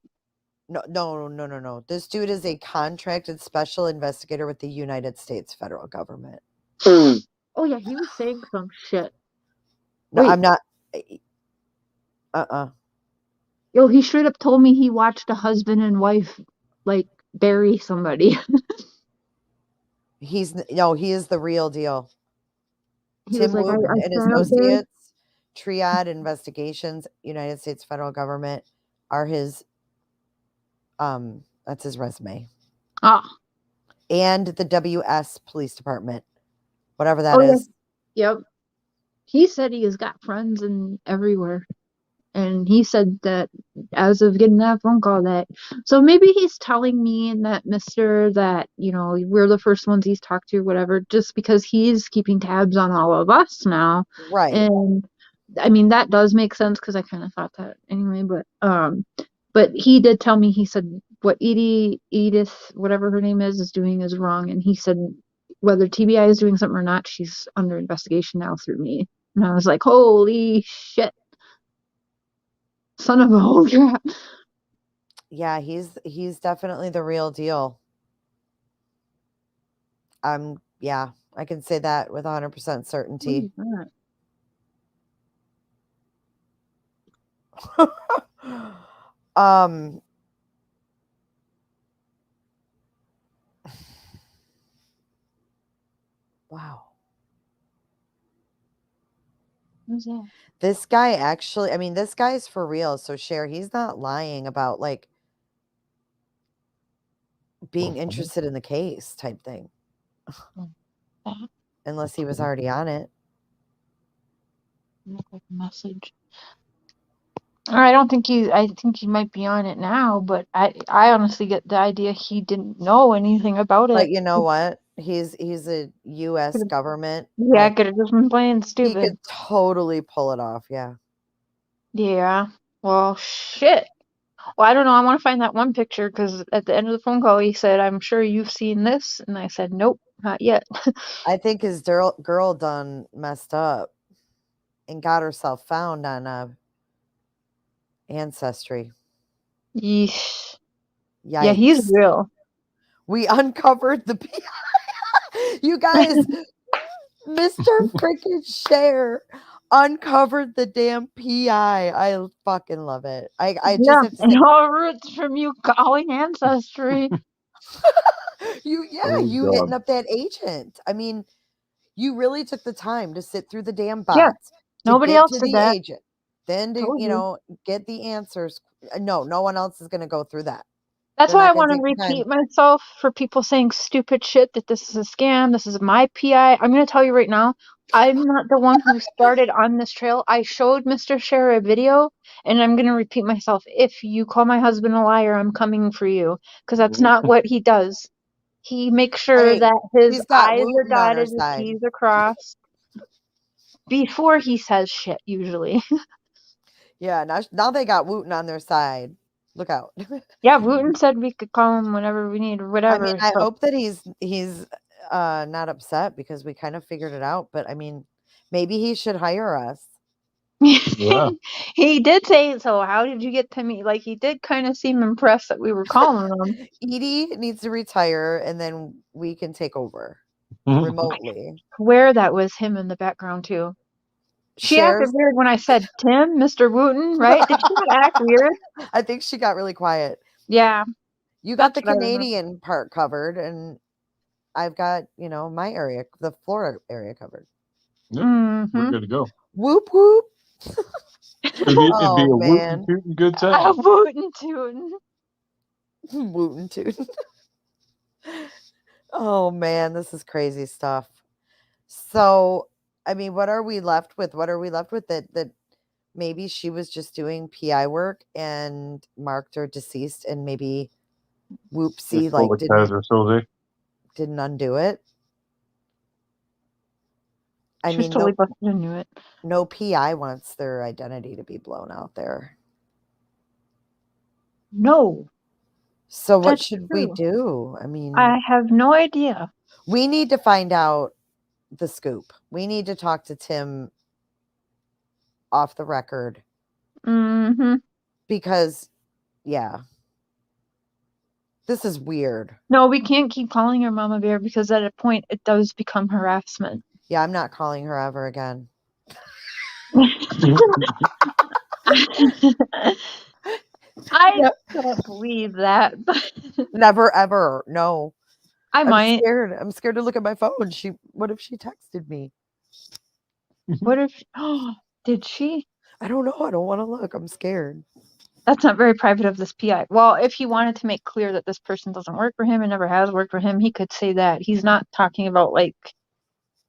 No. This dude is a contracted special investigator with the United States federal government. oh yeah, he was saying some shit. No, Wait. I'm not. Yo, he straight up told me he watched a husband and wife like bury somebody. He is the real deal. He Tim was like, Wooten I and sat out there. Associates, Triad Investigations, United States federal government are his. That's his resume. Ah. And the WS Police Department, whatever that is. Yeah. Yep. He said he has got friends in everywhere. And he said that as of getting that phone call so maybe he's telling me and that Mr. that, we're the first ones he's talked to, whatever, just because he's keeping tabs on all of us now. Right. And I mean, that does make sense because I kind of thought that anyway, but he did tell me, he said what Edith, whatever her name is doing is wrong. And he said whether TBI is doing something or not, she's under investigation now through me. And I was like, holy shit. Son of a whole crap. Yeah, he's definitely the real deal. Yeah, I can say that with 100% certainty. Wow. Who's that? This guy actually, I mean, this guy's for real. So Cher, he's not lying about like being interested in the case type thing. Unless he was already on it. Look like a message. I think he might be on it now, but I honestly get the idea he didn't know anything about it. But you know what? He's a US government. Yeah, I could have just been playing stupid. He could totally pull it off, yeah. Yeah. Well, shit. Well, I don't know. I want to find that one picture because at the end of the phone call, he said, "I'm sure you've seen this," and I said, "Nope, not yet." I think his girl done messed up and got herself found on Ancestry. Yeesh. Yikes. Yeah, he's real. We uncovered the you guys, Mr. freaking Share uncovered the damn PI. I fucking love it. I just have to say, and all roots from you calling Ancestry. you God. hitting up that agent. I mean, you really took the time to sit through the damn Yeah, bots to nobody get else to did the that. agent, then to Told you. get the answers. No one else is going to go through that. That's They're why I not going want to to take the time. repeat myself for people saying stupid shit that this is a scam, this is my PI. I'm going to tell you right now, I'm not the one who started on this trail. I showed Mr. Share a video, and I'm going to repeat myself. If you call my husband a liar, I'm coming for you, because that's not what he does. He makes sure Hey, that his he's got I's are Wooten on our dotted, his side. T's are crossed before he says shit, usually. Yeah, now they got Wooten on their side. Look out. Yeah, Wooten said we could call him whenever we need or I whatever. mean, I So. hope that he's not upset because we kind of figured it out, but I mean, maybe he should hire us. Yeah. He did say so. How did you get to me? Like, he did kind of seem impressed that we were calling him. Edie needs to retire and then we can take over Mhm. remotely. Swear that was him in the background too. She acted Shares. weird when I said Tim, Mr. Wooten, right? Did she not act weird? I think she got really quiet. Yeah. You got the That's what I remember. Canadian part covered, and I've got, my area, the Florida area covered. Yep. Mhm. We're good to go. Whoop whoop. It'd be Oh, a wootin' man. tootin' good A time. Wooten Tootin. Wooten toot. Oh man, this is crazy stuff. So, I mean, what are we left with? What are we left with that maybe she was just doing PI work and marked her deceased and maybe whoopsie like didn't undo it? I She was mean, totally busted into it. no PI wants their identity to be blown out there. No. So what That's should we true. do? I mean, I have no idea. we need to find out the scoop. We need to talk to Tim off the record Mm-hmm. because, yeah, this is weird. No, we can't keep calling her Mama Bear because at a point it does become harassment. Yeah, I'm not calling her ever again. I Yep. don't believe that, but Never ever. No. I I'm might. scared. I'm scared to look at my phone. What if she texted me? What if? Oh, did she? I don't know. I don't want to look. I'm scared. That's not very private of this PI. Well, if he wanted to make clear that this person doesn't work for him and never has worked for him, he could say that. He's not talking about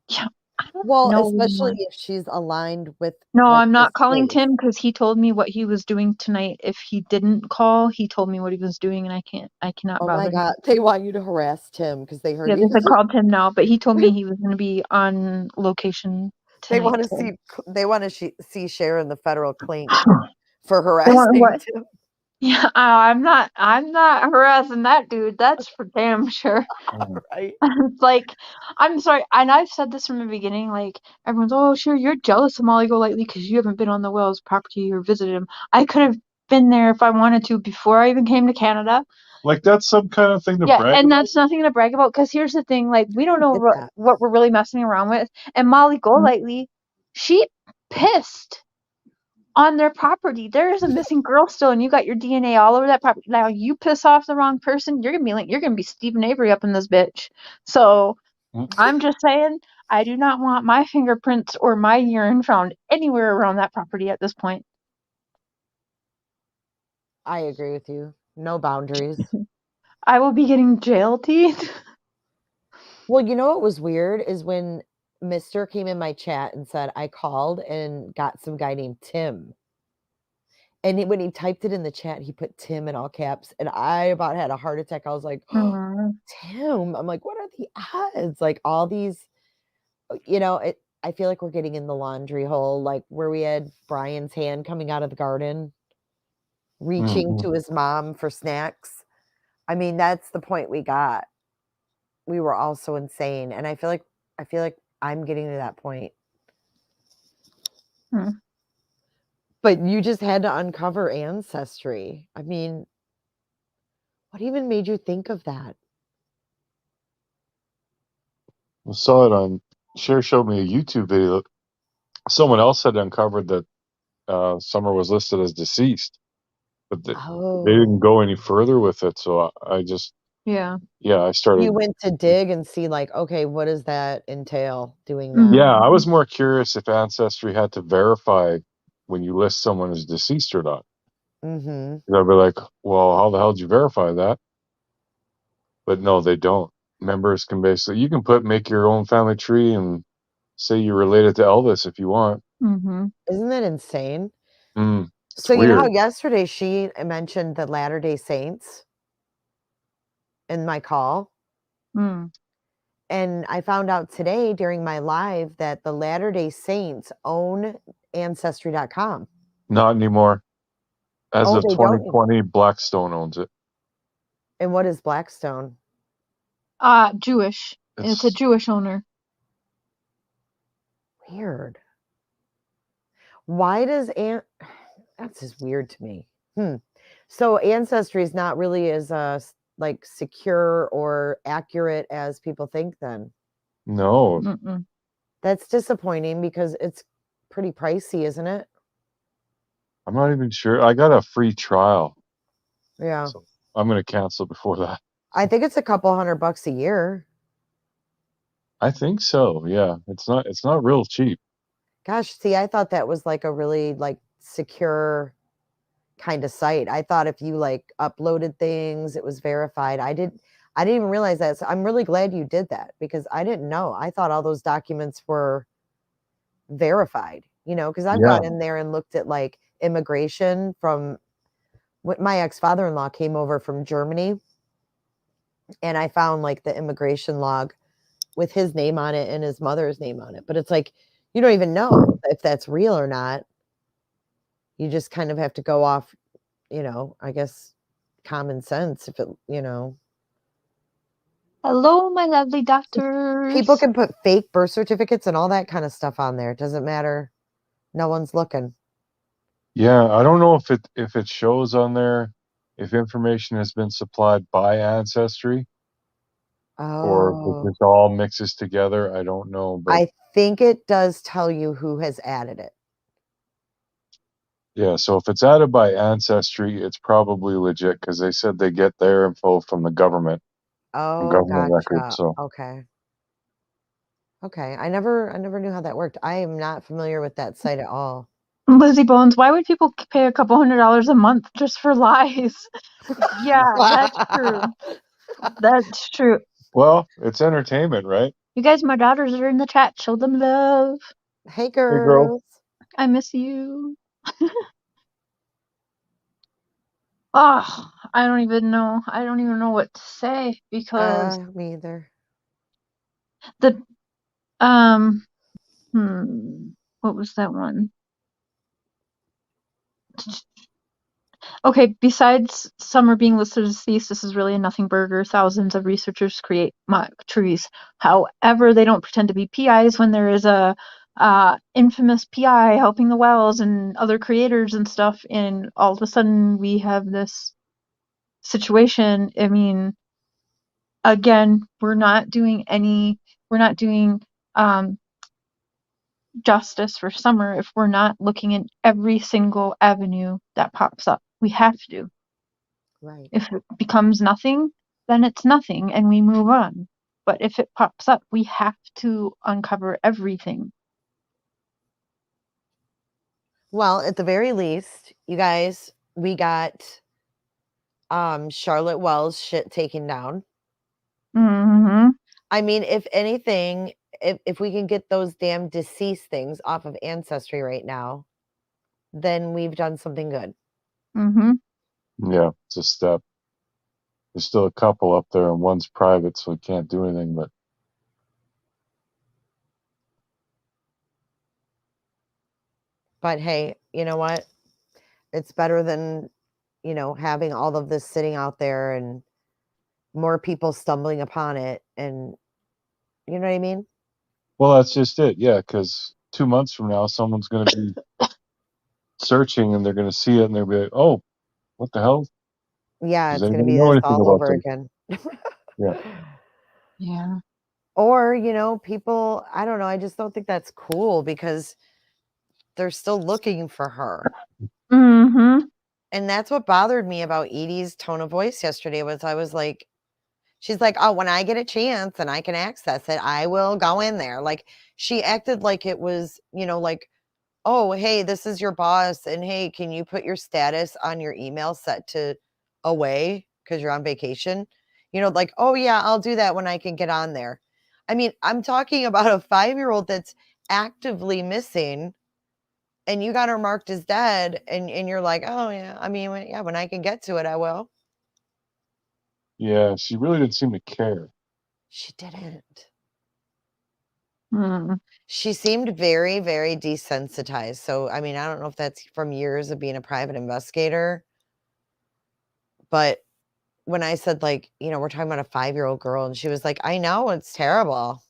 yeah, I don't Well, know especially anymore. if she's aligned with No, like I'm not this calling case. Tim because he told me what he was doing tonight. If he didn't call, he told me what he was doing, and I cannot Oh bother my him. God. They want you to harass Tim because they heard Yeah, he they was. said call Tim now, but he told me he was going to be on location They tonight. want to so- see. They want to see Sharon the federal clink for They want harassing what? Tim. Yeah, I'm not harassing that dude. That's for damn sure. Right. It's like, I'm sorry, and I've said this from the beginning. Like, everyone's, oh, sure, you're jealous of Molly Golightly because you haven't been on the Wells property or visited him. I could have been there if I wanted to before I even came to Canada. Like that's some kind of thing to Yeah, brag and about. that's nothing to brag about because here's the thing: like, we don't know Get that. what we're really messing around with. And Molly Golightly, she pissed on their property. There is a missing girl still, and you got your DNA all over that property. Now you piss off the wrong person, you're gonna be Stephen Avery up in this bitch. So I'm just saying, I do not want my fingerprints or my urine found anywhere around that property at this point. I agree with you. No boundaries. I will be getting jail teeth. Well, you know what was weird is when Mr. came in my chat and said I called and got some guy named Tim. And when he typed it in the chat, he put Tim in all caps. And I about had a heart attack. I was like, oh, Tim. I'm like, what are the odds? Like all these, I feel like we're getting in the laundry hole, like where we had Brian's hand coming out of the garden. reaching to his mom for snacks. I mean, that's the point we got. We were all so insane, and I feel like I'm getting to that point. But you just had to uncover ancestry. I mean, what even made you think of that? I saw it on, Cher showed me a YouTube video. Someone else had uncovered that Summer was listed as deceased, but they didn't go any further with it. So I just, I started. You went to dig and see, like, okay, what does that entail doing that? Yeah, I was more curious if Ancestry had to verify when you list someone as deceased or not. Mm-hmm. I'd be like, well, how the hell did you verify that? But no, they don't. Members can basically, you can make your own family tree and say you're related to Elvis if you want. Isn't that insane? It's So weird. You know how yesterday she mentioned the Latter-day Saints in my call? And I found out today during my live that the Latter-day Saints own Ancestry.com. Not anymore. As of they 2020, Blackstone owns it. And what is Blackstone? Jewish. It's a Jewish owner. Weird. Why does that's just weird to me. So Ancestry is not really as like secure or accurate as people think then. No. That's disappointing because it's pretty pricey, isn't it? I'm not even sure. I got a free trial. Yeah. So I'm going to cancel before that. I think it's a couple $100 a year. I think so. Yeah. It's not real cheap. Gosh, see, I thought that was like a really like secure kind of site. I thought if you like uploaded things, it was verified. I didn't even realize that. So I'm really glad you did that because I didn't know. I thought all those documents were verified, because I've gone in there and looked at like immigration from my ex-father-in-law came over from Germany, and I found like the immigration log with his name on it and his mother's name on it. But it's like, you don't even know if that's real or not. You just kind of have to go off, I guess common sense if it, Hello, my lovely doctors. People can put fake birth certificates and all that kind of stuff on there. It doesn't matter. No one's looking. Yeah, I don't know if it shows on there if information has been supplied by Ancestry or if it just all mixes together. I don't know, but I think it does tell you who has added it. yeah, so if it's added by Ancestry, it's probably legit because they said they get their info from the government. Government records. So Okay. I never knew how that worked. I am not familiar with that site at all. Lizzie Bones, why would people pay a couple $100 a month just for lies? Yeah, that's true. That's true. Well, it's entertainment, right? You guys, my daughters are in the chat. Show them love. Hey, girls. I miss you. Oh, I don't even know. I don't even know what to say because me either. the what was that one? Okay, besides Summer being listed as deceased, this is really a nothing burger. Thousands of researchers create mock trees. However, they don't pretend to be PIs when there is a infamous PI helping the Wells and other creators and stuff, and all of a sudden we have this situation. I mean, again, we're not doing justice for Summer if we're not looking at every single avenue that pops up. We have to. Right. If it becomes nothing, then it's nothing and we move on. But if it pops up, we have to uncover everything. Well, at the very least, you guys, we got Charlotte Wells shit taken down. Mm-hmm. I mean, if anything, if we can get those damn deceased things off of Ancestry right now, then we've done something good. Mm-hmm. Yeah, it's a step. There's still a couple up there, and one's private, so we can't do anything. But hey, you know what? It's better than you know, having all of this sitting out there and more people stumbling upon it, and you know what I mean? Well, that's just it. Yeah, because 2 months from now, someone's going to be searching and they're going to see it and they'll be like, "Oh, what the hell? Yeah, Does it's going to anybody be know this anything all about over this?" again. Yeah. Yeah. Or, you know, people, I don't know, I just don't think that's cool because they're still looking for her. Mm-hmm. And that's what bothered me about Edie's tone of voice yesterday was I was like, she's like, "Oh, when I get a chance and I can access it, I will go in there." Like she acted like it was, you know, like, "Oh, hey, this is your boss and hey, can you put your status on your email set to away because you're on vacation?" You know, like, "Oh yeah, I'll do that when I can get on there." I mean, I'm talking about a 5-year-old that's actively missing and you got her marked as dead and you're like, "Oh yeah, I mean, yeah, when I can get to it, I will." Yeah, she really didn't seem to care. She didn't. Mm. She seemed very, very desensitized. So, I mean, I don't know if that's from years of being a private investigator, but when I said, like, you know, we're talking about a 5-year-old girl, and she was like, "I know, it's terrible."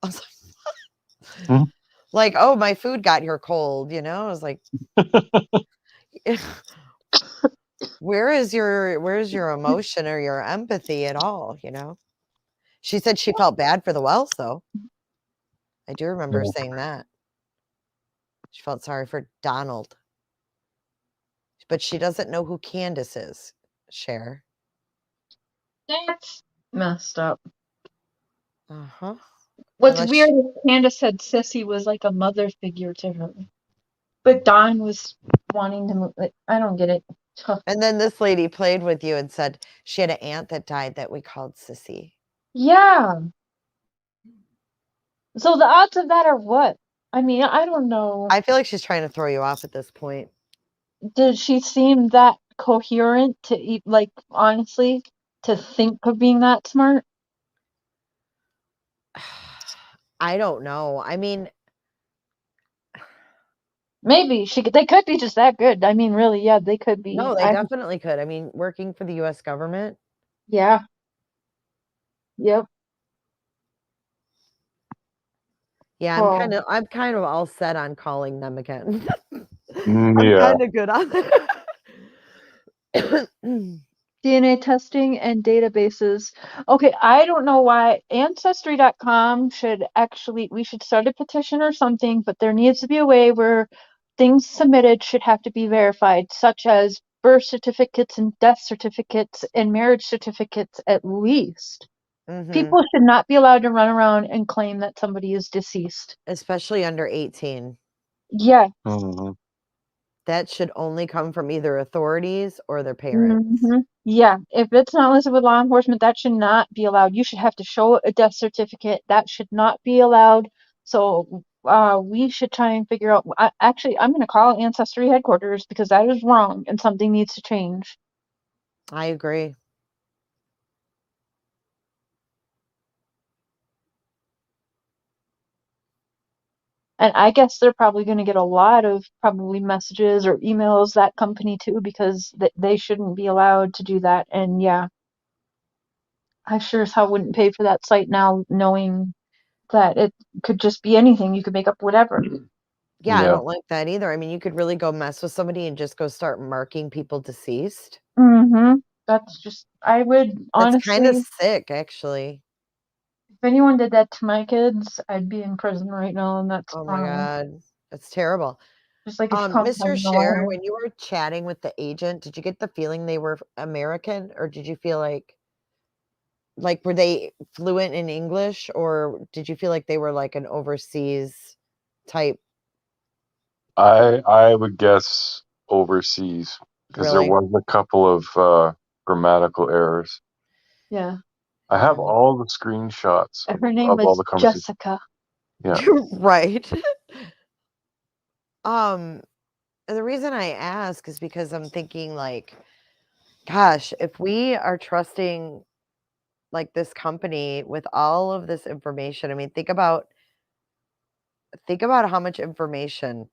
I was Hmm? like, "Oh, my food got here cold," you know? I was like, where's your emotion or your empathy at all, you know? She said she felt bad for the Wells, though. I do remember Yeah. saying that. She felt sorry for Donald. But she doesn't know who Candace is, Cher. That's messed up. Uh-huh. What's Unless weird is Candace said Sissy was like a mother figure to her. But Dawn was wanting to move. Like, I don't get it. and then this lady played with you and said she had an aunt that died that we called Sissy. Yeah. So the odds of that are what? I mean, I don't know. I feel like she's trying to throw you off at this point. Did she seem that coherent to like honestly to think of being that smart? I don't know. I mean, Maybe they could be just that good. I mean, really, yeah, they could be. no, they definitely could. I mean, working for the US government. Yeah. Yep. Yeah, I'm kind of all set on calling them again. I'm Yeah. kind of good on that. DNA testing and databases. Okay, I don't know why Ancestry.com we should start a petition or something, but there needs to be a way where things submitted should have to be verified, such as birth certificates and death certificates and marriage certificates at least. Mhm. People should not be allowed to run around and claim that somebody is deceased. Especially under 18. Yeah. Mhm. That should only come from either authorities or their parents. Mhm. Yeah, if it's not listed with law enforcement, that should not be allowed. You should have to show a death certificate. That should not be allowed. So we should try and figure out. Actually, I'm going to call Ancestry headquarters because that is wrong and something needs to change. I agree. And I guess they're probably going to get a lot of probably messages or emails, that company too, because they shouldn't be allowed to do that. And yeah, I sure as hell wouldn't pay for that site now, knowing that it could just be anything. You could make up whatever. Yeah, I Yeah. don't like that either. I mean, you could really go mess with somebody and just go start marking people deceased. Mm-hmm. That's just, I would That's kind of honestly, sick, actually. if anyone did that to my kids, I'd be in prison right now, and that's Oh my wrong. God. That's terrible. Just like if you call Mr. me a Cher, liar. when you were chatting with the agent, did you get the feeling they were American or did you feel like were they fluent in English or did you feel like they were like an overseas type? I would guess overseas because there Really? was a couple of grammatical errors. Yeah. I have Okay. all the screenshots Her name of all is the conversations. Jessica. Yeah. Right. And the reason I ask is because I'm thinking like, gosh, if we are trusting like this company with all of this information, I mean, think about how much information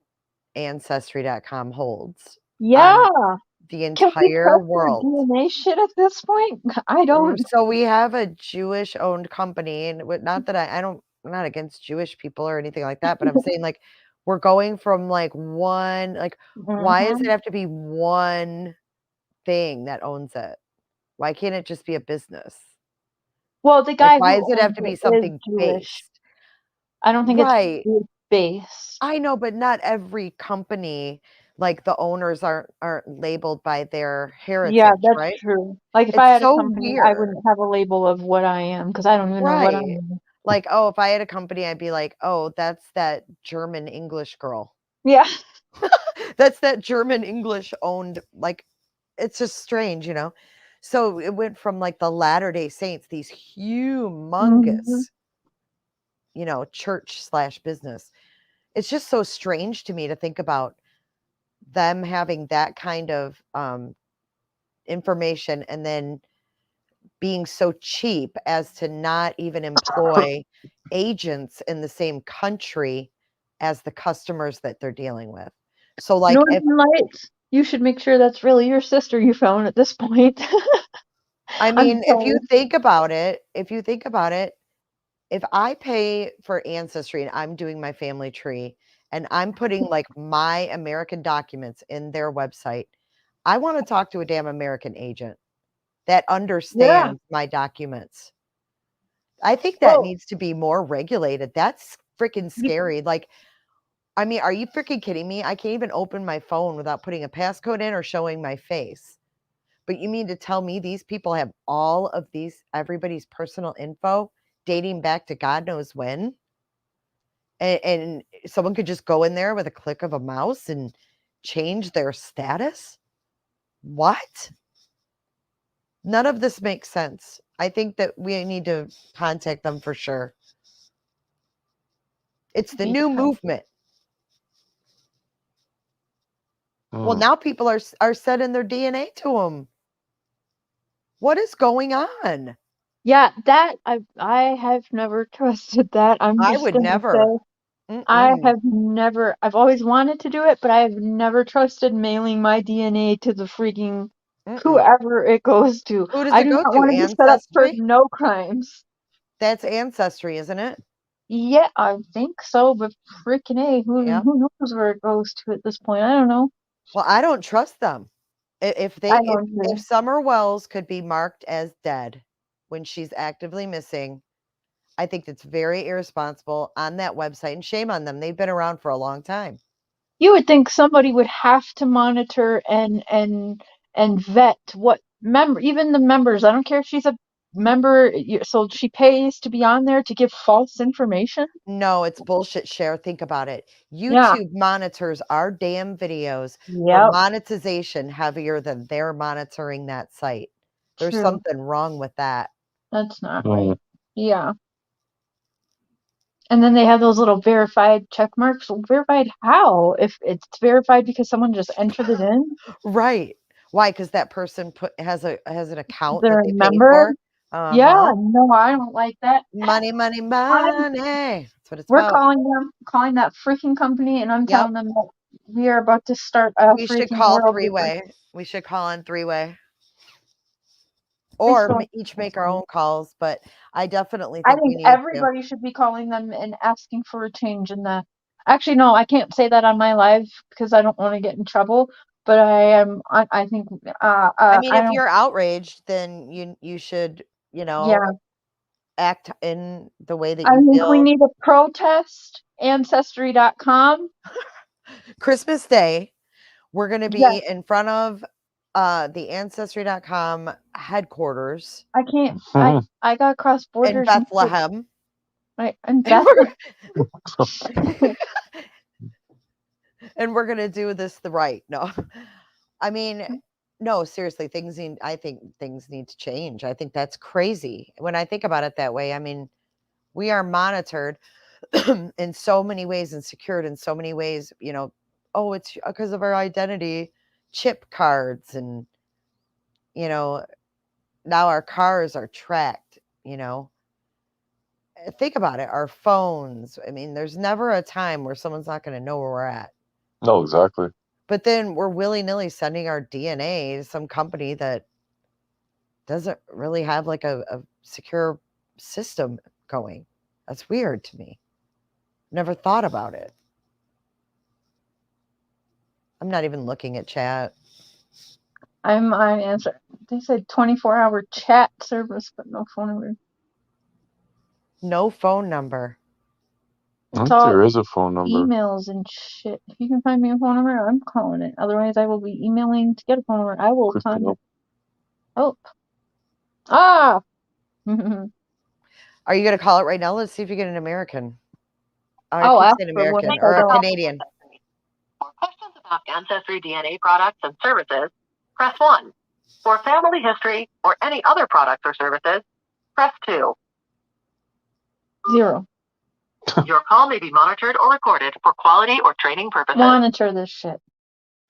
Ancestry.com holds Yeah. on the Can we entire trust their world. DNA shit at this point? I don't. So we have a Jewish-owned company, and not that I'm not against Jewish people or anything like that, but I'm saying, like, we're going from, like, one, like, why does it have to be one thing that owns it? Why can't it just be a business? Well, the Like, guy why who does it have owns to be it is something Jewish. based? I don't think Right. it's based. I know, but not every company, like, the owners aren't labeled by their heritage, Yeah, that's right? true. Like, if It's I had a so company, I weird. wouldn't have a label of what I am because I don't even know what I Right. am. Like, oh, if I had a company, I'd be like, oh, that's that German English girl. Yeah. That's that German English owned, like, it's just strange, you know? So it went from, like, the Latter-day Saints, these humongous, you know, church slash business. It's just so strange to me to think about them having that kind of information and then being so cheap as to not even employ agents in the same country as the customers that they're dealing with. So, like, if Northern Lights, you should make sure that's really your sister you found at this point. I I'm mean, if you sorry. think about it, if I pay for Ancestry and I'm doing my family tree and I'm putting, like, my American documents in their website, I want to talk to a damn American agent that Yeah. understands my documents. I think that Well, needs to be more regulated. That's freaking scary. Like, I mean, are you freaking kidding me? I can't even open my phone without putting a passcode in or showing my face. But you mean to tell me these people have all of everybody's personal info dating back to God knows when? And someone could just go in there with a click of a mouse and change their status? What? None of this makes sense. I think that we need to contact them for sure. It's the new movement. Well, now people are sending their DNA to them. What is going on? Yeah, that I have never trusted that. I'm I just would gonna never. say I Mm-mm. have never. I've always wanted to do it, but I have never trusted mailing my DNA to the freaking Mm-mm. whoever it goes to. Who does I it do go not to? want to be set up for Ancestry? no crimes. That's Ancestry, isn't it? Yeah, I think so, but freaking A, Yeah. who knows where it goes to at this point? I don't know. Well, I don't trust them. I don't If either. Summer Wells could be marked as dead when she's actively missing, I think that's very irresponsible on that website, and shame on them. They've been around for a long time. You would think somebody would have to monitor and vet what even the members. I don't care if she's a member, so she pays to be on there to give false information. No, it's bullshit, Cher. Think about it. Yeah. YouTube monitors our damn videos for Yep. monetization heavier than they're monitoring that site. There's True. something wrong with that. That's not right. Yeah. And then they have those little verified check marks. Verified how? If it's verified because someone just entered it in? Right. Why? Because that person has an account that They're a they paid member? for. Yeah, Uh-huh. no, I don't like that. Money, money, I'm money. That's what it's We're about. calling that freaking company, and I'm Yep. telling them that we are about to start a We should freaking call world. three-way. We should call on three-way. I Or still- each make our own calls, but I definitely I think we think need to. everybody should be calling them and asking for a change in that. Actually, no, I can't say that on my live because I don't want to get in trouble. But I am. I think. I mean, I if don't. you're outraged, then you should, Yeah, act in the way that I you think we feel. need a protest. Ancestry.com. Christmas Day, we're going to Yes, be in front of the Ancestry.com headquarters I can't. I got cross in borders Bethlehem. and And Bethlehem. and we're going to do this the right. No, I mean, no, seriously, I think things need to change. I think that's crazy. When I think about it that way, I mean, we are monitored in so many ways and secured in so many ways, oh, it's because of our identity, chip cards, and, now our cars are tracked. Think about it, our phones. I mean, there's never a time where someone's not going to know where we're at. No, exactly. But then we're willy-nilly sending our DNA to some company that doesn't really have like a secure system going. That's weird to me. Never thought about it. I'm not even looking at chat. I'm on answer. They said 24-hour chat service, but no phone number. No phone number. I It's think all there is a phone number. emails and shit. If you can find me a phone number, I'm calling it. Otherwise, I will be emailing to get a phone number. I will Quick find help. it. Oh. Ah! Are you going to call it right now? Let's see if you get an American. I'll I ask keep saying for one American if I or a don't. Canadian. For questions about Ancestry DNA products and services, press 1. For family history or any other products or services, press 2. 0. Your call may be monitored or recorded for quality or training purposes. Monitor this shit.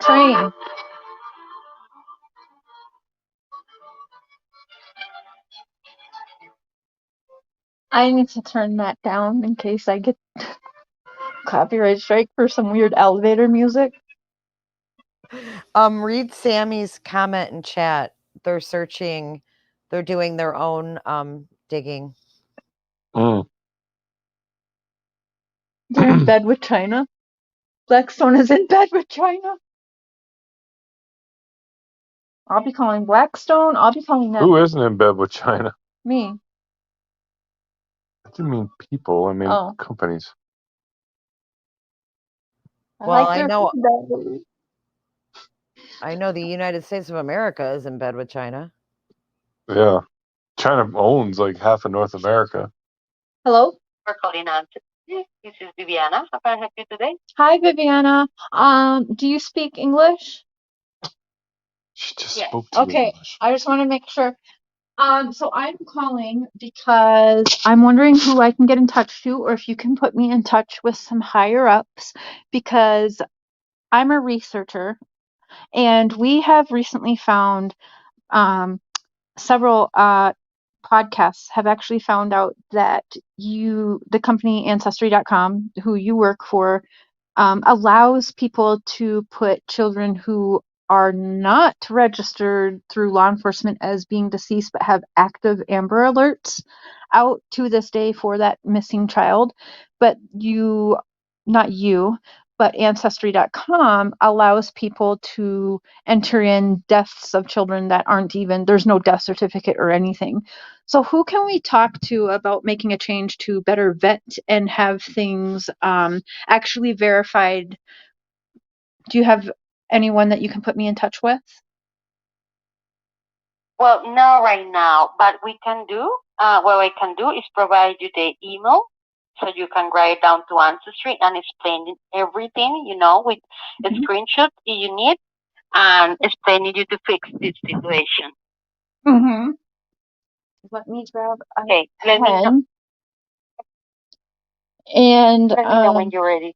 Train. I need to turn that down in case I get copyright strike for some weird elevator music. Read Sammy's comment in chat. They're searching. They're doing their own digging. Mm. They're in bed with China. Blackstone is in bed with China. I'll be calling Blackstone. I'll be calling them. Who isn't in bed with China? Me. I didn't mean people. I mean Oh. companies. Well, like I their know. food. I know the United States of America is in bed with China. Yeah. China owns like half of North America. Hello? For calling on. This is Viviana. How can I help you today? Hi, Viviana. Do you speak English? She just Yes. spoke to you Okay. English. I just want to make sure. So I'm calling because I'm wondering who I can get in touch to, or if you can put me in touch with some higher ups, because I'm a researcher and we have recently found several podcasts have actually found out that the company Ancestry.com, who you work for, allows people to put children who are not registered through law enforcement as being deceased but have active AMBER alerts out to this day for that missing child. But not you, but Ancestry.com allows people to enter in deaths of children that aren't even, there's no death certificate or anything. So who can we talk to about making a change to better vet and have things actually verified? Do you have anyone that you can put me in touch with? Well, no, right now, but we can do, what I can do is provide you the email so you can write down to Ancestry and explain everything, with a screenshot you need and explaining you to fix this situation. Mm-hmm. Let me grab a Okay, let me know. pen. And Let me know when you're ready.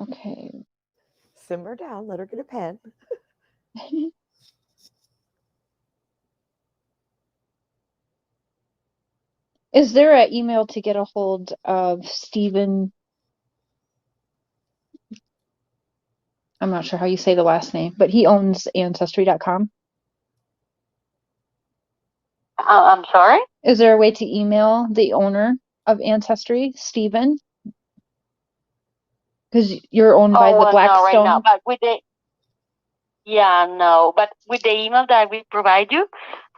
okay. Simmer down. Let her get a pen. Is there an email to get a hold of Stephen? I'm not sure how you say the last name, but he owns Ancestry.com. I'm sorry? Is there a way to email the owner of Ancestry, Stephen? Because you're owned by the Blackstone. No, right now, but but with the email that we provide you,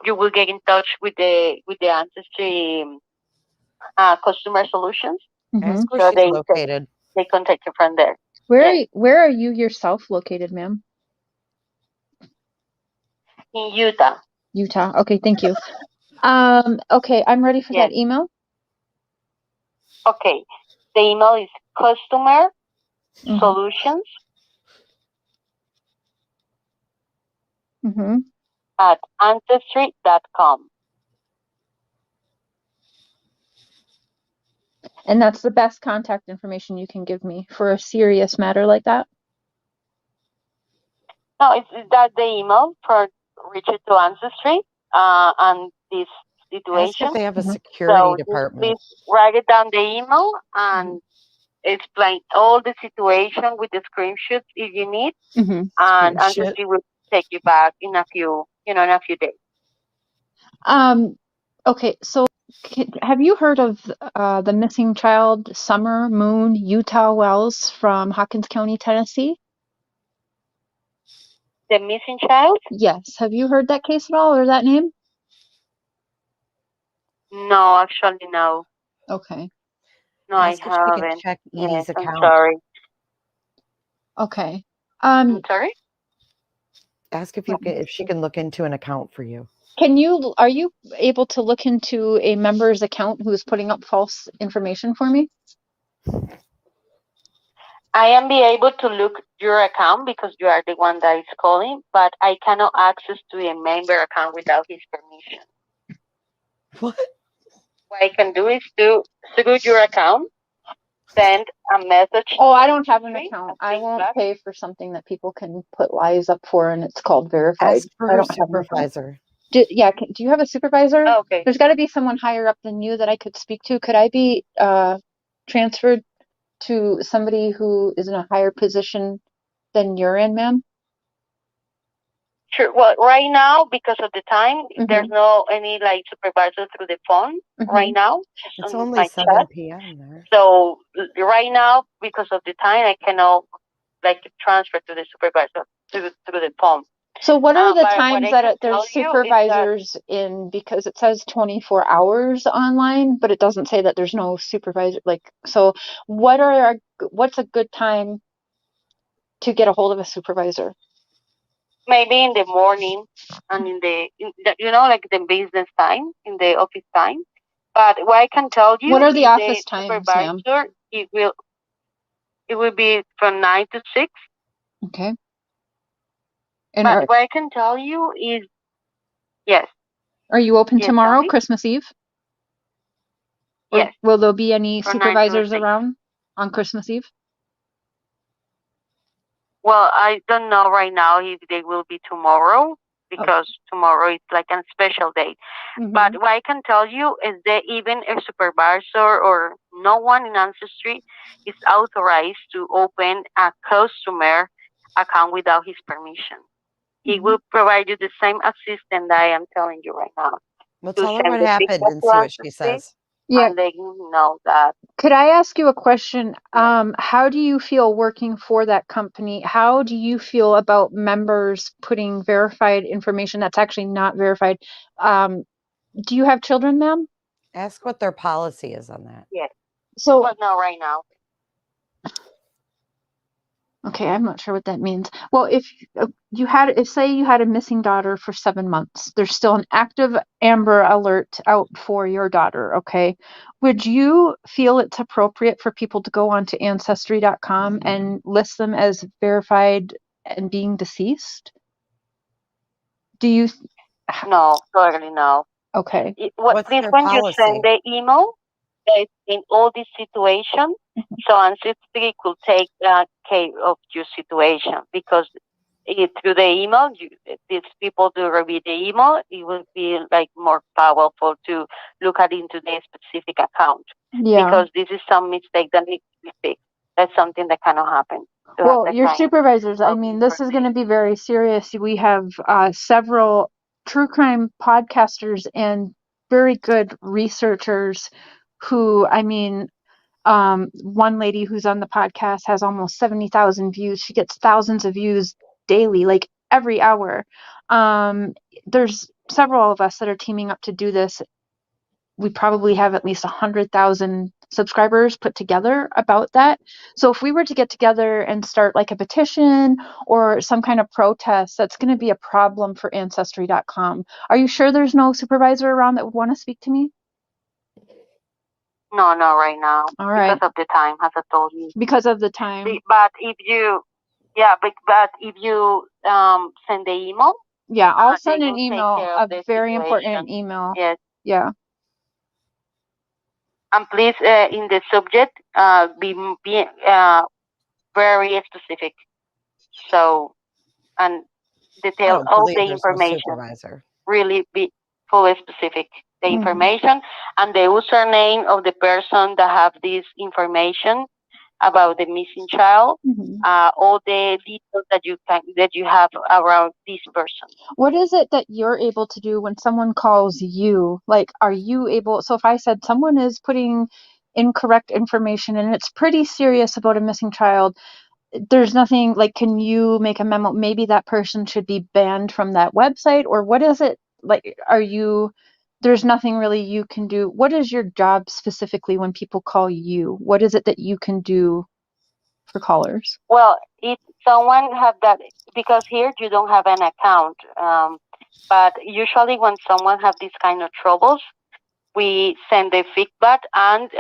you will get in touch with the Ancestry customer solutions. Ask where So she's located. They contact you from there. Where are you yourself located, ma'am? In Utah. Utah. Okay, thank you. Okay, I'm ready for that email. Okay. The email is customer solutions at ancestry.com. And that's the best contact information you can give me for a serious matter like that? No, it's that the email for reach it to Ancestry and this situation. Ask if they have a security department. Please write it down the email and explain all the situation with the screenshots if you need, and she will take you back in a few days. Okay, so have you heard of the missing child Summer Moon Utah Wells from Hawkins County, Tennessee? The missing child? Yes. Have you heard that case at all, or that name? No, actually, no. Okay. No, Ask I if she can haven't. check Edie's account. I'm sorry. Okay. I'm sorry? Ask if she can look into an account for you. Are you able to look into a member's account who is putting up false information for me? I am be able to look your account because you are the one that is calling, but I cannot access to a member account without his permission. What? What I can do is to secure your account, send a message. Oh, I don't have an account. I won't pay for something that people can put lies up for, and it's called verified. Ask for her supervisor. Do you have a supervisor? Oh, okay. There's got to be someone higher up than you that I could speak to. Could I be transferred to somebody who is in a higher position than you're in, ma'am? Sure. Well, right now, because of the time, there's no any supervisor through the phone right now. It's only 7 p.m. there. So right now, because of the time, I cannot transfer to the supervisor through the phone. So what are the times that there's supervisors in, because it says 24 hours online, but it doesn't say that there's no supervisor. So what's a good time to get a hold of a supervisor? Maybe in the morning and in the the business time, in the office time. But what I can tell you, what are the office times, ma'am? It will be from 9 to 6. Okay. But what I can tell you is, yes. Are you open tomorrow, Christmas Eve? Yes. Will there be any supervisors around on Christmas Eve? Well, I don't know right now if they will be tomorrow, because tomorrow is like a special day. But what I can tell you is that even a supervisor or no one in Ancestry is authorized to open a customer account without his permission. He will provide you the same assistance that I am telling you right now. Well, tell her what happened and see what she says. Yeah. And let you know that. Could I ask you a question? How do you feel working for that company? How do you feel about members putting verified information that's actually not verified? Do you have children, ma'am? Ask what their policy is on that. Yes. So, but no, right now. Okay, I'm not sure what that means. Well, if say you had a missing daughter for 7 months, there's still an active AMBER alert out for your daughter, okay? Would you feel it's appropriate for people to go onto Ancestry.com and list them as verified and being deceased? Do you? No, totally no. Okay. Please, when you send the email, in all this situation, so Ancestry could take care of your situation, because through the email, these people do review the email. It will be more powerful to look at into the specific account. Yeah. Because this is some mistake that needs to be fixed. That's something that cannot happen. Well, your supervisors, I mean, this is going to be very serious. We have several true crime podcasters and very good researchers who, I mean, one lady who's on the podcast has almost 70,000 views. She gets thousands of views daily, like every hour. There's several of us that are teaming up to do this. We probably have at least 100,000 subscribers put together about that. So if we were to get together and start like a petition or some kind of protest, that's going to be a problem for Ancestry.com. Are you sure there's no supervisor around that would want to speak to me? No, right now. All right. Because of the time, as I told you. Because of the time. But if you, send the email. Yeah, I'll send an email, a very important email. Yes. Yeah. And please, in the subject, be very specific. So, and detail all the information. Really be fully specific. The information and the username of the person that have this information, about the missing child, Mhm. all the details that you have around this person. What is it that you're able to do when someone calls you? Like, are you able, so if I said someone is putting incorrect information and it's pretty serious about a missing child, there's nothing like, can you make a memo? Maybe that person should be banned from that website, or what is it like? There's nothing really you can do. What is your job specifically when people call you? What is it that you can do for callers? Well, if someone have that, because here you don't have an account, but usually when someone have these kind of troubles, we send the feedback and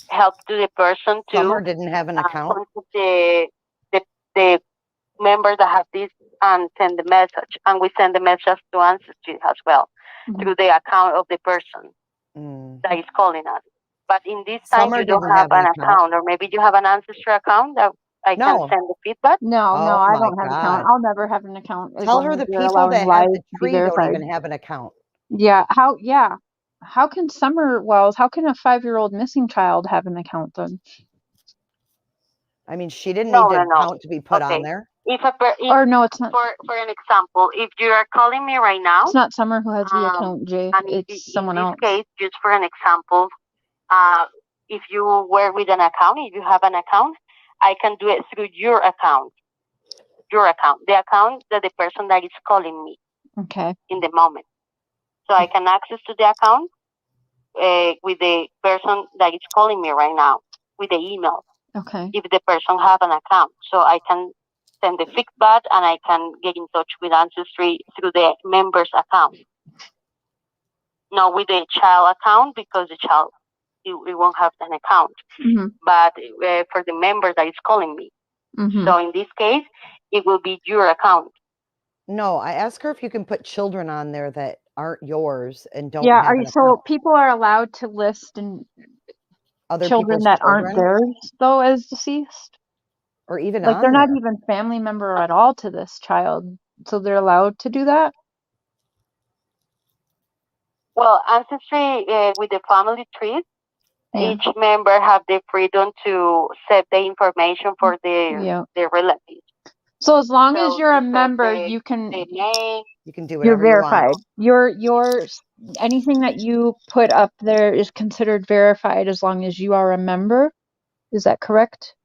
help to the person to Summer didn't have an account. contact the member that have this and send the message, and we send the message to Ancestry as well through the account of the person that is calling us. But in this time, Summer you don't didn't have have an account, or maybe you have an Ancestry account that I can No. send the feedback. No, Oh I my don't have an account. God. I'll never have an account as Tell long her as the you're people allowing that have lives the to be tree don't verified. even have an account. Yeah, how can Summer Wells, how can a 5-year-old missing child have an account then? I mean, she didn't No, need an no. account to be put on Okay. there. Or no, it's not. For an example, if you are calling me right now, It's not Summer who has the account, Jay. and It's in someone this else. case, just for an example, if you were with an account, if you have an account, I can do it through your account, the account that the person that is calling me in the moment. So I can access to the account with the person that is calling me right now, with the email. Okay. If the person have an account, so I can send the feedback and I can get in touch with Ancestry through the member's account. Not with the child account, because the child it won't have an account. But for the member that is calling me. So in this case, it will be your account. No, I asked her if you can put children on there that aren't yours and don't Yeah, have an so account. people are allowed to list and Other children people's that children? aren't theirs though as deceased? Or even Like on they're not there. even family member at all to this child. So they're allowed to do that? Well, Ancestry with the family trees, each member have the freedom to set the information for their relatives. So as long as you're a member, you can the name, You can do you're whatever you want. verified. Your anything that you put up there is considered verified as long as you are a member. Is that correct?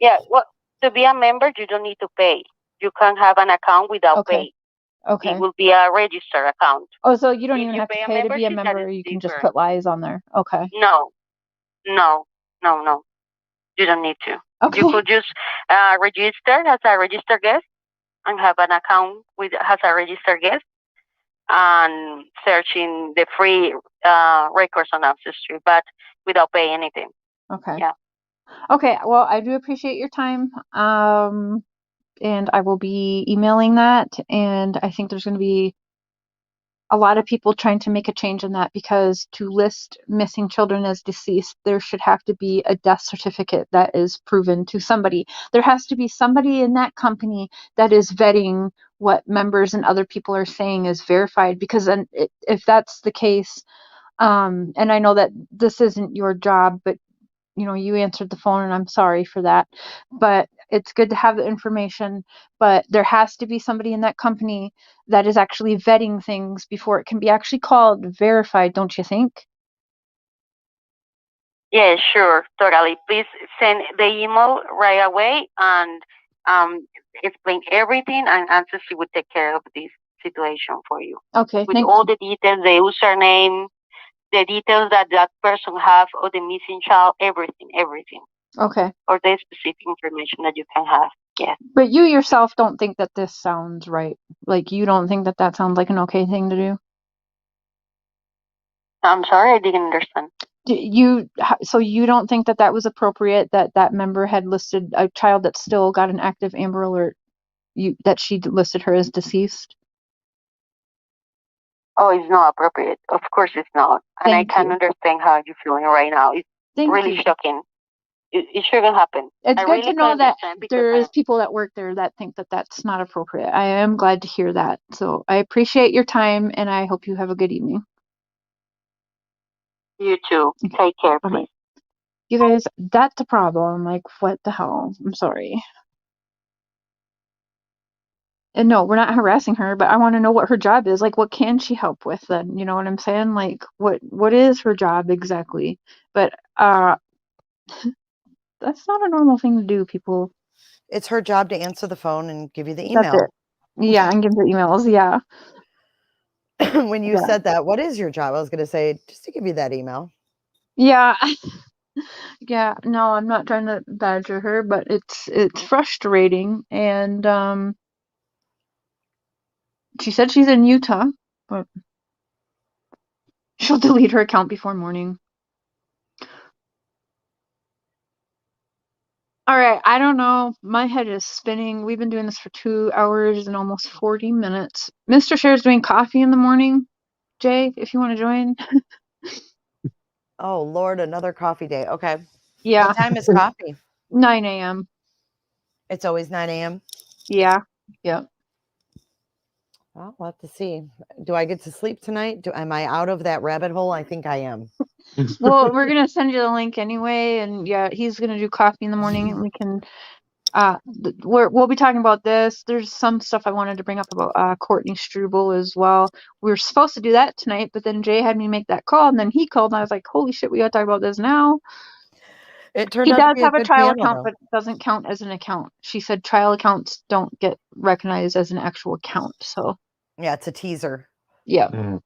Yeah, well, to be a member, you don't need to pay. You can have an account without pay. Okay. It will be a registered account. Oh, so you don't If even you have to pay a pay to be a membership, that member. is You can just different. put lies on there. Okay. No. You don't need to. Okay. You could just register as a registered guest and have an account as a registered guest and searching the free records on Ancestry, but without paying anything. Okay. Yeah. Okay. Well, I do appreciate your time. And I will be emailing that. And I think there's going to be a lot of people trying to make a change in that, because to list missing children as deceased, there should have to be a death certificate that is proven to somebody. There has to be somebody in that company that is vetting what members and other people are saying is verified, because then if that's the case, and I know that this isn't your job, but you answered the phone and I'm sorry for that, but it's good to have the information. But there has to be somebody in that company that is actually vetting things before it can be actually called verified, don't you think? Yeah, sure, totally. Please send the email right away and explain everything, and Ancestry will take care of this situation for you. Okay, with all the details, the username, the details that person have of the missing child, everything. Okay. Or the specific information that you can have. Yeah. But you yourself don't think that this sounds right? Like, you don't think that that sounds like an okay thing to do? I'm sorry, I didn't understand. So you don't think that that was appropriate, that member had listed a child that still got an active Amber Alert, that she listed her as deceased? Oh, it's not appropriate. Of course it's not. And I can understand how you're feeling right now. It's really shocking. It shouldn't happen. It's good to know that there is people that work there that think that that's not appropriate. I am glad to hear that. So I appreciate your time, and I hope you have a good evening. You too. Take care, please. You guys, that's a problem. Like, what the hell? I'm sorry. And no, we're not harassing her, but I want to know what her job is. Like, what can she help with then? You know what I'm saying? Like, what is her job exactly? But that's not a normal thing to do, people. It's her job to answer the phone and give you the That's email. it. Yeah, and give the emails. Yeah. When you said that, what is your job? I was going to say, just to give you that email. Yeah. Yeah. No, I'm not trying to badger her, but it's frustrating. And she said she's in Utah, but she'll delete her account before morning. All right, I don't know. My head is spinning. We've been doing this for 2 hours and almost 40 minutes. Mr. Cher's doing coffee in the morning. Jay, if you want to join. Oh, Lord, another coffee day. Okay. Yeah, What time is coffee? 9 a.m. It's always 9 a.m. Yeah. Yep. Well, we'll have to see. Do I get to sleep tonight? Am I out of that rabbit hole? I think I am. Well, we're gonna send you the link anyway, and yeah, he's gonna do coffee in the morning, and we can. We'll be talking about this. There's some stuff I wanted to bring up about Courtney Struble as well. We were supposed to do that tonight, but then Jay had me make that call, and then he called, and I was like, "Holy shit, we gotta talk about this now." It turned He out to does be a have a good trial panel, account, though. but it doesn't count as an account. She said trial accounts don't get recognized as an actual account. So Yeah, it's a teaser. yeah.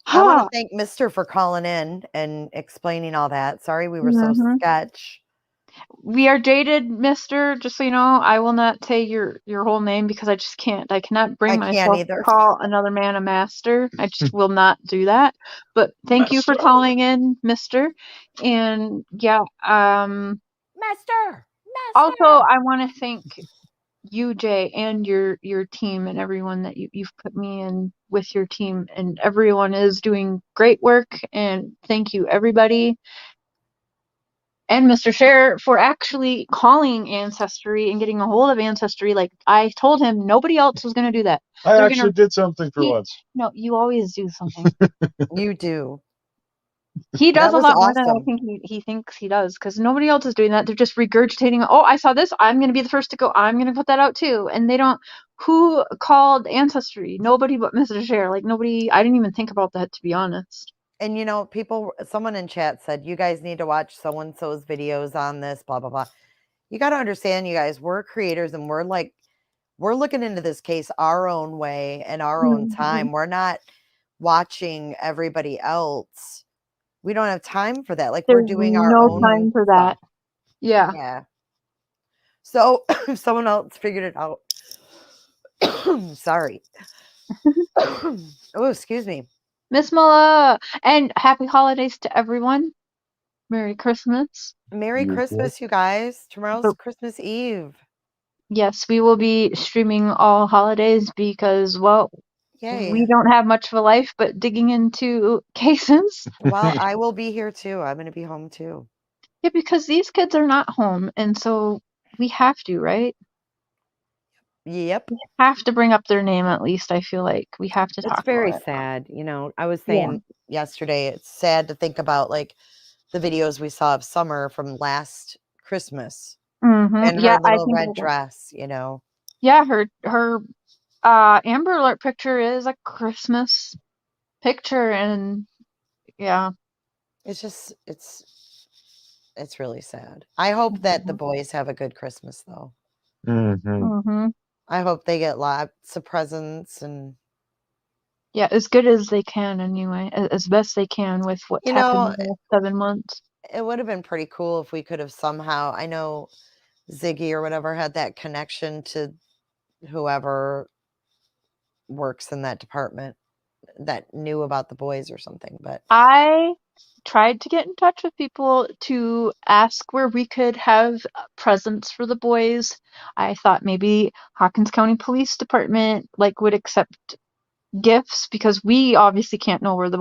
I want to thank Mr. for calling in and explaining all that. Sorry we were so sketch. We are jaded, Mister. Just so you know, I will not say your whole name because I just can't. I cannot bring myself to call another man a master. I just will not do that. But thank you for calling in, Mister. And yeah, Master. also I want to thank you, Jay, and your team and everyone that you've put me in with your team, and everyone is doing great work. And thank you, everybody. And Mr. Cher for actually calling Ancestry and getting a hold of Ancestry. Like I told him, nobody else was going to do that. I actually did something for once. No, you always do something. You do. He does That a was lot more than I awesome. think he thinks he does, because nobody else is doing that. They're just regurgitating, oh, I saw this, I'm going to be the first to go, I'm going to put that out too. And they don't, who called Ancestry? Nobody but Mr. Cher. Like nobody, I didn't even think about that, to be honest. And you know, someone in chat said, you guys need to watch so-and-so's videos on this, blah, blah, blah. You got to understand, you guys, we're creators and we're looking into this case our own way and our own time. We're not watching everybody else. We don't have time for that. Like we're doing our own time for that. Yeah. Yeah. So if someone else figured it out, sorry. Oh, excuse me. Miss Mulla, and happy holidays to everyone. Merry Christmas. Merry Christmas, you guys. Tomorrow's Christmas Eve. Yes, we will be streaming all holidays because, well, we don't have much of a life but digging into cases. Well, I will be here too. I'm going to be home too. Yeah, because these kids are not home, and so we have to, right? Yep. We have to bring up their name at least, I feel like. We have to talk about it. It's very sad. You know, I was saying yesterday, it's sad to think about like the videos we saw of Summer from last Christmas and her little red dress, you know. Yeah, her Amber Alert picture is a Christmas picture, and yeah. It's just, it's really sad. I hope that the boys have a good Christmas though. I hope they get lots of presents and yeah, as good as they can anyway, as best they can with what's happened in the last 7 months. It would have been pretty cool if we could have somehow, I know Ziggy or whatever had that connection to whoever works in that department that knew about the boys or something, but I tried to get in touch with people to ask where we could have presents for the boys. I thought maybe Hawkins County Police Department would accept gifts, because we obviously can't know where the